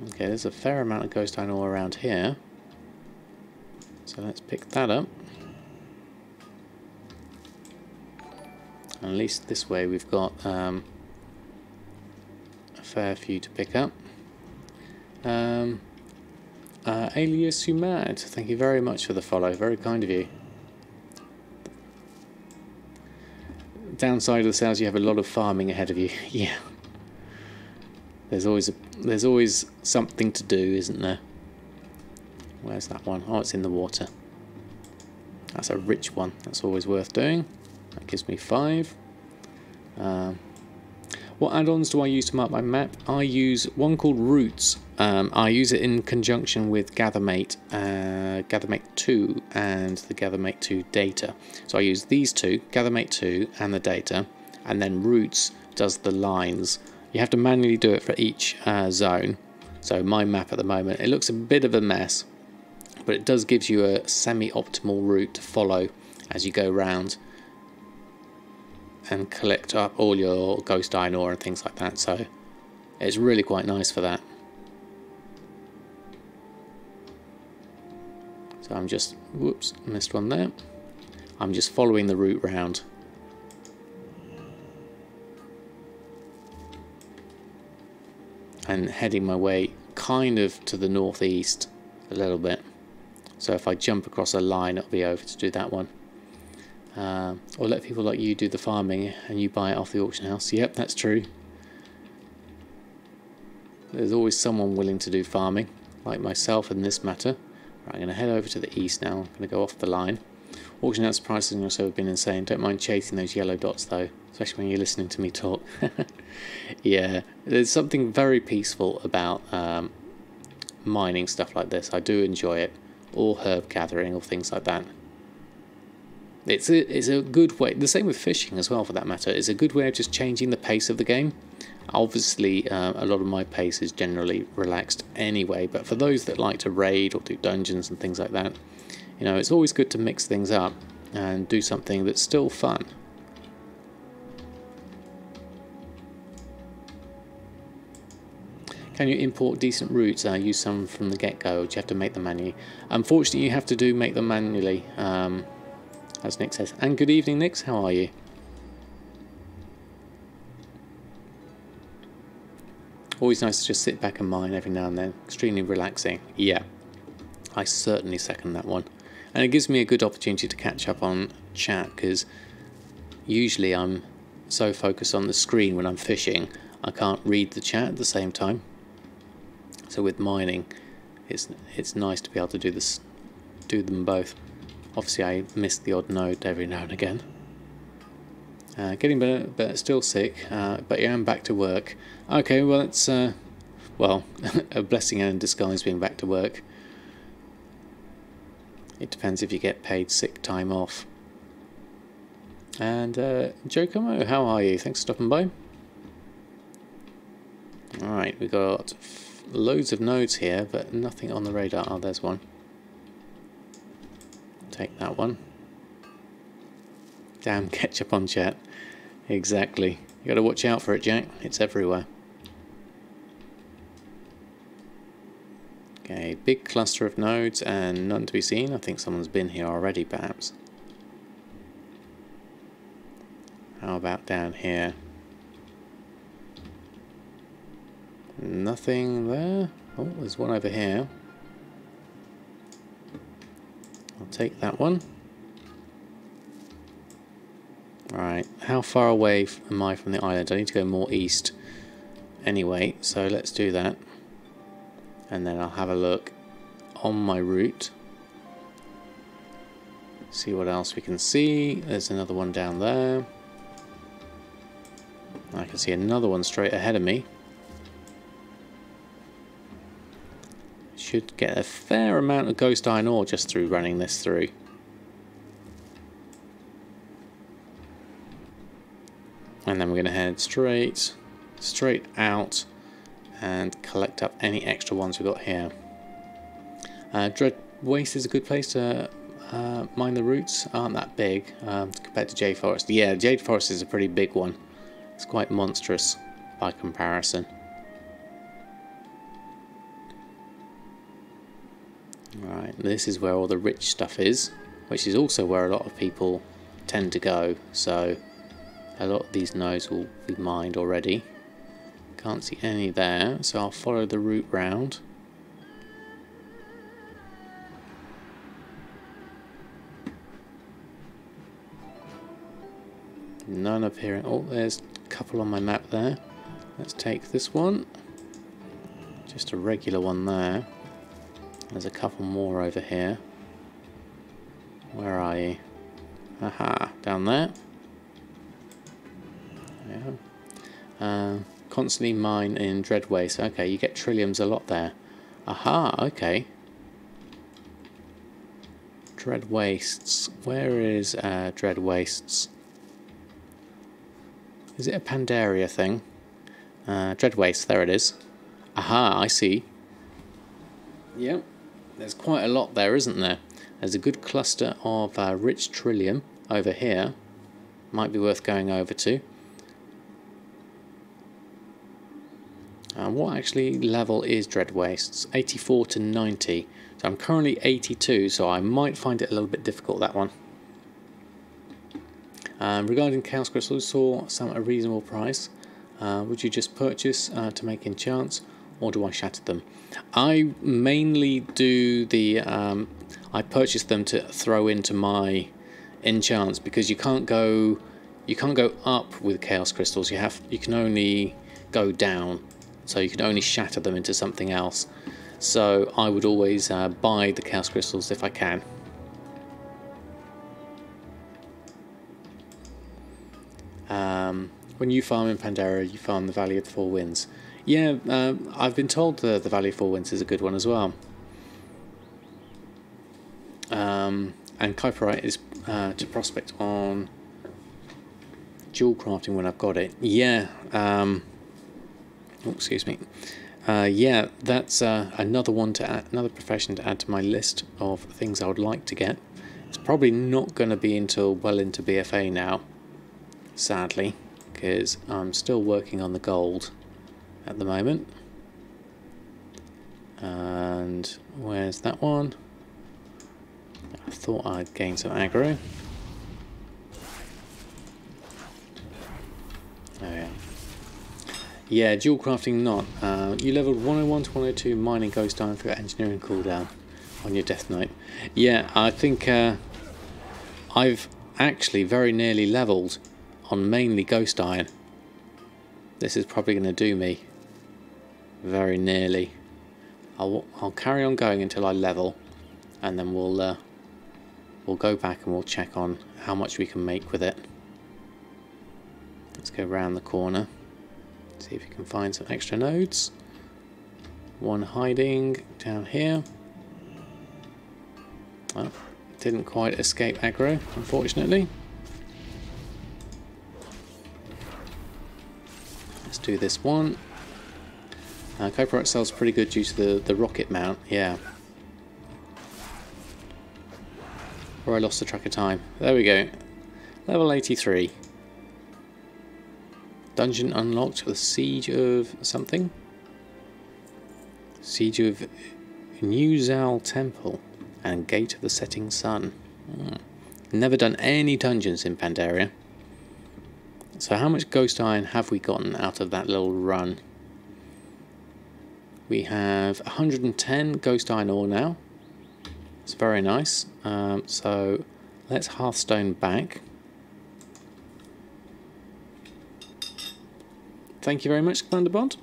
Okay, there's a fair amount of ghost iron ore around here, so let's pick that up. At least this way we've got a fair few to pick up. Alias You Mad, thank you very much for the follow, very kind of you. Downside of the sales, you have a lot of farming ahead of you. Yeah, there's always something to do, isn't there? Where's that one? Oh, it's in the water. That's a rich one. That's always worth doing. That gives me 5. What add-ons do I use to mark my map? I use one called Roots. I use it in conjunction with GatherMate, GatherMate 2 and the GatherMate 2 data. So I use these two, GatherMate 2 and the data, and then Roots does the lines. You have to manually do it for each zone. So my map at the moment, it looks a bit of a mess, but it does give you a semi-optimal route to follow as you go round and collect up all your ghost iron ore and things like that, so it's really quite nice for that. So I'm just, whoops, missed one there. I'm just following the route round. And heading my way kind of to the northeast a little bit. So if I jump across a line, it'll be over to do that one. Or let people like you do the farming and you buy it off the auction house. Yep, that's true. There's always someone willing to do farming, like myself in this matter. Right, I'm going to head over to the east now. I'm going to go off the line. Auction house prices also have been insane. Don't mind chasing those yellow dots though, especially when you're listening to me talk. Yeah, there's something very peaceful about mining stuff like this. I do enjoy it. Or herb gathering or things like that. It's a good way, the same with fishing as well for that matter, it's a good way of just changing the pace of the game. Obviously a lot of my pace is generally relaxed anyway, but for those that like to raid or do dungeons and things like that, you know, it's always good to mix things up and do something that's still fun. Can you import decent routes? Use some from the get-go, or do you have to make them manually? Unfortunately you have to make them manually. As Nick says. And good evening, Nix. How are you? Always nice to just sit back and mine every now and then. Extremely relaxing. Yeah, I certainly second that one. And it gives me a good opportunity to catch up on chat, because usually I'm so focused on the screen when I'm fishing, I can't read the chat at the same time. So with mining, it's nice to be able to do them both. Obviously I miss the odd node every now and again. Getting better, but still sick, but yeah, I'm back to work. Okay, well it's, well, a blessing and in disguise being back to work. It depends if you get paid sick time off. And Joe Como, how are you? Thanks for stopping by. Alright, we got loads of nodes here, but nothing on the radar. Oh, there's one. Take that one. Damn ketchup on chat. Exactly. You gotta watch out for it, Jack. It's everywhere. Okay, big cluster of nodes and none to be seen. I think someone's been here already, perhaps. How about down here? Nothing there. Oh, there's one over here. I'll take that one. Alright, how far away am I from the island? I need to go more east. anyway, so let's do that. And then I'll have a look on my route. See what else we can see. There's another one down there. I can see another one straight ahead of me. Should get a fair amount of ghost iron ore just through running this through. And then we're going to head straight out and collect up any extra ones we've got here. Dread Waste is a good place to mine. The routes aren't that big compared to Jade Forest. Yeah, Jade Forest is a pretty big one. It's quite monstrous by comparison. Right, this is where all the rich stuff is, which is also where a lot of people tend to go. So a lot of these nodes will be mined already. Can't see any there, so I'll follow the route round. None appearing. Oh, there's a couple on my map there. Let's take this one. Just a regular one there. There's a couple more over here. Where are you? Aha, down there. Yeah. Constantly mine in Dread Waste. Okay, you get trilliums a lot there. Aha, okay. Dread Wastes. Where is Dread Wastes? Is it a Pandaria thing? Dread Waste, there it is. Aha, I see. Yep, there's quite a lot there, isn't there? There's a good cluster of rich trillium over here. Might be worth going over to. What actually level is Dread Wastes? 84 to 90. So I'm currently 82, so I might find it a little bit difficult, that one. Regarding Chaos Crystals, saw some at a reasonable price. Would you just purchase to make enchants, or do I shatter them? I mainly do the... I purchase them to throw into my enchants, because you can't go up with Chaos Crystals. You can only go down, so you can only shatter them into something else. So I would always buy the Chaos Crystals if I can. When you farm in Pandaria, you farm the Valley of the Four Winds. Yeah, I've been told the Valley of Four Winds is a good one as well. And Kyperite is to prospect on jewel crafting when I've got it. Yeah. Oh, excuse me. Yeah, that's another one to add, another profession to add to my list of things I would like to get. It's probably not going to be until well into BFA now, sadly, because I'm still working on the gold at the moment. And where's that one? I thought I'd gain some aggro. Oh yeah. Yeah, dual crafting not. You leveled 101 to 102 mining ghost iron for your engineering cooldown on your death knight. Yeah, I think I've actually very nearly leveled on mainly ghost iron. This is probably going to do me very nearly. I'll carry on going until I level, and then we'll go back and we'll check on how much we can make with it. Let's go round the corner, see if we can find some extra nodes. One hiding down here. Well, didn't quite escape aggro, unfortunately. Let's do this one. Kyperite sells pretty good due to the rocket mount, yeah. Or I lost the track of time. There we go. Level 83. Dungeon unlocked with Siege of something. Siege of New Zal Temple and Gate of the Setting Sun. Never done any dungeons in Pandaria. So how much ghost iron have we gotten out of that little run? We have 110 ghost iron ore now. It's very nice. So let's hearthstone back. Thank you very much, Commander Bond.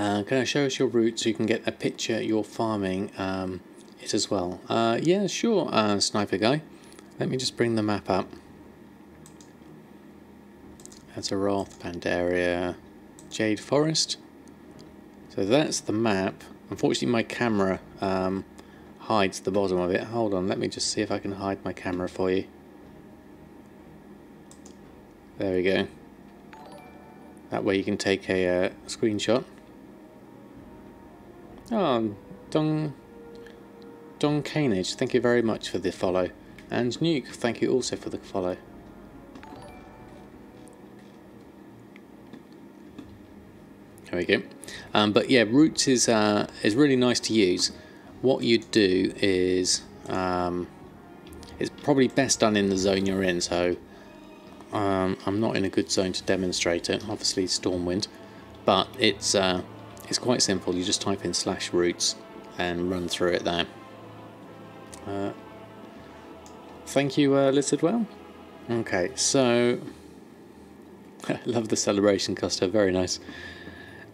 Can I show us your route so you can get a picture you're farming it as well? Yeah, sure, sniper guy. Let me just bring the map up. Azeroth, Pandaria, Jade Forest. So that's the map. Unfortunately my camera hides the bottom of it. Hold on, let me just see if I can hide my camera for you. There we go. That way you can take a screenshot. Oh, Doncanage, thank you very much for the follow. And Nuke, thank you also for the follow. There we go. But yeah, routes is really nice to use. What you do is it's probably best done in the zone you're in. So I'm not in a good zone to demonstrate it. Obviously, Stormwind, but it's quite simple. You just type in /routes and run through it there. Thank you, Lizardwell. Okay, so I love the celebration cluster. Very nice.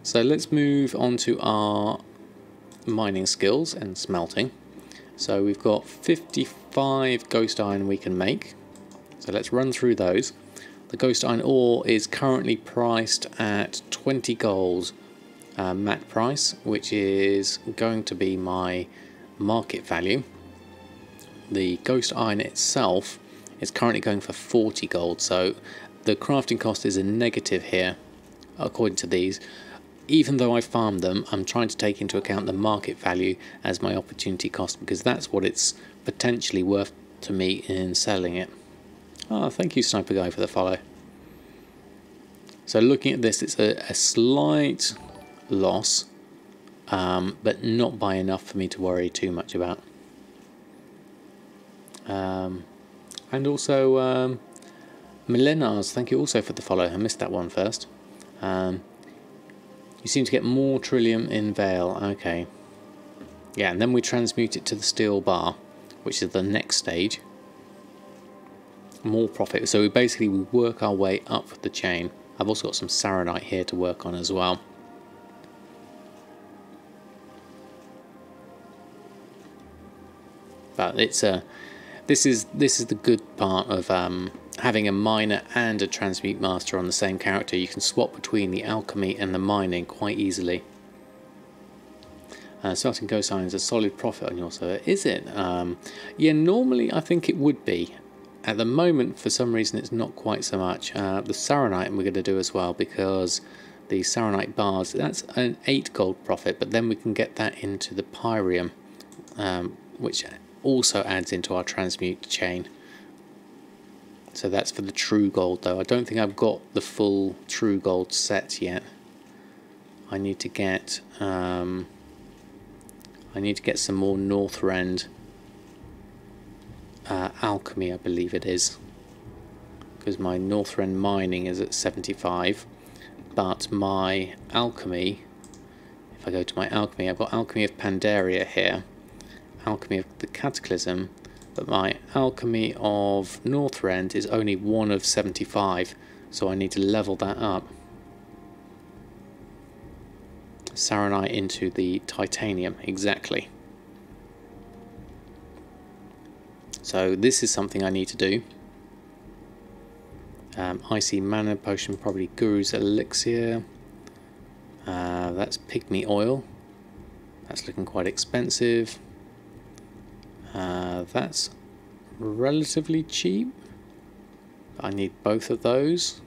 So let's move on to our mining skills and smelting. So we've got 55 ghost iron we can make. So let's run through those. The ghost iron ore is currently priced at 20 gold mat price, which is going to be my market value. The ghost iron itself is currently going for 40 gold, so the crafting cost is a negative here according to these. Even though I farmed them, I'm trying to take into account the market value as my opportunity cost, because that's what it's potentially worth to me in selling it. Oh, thank you, Sniper Guy, for the follow. So looking at this, it's a slight loss, but not by enough for me to worry too much about. And also, Milenars, thank you also for the follow. I missed that one first. You seem to get more Trillium in Vale. Okay. Yeah, and then we transmute it to the steel bar, which is the next stage. More profit. So we work our way up the chain. I've also got some Saronite here to work on as well. But it's this is the good part of having a miner and a transmute master on the same character. You can swap between the alchemy and the mining quite easily. Starting ghost iron is a solid profit on your server. Is it? Yeah, normally I think it would be. At the moment, for some reason, it's not quite so much. The Saronite we're going to do as well, because the Saronite bars, that's an 8 gold profit, but then we can get that into the Pyrium, which also adds into our transmute chain. So that's for the true gold, though. I don't think I've got the full true gold set yet. I need to get some more Northrend alchemy, I believe it is, because my Northrend mining is at 75, but my alchemy, if I go to my alchemy, I've got alchemy of Pandaria here, alchemy of the Cataclysm, but my alchemy of Northrend is only 1 of 75, so I need to level that up. Saronite into the titanium, exactly. So this is something I need to do. Icy Mana Potion, probably Guru's Elixir. That's Pygmy Oil. That's looking quite expensive. That's relatively cheap. I need both of those.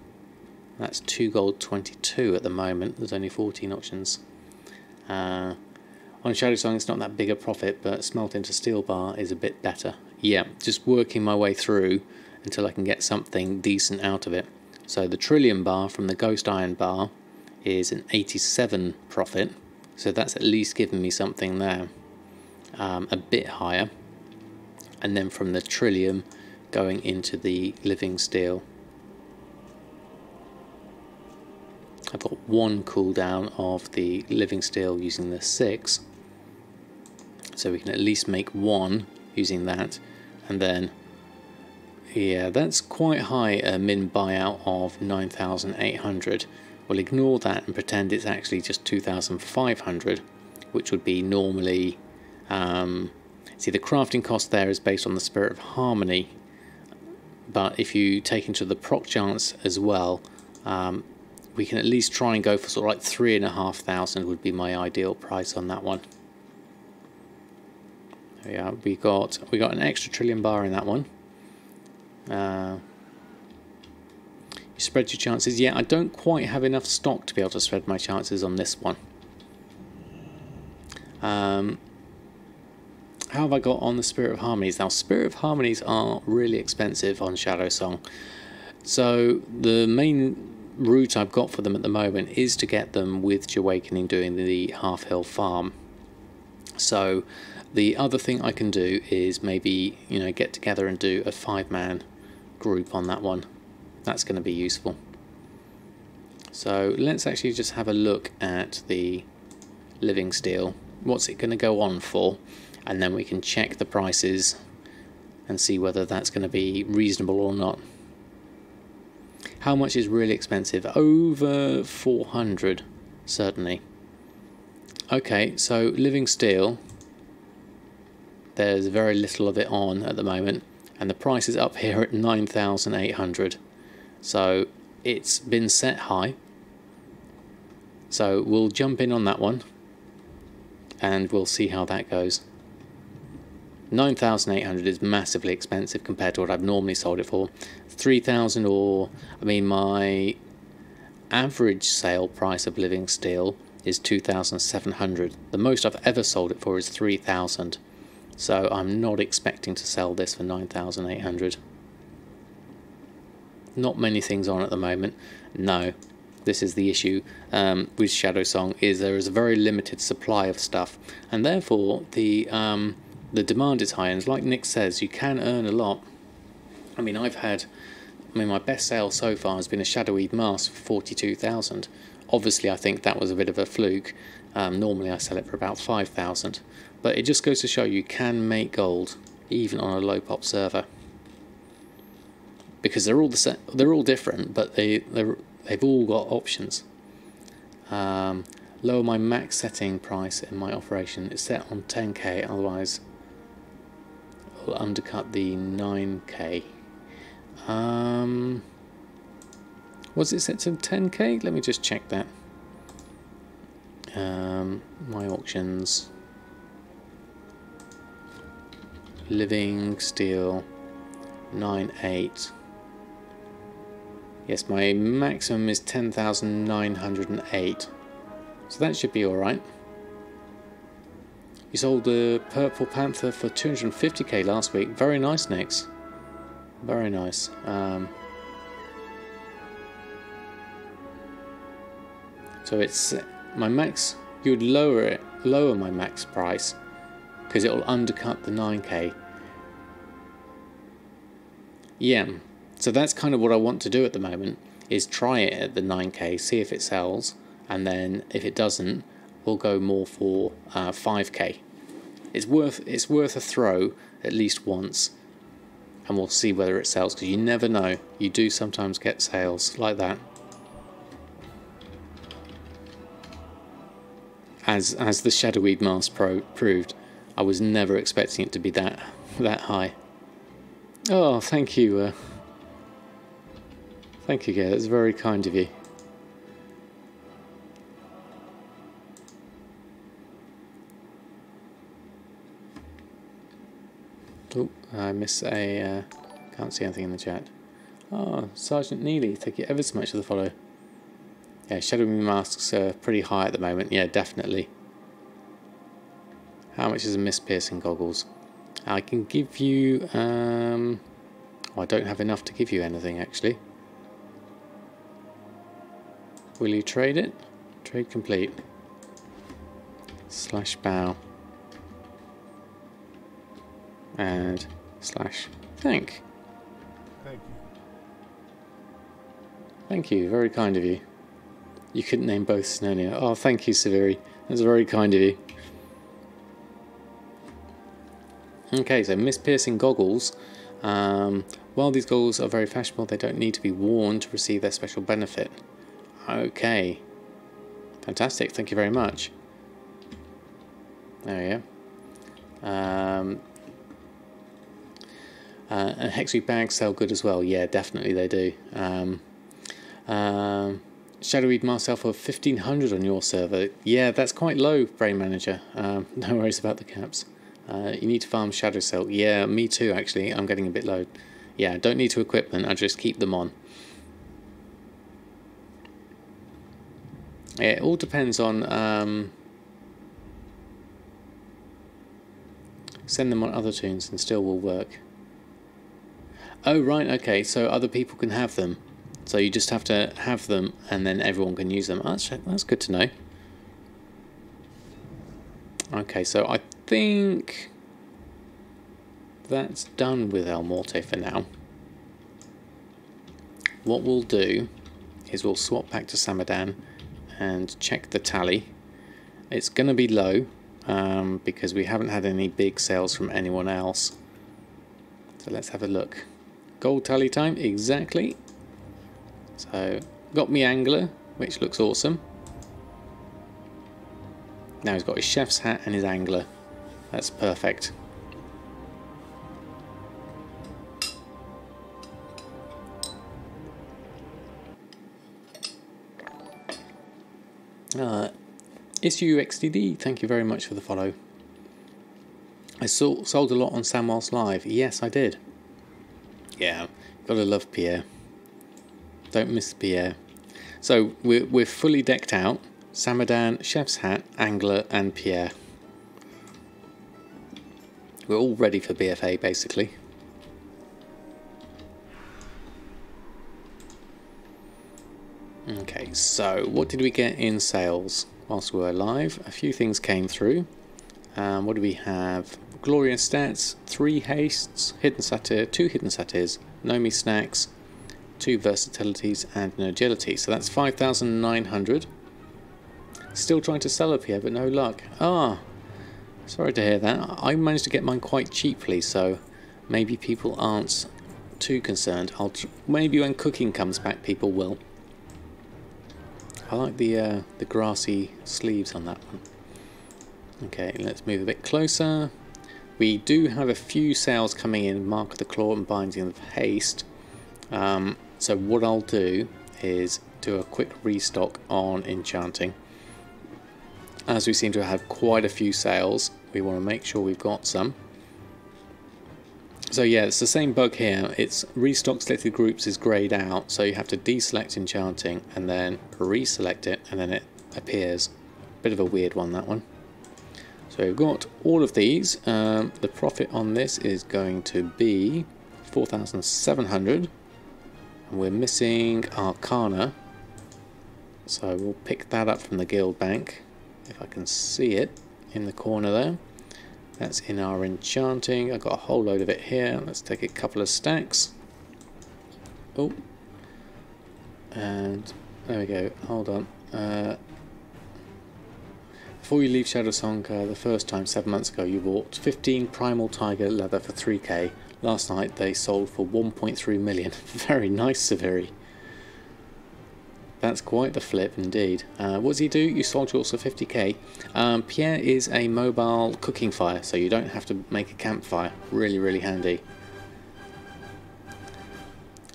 That's 2 gold 22 at the moment. There's only 14 options. On Shadow Song it's not that big a profit, but smelt into steel bar is a bit better. Yeah, just working my way through until I can get something decent out of it. So the Trillium bar from the Ghost Iron bar is an 87 profit, so that's at least given me something there, a bit higher. And then from the Trillium going into the Living Steel, I've got 1 cooldown of the Living Steel using the 6, so we can at least make 1 using that. And then, yeah, that's quite high, a min buyout of 9,800, We'll ignore that and pretend it's actually just 2,500, which would be normally... see, the crafting cost there is based on the Spirit of Harmony, but if you take into the proc chance as well, we can at least try and go for sort of like 3,500 would be my ideal price on that one. Yeah, we got an extra trillion bar in that one. You spread your chances. Yeah, I don't quite have enough stock to be able to spread my chances on this one. How have I got on the Spirit of Harmonies? Now, Spirit of Harmonies are really expensive on Shadow Song. So the main route I've got for them at the moment is to get them with Jahwakening doing the HalfHill farm. So the other thing I can do is maybe, you know, get together and do a 5-man group on that one. That's going to be useful. So let's actually just have a look at the living steel. What's it going to go on for? And then we can check the prices and see whether that's going to be reasonable or not. How much is really expensive? Over 400, certainly. Okay, so living steel, there's very little of it on at the moment, and the price is up here at 9,800. So it's been set high. So we'll jump in on that one and we'll see how that goes. 9,800 is massively expensive compared to what I've normally sold it for. 3,000, or I mean, my average sale price of living steel is 2,700. The most I've ever sold it for is 3,000. So I'm not expecting to sell this for 9,800. Not many things on at the moment. No, this is the issue with Shadow Song, is there is a very limited supply of stuff, and therefore the demand is high. And like Nick says, you can earn a lot. I mean, my best sale so far has been a Shadowy mask for 42,000. Obviously, I think that was a bit of a fluke. Normally, I sell it for about 5,000. But it just goes to show you can make gold even on a low pop server, because they're all different, but they've all got options. Lower my max setting price in my operation. It's set on 10k, otherwise it'll undercut the 9k. Was it set to 10k? Let me just check that. My auctions. Living steel 9.8. Yes, my maximum is 10,908. So that should be alright. You sold the Purple Panther for 250k last week. Very nice, Nix. Very nice. So it's my max. You would lower my max price, because it will undercut the 9k. Yeah, so that's kind of what I want to do at the moment, is try it at the 9k, see if it sells, and then if it doesn't, we'll go more for 5k. It's worth a throw at least once, and we'll see whether it sells, because you never know. You do sometimes get sales like that. As the Shadowweed Mask Pro proved, I was never expecting it to be that high. Oh, thank you. Thank you, Gail. That's very kind of you. Oh, I miss a... can't see anything in the chat. Oh, Sergeant Neely, thank you ever so much for the follow. Yeah, Shadowy Masks are pretty high at the moment. Yeah, definitely. How much is a mist piercing goggles? I can give you... oh, I don't have enough to give you anything, actually. Will you trade it? Trade complete. Slash bow. And slash thank. Thank you. Thank you, very kind of you. You couldn't name both Snonia. Oh, thank you, Severi. That's very kind of you. Okay, so mist piercing goggles. While these goggles are very fashionable, they don't need to be worn to receive their special benefit. Okay. Fantastic, thank you very much. There we go. And Hexury bags sell good as well. Yeah, definitely they do. Shadowweed Marcel for 1500 on your server. Yeah, that's quite low, Brain Manager. No worries about the caps. You need to farm Shadow Silk. Yeah, me too, actually. I'm getting a bit low. Yeah, don't need to equipment. I just keep them on. It all depends on... send them on other tunes and still will work. Oh, right, okay. So other people can have them. So you just have to have them and then everyone can use them. That's good to know. Okay, so I think that's done with Elmorte for now. What we'll do is we'll swap back to Samadan and check the tally. It's going to be low because we haven't had any big sales from anyone else. So let's have a look. Gold tally time, exactly. So, got me angler, which looks awesome. Now he's got his chef's hat and his angler. That's perfect. IssueXTD, thank you very much for the follow. I sold a lot on Samwell's Live. Yes, I did. Yeah, gotta love Pierre. Don't miss Pierre. So we're fully decked out. Samadan, chef's hat, angler, and Pierre. We're all ready for BFA basically. Okay, so what did we get in sales whilst we were live? A few things came through. What do we have? Glorious stats, 3 hastes, hidden satyr, 2 hidden satyrs, Nomi snacks, 2 versatilities and an agility. So that's 5,900. Still trying to sell up here, but no luck. Ah, sorry to hear that. I managed to get mine quite cheaply, so maybe people aren't too concerned. Maybe when cooking comes back, people will. I like the grassy sleeves on that one. Okay, let's move a bit closer. We do have a few sales coming in, Mark of the Claw and Binding of Haste. So what I'll do is do a quick restock on enchanting. As we seem to have quite a few sales, we want to make sure we've got some. So yeah, it's the same bug here. It's restock selected groups is greyed out, so you have to deselect enchanting and then reselect it, and then it appears. Bit of a weird one, that one. So we've got all of these. The profit on this is going to be 4,700. And we're missing Arcana. So we'll pick that up from the guild bank. If I can see it in the corner there. That's in our enchanting. I've got a whole load of it here. Let's take a couple of stacks. Oh. And there we go. Hold on. Before you leave Shadowsong the first time 7 months ago, you bought 15 Primal Tiger leather for 3k. Last night they sold for 1.3 million. Very nice, Severi. That's quite the flip indeed. What does he do? You sold yours for 50k. Pierre is a mobile cooking fire, so you don't have to make a campfire. Really, really handy.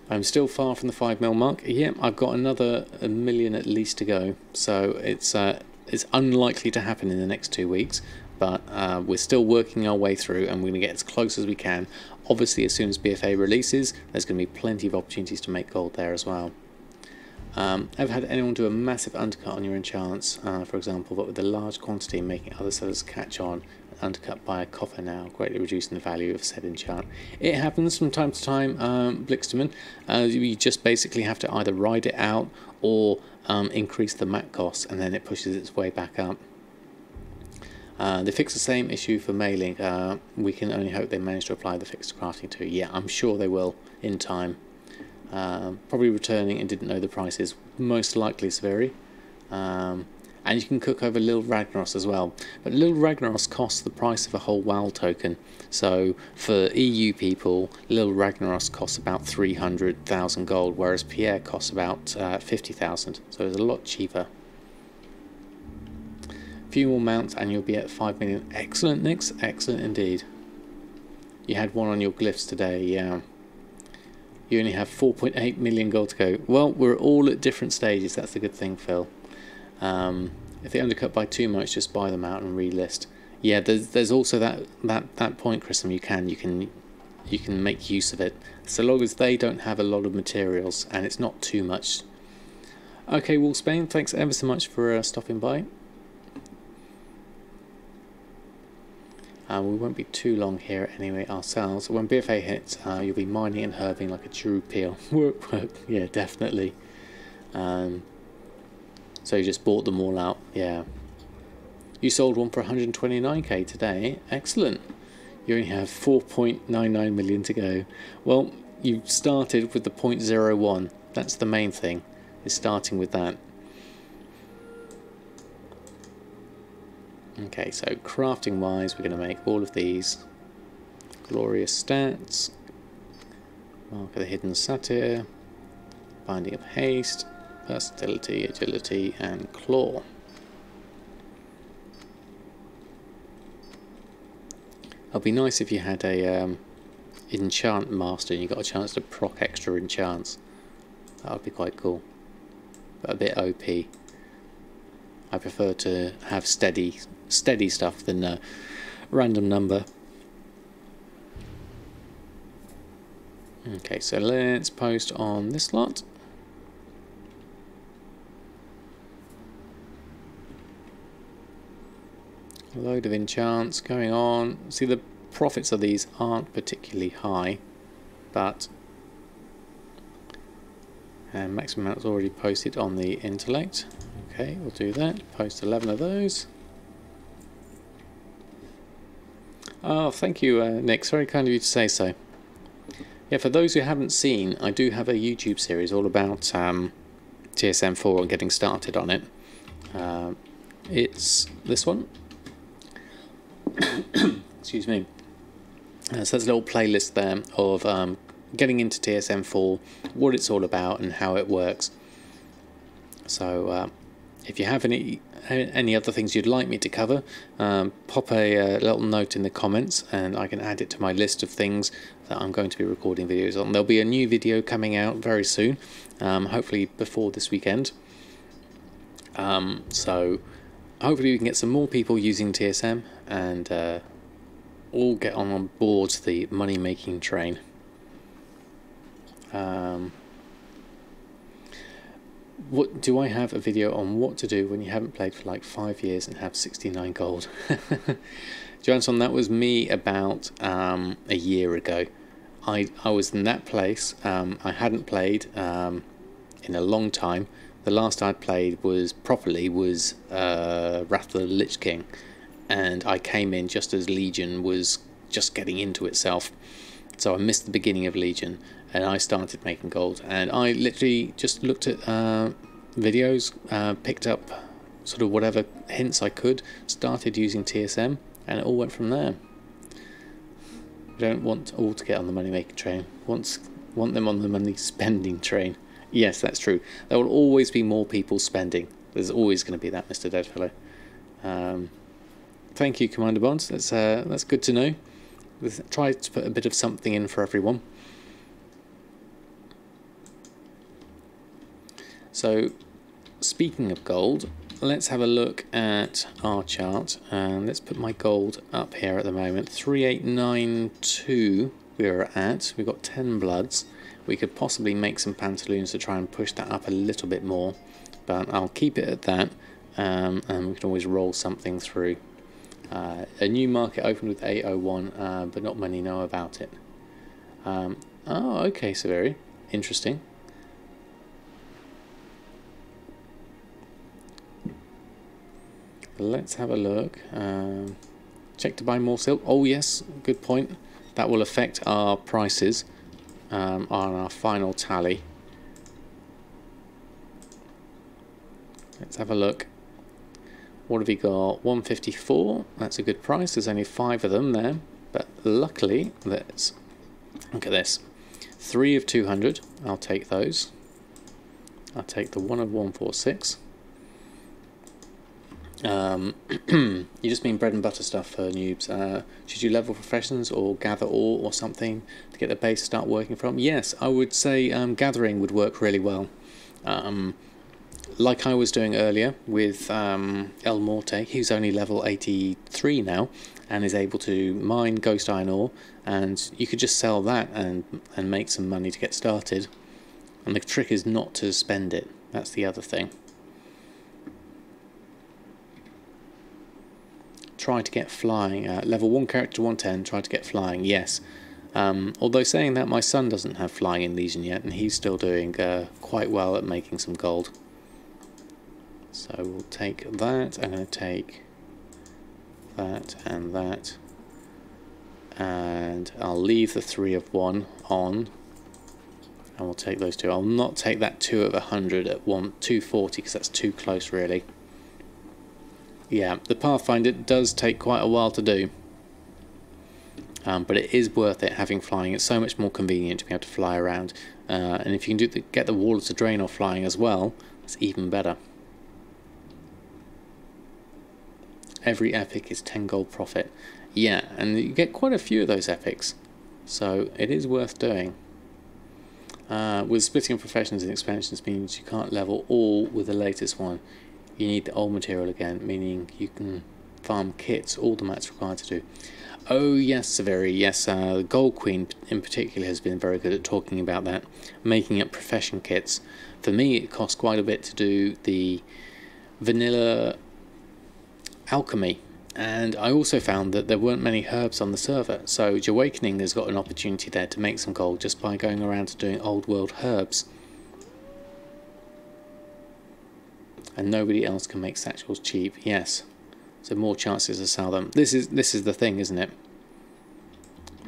I'm still far from the 5 mil mark. Yep, I've got another 1 million at least to go. So it's unlikely to happen in the next 2 weeks, but we're still working our way through, and we're going to get as close as we can. Obviously, as soon as BFA releases, there's going to be plenty of opportunities to make gold there as well. Ever had anyone do a massive undercut on your enchants, for example, but with a large quantity, making other sellers catch on, undercut by a coffer now, greatly reducing the value of said enchant? It happens from time to time, Blixterman. You just basically have to either ride it out or increase the mat cost, and then it pushes its way back up. They fix the same issue for mailing. We can only hope they manage to apply the fix to crafting too. Yeah, I'm sure they will in time. Probably returning and didn't know the prices. Most likely Severi. and you can cook over Little Ragnaros as well. But Little Ragnaros costs the price of a whole WoW token. So for EU people, Little Ragnaros costs about 300,000 gold, whereas Pierre costs about 50,000. So it's a lot cheaper. A few more mounts and you'll be at 5 million. Excellent, Nix. Excellent indeed. You had one on your glyphs today, yeah. You only have 4.8 million gold to go. Well, we're all at different stages. That's the good thing, Phil. If they undercut by too much, just buy them out and relist. Yeah, there's also that point, Chrism. You can make use of it so long as they don't have a lot of materials and it's not too much. Okay, Wall Spain, thanks ever so much for stopping by. We won't be too long here anyway ourselves. When BFA hits, you'll be mining and herbing like a true peel. Yeah, definitely. So you just bought them all out. Yeah. You sold one for 129k today. Excellent. You only have 4.99 million to go. Well, you started with the 0.01. That's the main thing, is starting with that. Okay, so crafting wise, we're going to make all of these. Glorious stats. Mark of the Hidden Satyr. Binding of Haste. Versatility, Agility, and Claw. It'd be nice if you had a enchant master and you got a chance to proc extra enchants. That would be quite cool. But a bit OP. I prefer to have steady stuff than a random number. Okay, so let's post on this lot. A load of enchants going on. See, the profits of these aren't particularly high, but maximum amount is already posted on the intellect. Okay, we'll do that. Post 11 of those. Oh, thank you, Nick. Very kind of you to say so. Yeah, for those who haven't seen, I do have a YouTube series all about TSM4 and getting started on it. It's this one. Excuse me. So there's a little playlist there of getting into TSM4, what it's all about and how it works. So if you have any other things you'd like me to cover, pop a little note in the comments and I can add it to my list of things that I'm going to be recording videos on. There'll be a new video coming out very soon, hopefully before this weekend. So hopefully we can get some more people using TSM and all get on board the money making train. What do I have a video on what to do when you haven't played for like 5 years and have 69 gold? Johnson, that was me about a year ago. I was in that place. I hadn't played in a long time. The last I'd played was Wrath of the Lich King, and I came in just as Legion was just getting into itself. So I missed the beginning of Legion, and I started making gold. And I literally just looked at videos, picked up sort of whatever hints I could, started using TSM, and it all went from there. We don't want all to get on the money making train. Want them on the money spending train. Yes, that's true. There will always be more people spending. There's always going to be that, Mr. Deadfellow. Thank you, Commander Bonds. That's good to know. Try to put a bit of something in for everyone. So, speaking of gold, let's have a look at our chart. Let's put my gold up here at the moment. 3892 we're at. We've got 10 bloods. We could possibly make some Pantalooons to try and push that up a little bit more, but I'll keep it at that, and we can always roll something through. A new market opened with 801, but not many know about it. Oh, okay, so very interesting. Let's have a look. Check to buy more silk. Oh yes, good point. That will affect our prices on our final tally. Let's have a look. What have we got? 154. That's a good price. There's only 5 of them there. But luckily, let's look at this. 3 of 200. I'll take those. I'll take the 1 of 146. You just mean bread and butter stuff for noobs. Should you level professions or gather ore or something to get the base to start working from? Yes, I would say gathering would work really well. Like I was doing earlier with Elmorte, he's only level 83 now and is able to mine ghost iron ore, and you could just sell that and make some money to get started. And the trick is not to spend it. That's the other thing. Try to get flying. Level 1 character 110, try to get flying, yes. Although saying that, my son doesn't have flying in Legion yet, and he's still doing quite well at making some gold. So we'll take that. I'm going to take that and that. And I'll leave the 3 of 1 on. And we'll take those 2. I'll not take that 2 of 100 at 240 because that's too close, really. Yeah, the Pathfinder does take quite a while to do. But it is worth it having flying. It's so much more convenient to be able to fly around. And if you can get the Wall to Drain off flying as well, it's even better. Every epic is 10 gold profit. Yeah, and you get quite a few of those epics. So it is worth doing. With splitting of professions and expansions means you can't level all with the latest one. You need the old material again, meaning you can farm kits, all the that's required to do. Oh yes, Severi, yes, the Gold Queen in particular has been very good at talking about that, making up profession kits. For me, it costs quite a bit to do the vanilla alchemy, and I also found that there weren't many herbs on the server, so Jahwakening has got an opportunity there to make some gold just by going around to doing old world herbs. And nobody else can make satchels cheap, yes. So more chances to sell them. This is the thing, isn't it?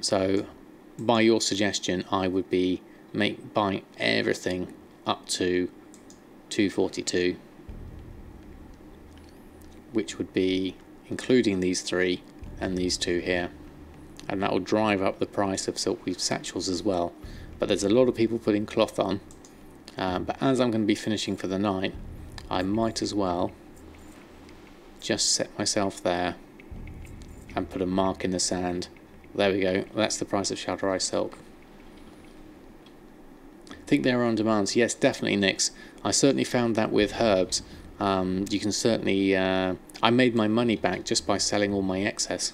So by your suggestion, I would be buying everything up to 242, which would be including these 3 and these 2 here, and that will drive up the price of silkweave satchels as well. But there's a lot of people putting cloth on, but as I'm going to be finishing for the night, I might as well just set myself there and put a mark in the sand. There we go, that's the price of Shelter Ice Silk. Think they're on demands? Yes, definitely, Nix. I certainly found that with herbs. You can certainly... I made my money back just by selling all my excess.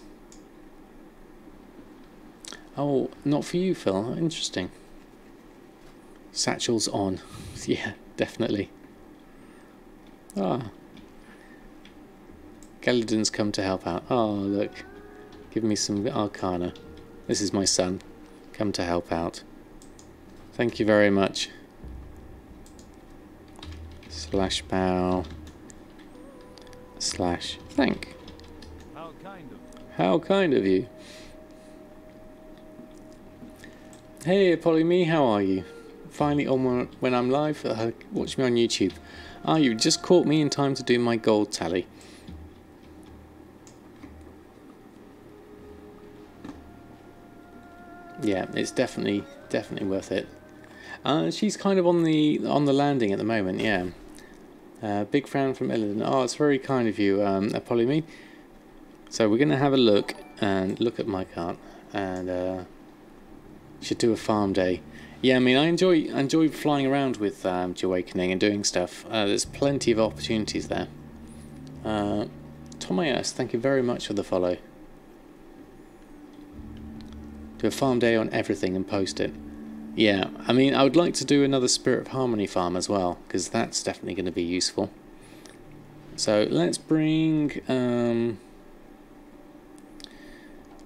Oh, not for you, Phil. Interesting. Satchels on. Yeah, definitely. Ah. Gelidon's come to help out. Oh, look. Give me some arcana. This is my son. Come to help out. Thank you very much. Slash bow. Slash thank. How kind of you. How kind of you. Hey, Apolly, how are you? Finally on when I'm live. Watch me on YouTube. Ah, you just caught me in time to do my gold tally. Yeah, it's definitely worth it. She's kind of on the landing at the moment. Yeah. Big frown from Illidan. Oh, it's very kind of you, Apolly. So we're going to have a look at my cart, and should do a farm day. Yeah, I mean, I enjoy flying around with Jahwakening and doing stuff. There's plenty of opportunities there. Tomayas, thank you very much for the follow. Do a farm day on everything and post it. Yeah, I mean, I would like to do another Spirit of Harmony farm as well, because that's definitely going to be useful. So let's bring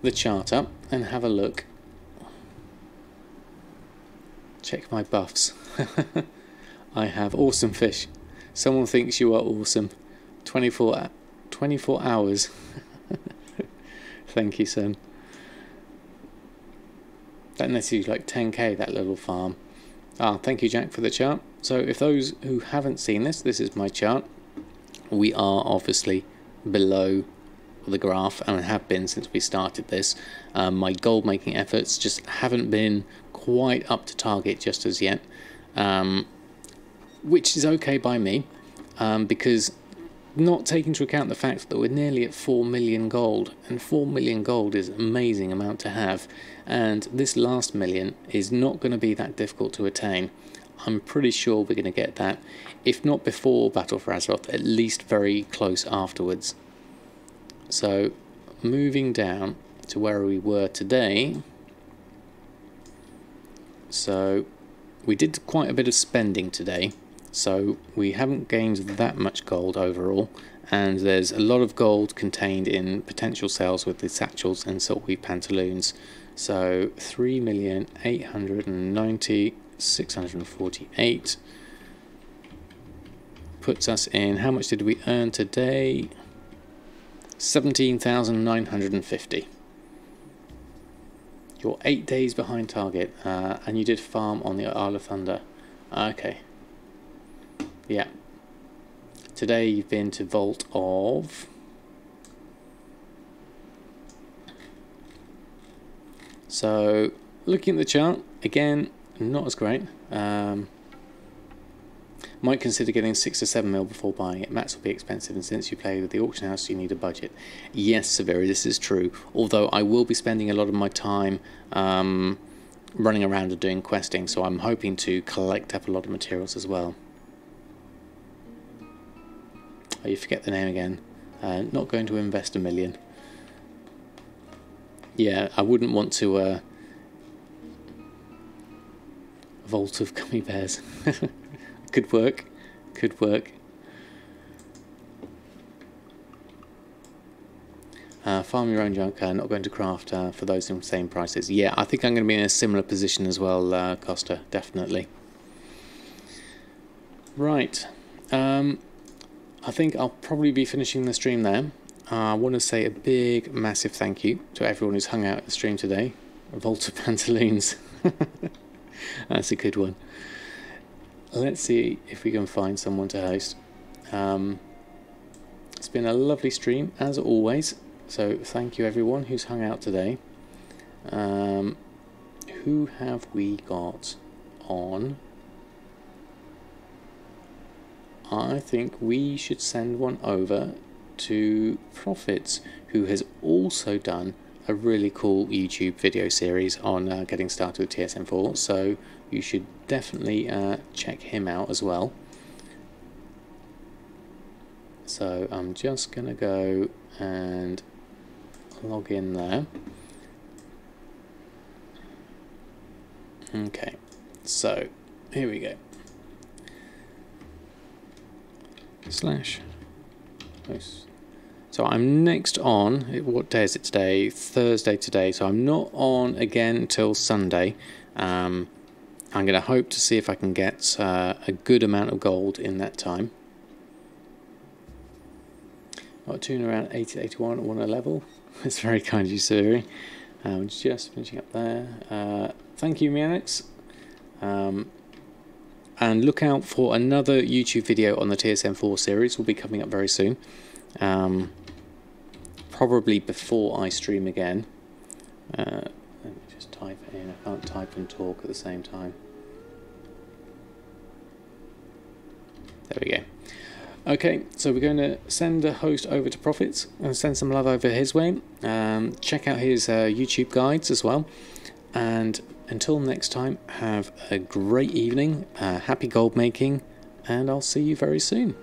the chart up and have a look. Check my buffs. I have awesome fish. Someone thinks you are awesome. 24 hours. Thank you, son. That nets you like 10k, that little farm. Ah, thank you, Jack, for the chart. So if those who haven't seen this, this is my chart. We are obviously below the graph, and have been since we started this. My gold making efforts just haven't been quite up to target just as yet, which is okay by me, because not taking into account the fact that we're nearly at 4 million gold, and 4 million gold is an amazing amount to have, and this last million is not going to be that difficult to attain. I'm pretty sure we're going to get that, if not before Battle for Azeroth, at least very close afterwards. So, moving down to where we were today. So, we did quite a bit of spending today, so we haven't gained that much gold overall, and there's a lot of gold contained in potential sales with the satchels and saltweed pantaloons. So 3,890,648 puts us in, how much did we earn today? 17,950. You're 8 days behind target, and you did farm on the Isle of Thunder. Okay. Yeah. Today you've been to Vault of... So, looking at the chart, again, not as great. Might consider getting 6 to 7 mil before buying it. Mats will be expensive, and since you play with the auction house, you need a budget. Yes, Severi, this is true. Although I will be spending a lot of my time running around and doing questing, so I'm hoping to collect up a lot of materials as well. Oh, you forget the name again. Not going to invest $1 million. Yeah, I wouldn't want to vault of gummy bears. Could work. Could work. Farm your own junk. Not going to craft for those same prices. Yeah, I think I'm going to be in a similar position as well, Costa. Definitely. Right. I think I'll probably be finishing the stream there. I want to say a big, massive thank you to everyone who's hung out at the stream today. Vault of Pantalooons. That's a good one. Let's see if we can find someone to host. It's been a lovely stream, as always. So thank you everyone who's hung out today. Who have we got on? I think we should send one over to Profits, who has also done a really cool YouTube video series on getting started with TSM4, so you should definitely check him out as well. So I'm just gonna go and log in there. Okay, so here we go. Slash host. So I'm next on, what day is it today? Thursday today, so I'm not on again until Sunday. I'm going to hope to see if I can get a good amount of gold in that time. Got tune around 80 to 81 at 1 level. That's very kind of you, Siri. Just finishing up there. Thank you, Mianix. And look out for another YouTube video on the TSM4 series. Will be coming up very soon. Probably before I stream again. Let me just type it in. I can't type and talk at the same time. There we go. Okay, so we're going to send a host over to Profits and send some love over his way. Check out his YouTube guides as well. And until next time, have a great evening, happy gold making, and I'll see you very soon.